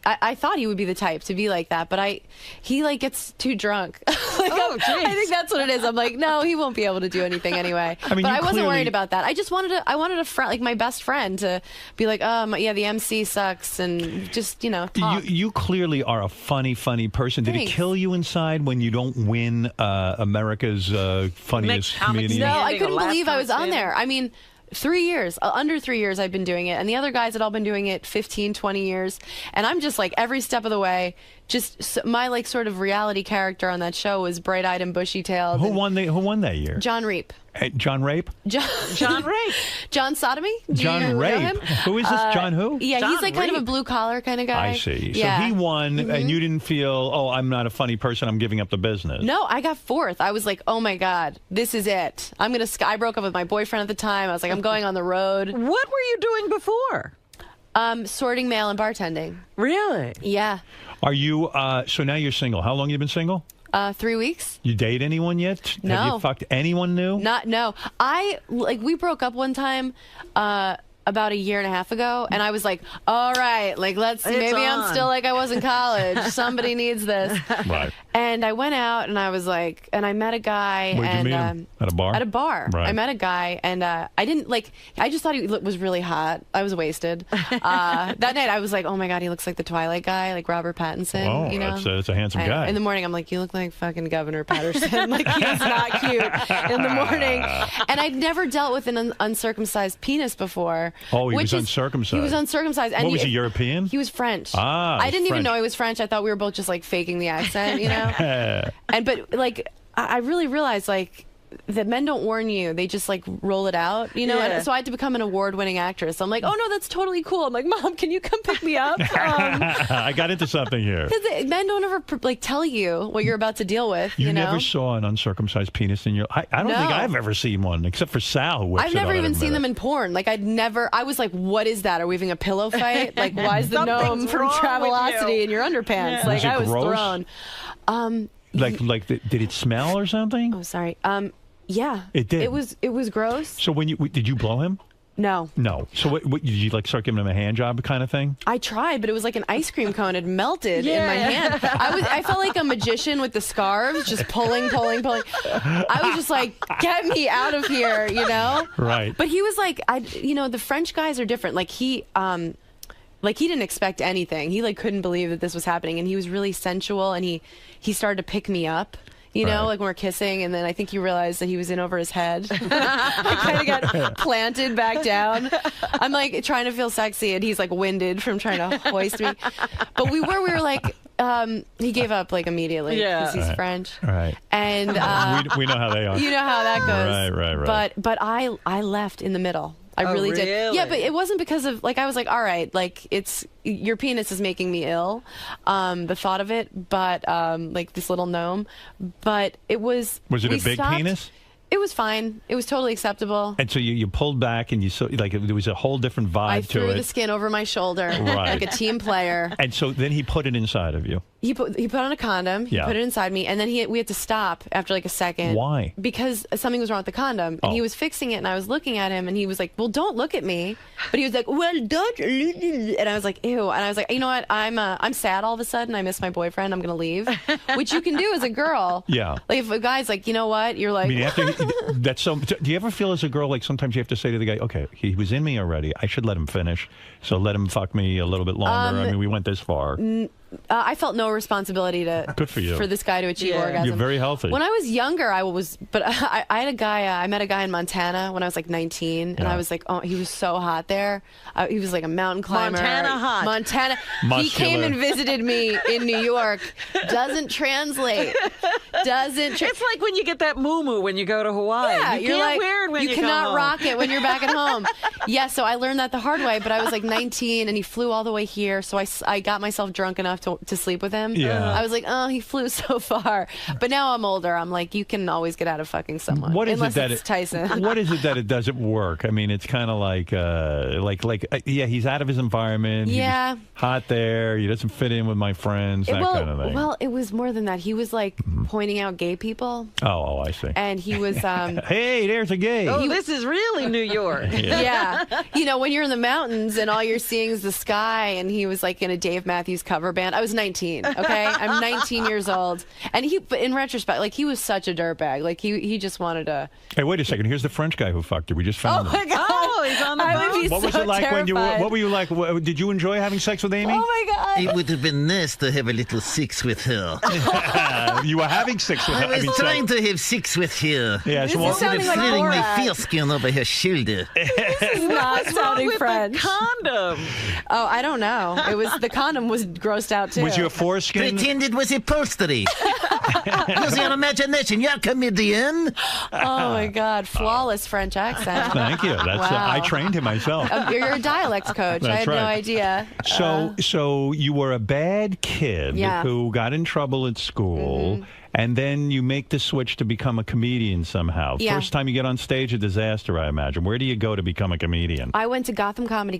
I thought he would be the type to be like that, but he like gets too drunk. I think that's what it is. I'm like, no, he won't be able to do anything anyway. I mean, but you I wasn't clearly- worried about that. I just wanted a friend, like my best friend, to be like, yeah, the MC sucks, and just talk. You clearly are a funny person. Did it Thanks. kill you inside when you don't win America's funniest comedian? No, I couldn't believe I was on there. I mean, 3 years, under 3 years I've been doing it. And the other guys had all been doing it 15, 20 years. And I'm just like every step of the way my like sort of reality character on that show was bright-eyed and bushy-tailed. Who won that year? John Reap. John Rape? John Rape. John Sodomy? John Rape. Who is this? John who? Yeah, John he's like kind of a blue-collar kind of guy. I see. Yeah. So he won, and you didn't feel, oh, I'm not a funny person, I'm giving up the business. No, I got fourth. I was like, oh my God, this is it. I broke up with my boyfriend at the time. I was like, I'm going on the road. What were you doing before? Sorting mail and bartending. Really? Yeah. Are you, so now you're single. How long have you been single? 3 weeks. You date anyone yet? No. Have you fucked anyone new? No. We broke up one time about a year and a half ago, and I was like, all right, like maybe I'm still like I was in college. Somebody needs this. Right. And I went out, and I was like, and I met a guy. Where'd you meet him? At a bar? At a bar. Right. I met a guy, and I didn't like. I just thought he was really hot. I was wasted. That night, I was like, oh my God, he looks like the Twilight guy, like Robert Pattinson. Oh, you know? that's a handsome guy. In the morning, I'm like, you look like fucking Governor Patterson. Like he's not cute in the morning. And I'd never dealt with an uncircumcised penis before. Oh, he was uncircumcised. He was uncircized. And what was he, European? He was French. Ah, I didn't even French. know he was French. I thought we were both just like faking the accent, you know? But like, I really realized like that men don't warn you; they just like roll it out, you know. Yeah. And so I had to become an award-winning actress. I'm like, oh no, that's totally cool. I'm like, Mom, can you come pick me up? I got into something here. Because men don't ever like tell you what you're about to deal with. You know? Never saw an uncircumcised penis in your. I don't think I've ever seen one except for Sal. Who whips I've it never out even every seen minute. them in porn. Like I was like, what is that? Are we having a pillow fight? Like, why is the gnome from Travelocity in your underpants? Yeah. Like, Was it I was gross? thrown. Did it smell or something? Oh, sorry. Yeah. It did. It was gross. So did you blow him? No. No. So what did you like start giving him a hand job kind of thing? I tried, but it was like an ice cream cone had melted in my hand. I felt like a magician with the scarves, just pulling. I was just like, get me out of here, you know? Right. But he was like, the French guys are different. Like he didn't expect anything. He like couldn't believe that this was happening, and he was really sensual, and he started to pick me up. You know, like when we're kissing, and then I think he realized that he was in over his head. I kind of got planted back down. I'm like trying to feel sexy, and he's like winded from trying to hoist me. But we were like, he gave up like immediately because he's French. Right. And we know how they are. You know how that goes. Right. But I left in the middle. I really did. Yeah, but it wasn't because of like I was like, all right, like your penis is making me ill, the thought of it, but like this little gnome, but it was. Was it a big penis? It was fine. It was totally acceptable. And so you pulled back, and you saw like there was a whole different vibe I to threw it. the skin over my shoulder like a team player. And so then he put it inside of you. He put on a condom. He put it inside me, and then we had to stop after like a second. Why? Because something was wrong with the condom, and he was fixing it, and I was looking at him, and he was like, "Well, don't look at me." But he was like, "Well, don't," and I was like, "Ew," and I was like, "You know what? I'm sad all of a sudden. I miss my boyfriend. I'm gonna leave," which you can do as a girl. Yeah. Like if a guy's like, "You know what?" You're like, I mean, that's so. Do you ever feel as a girl like sometimes you have to say to the guy, "Okay, he was in me already. I should let him finish. So let him fuck me a little bit longer. I mean, we went this far." I felt no responsibility Good for you. for this guy to achieve orgasm. You're very healthy. When I was younger, I had a guy. I met a guy in Montana when I was like 19, and I was like, oh, he was so hot there. He was like a mountain climber. Montana hot. Montana. Muscular. He came and visited me in New York. Doesn't translate. It's like when you get that moo-moo when you go to Hawaii. Yeah, you you're can't like, wear it when you cannot come home. rock it when you're back at home. Yeah, so I learned that the hard way, but I was like 19, and he flew all the way here, so I got myself drunk enough to sleep with him. Yeah. I was like, oh, he flew so far. But now I'm older. I'm like, you can always get out of fucking someone. What is Unless it that it's Tyson. What is it that it doesn't work? I mean, it's kind of like he's out of his environment. Yeah. He was hot there. He doesn't fit in with my friends. That kind of thing. Well, it was more than that. He was like pointing out gay people. Oh, I see. And he was. Hey, there's a gay. Oh, this is really New York. Yeah. You know, when you're in the mountains and all you're seeing is the sky, and he was like in a Dave Matthews cover band. I was 19, okay? I'm 19 years old. And but in retrospect, like, he was such a dirtbag. Like, he just wanted to... Hey, wait a second. Here's the French guy who fucked her. We just found him. Oh, was on the I would phone? be What was so it like when you were? terrified. What were you like? Did you enjoy having sex with Amy? Oh my God! It would have been nice to have a little sex with her. You were having sex with her. I was trying to have sex with her. Yeah, This is sounding like feeling my Borat. foreskin over her shoulder. This is not sounding with French. the condom? Oh, I don't know. It was the condom was grossed out too. Was your foreskin? Pretend it was upholstery. Use your imagination. You're a comedian. Oh my God! Flawless French accent. Thank you. That's Wow. I trained him myself. You're a dialect coach. I That's had right. no idea. So you were a bad kid Yeah. who got in trouble at school, and then you make the switch to become a comedian somehow. Yeah. First time you get on stage, a disaster, I imagine. Where do you go to become a comedian? I went to Gotham Comedy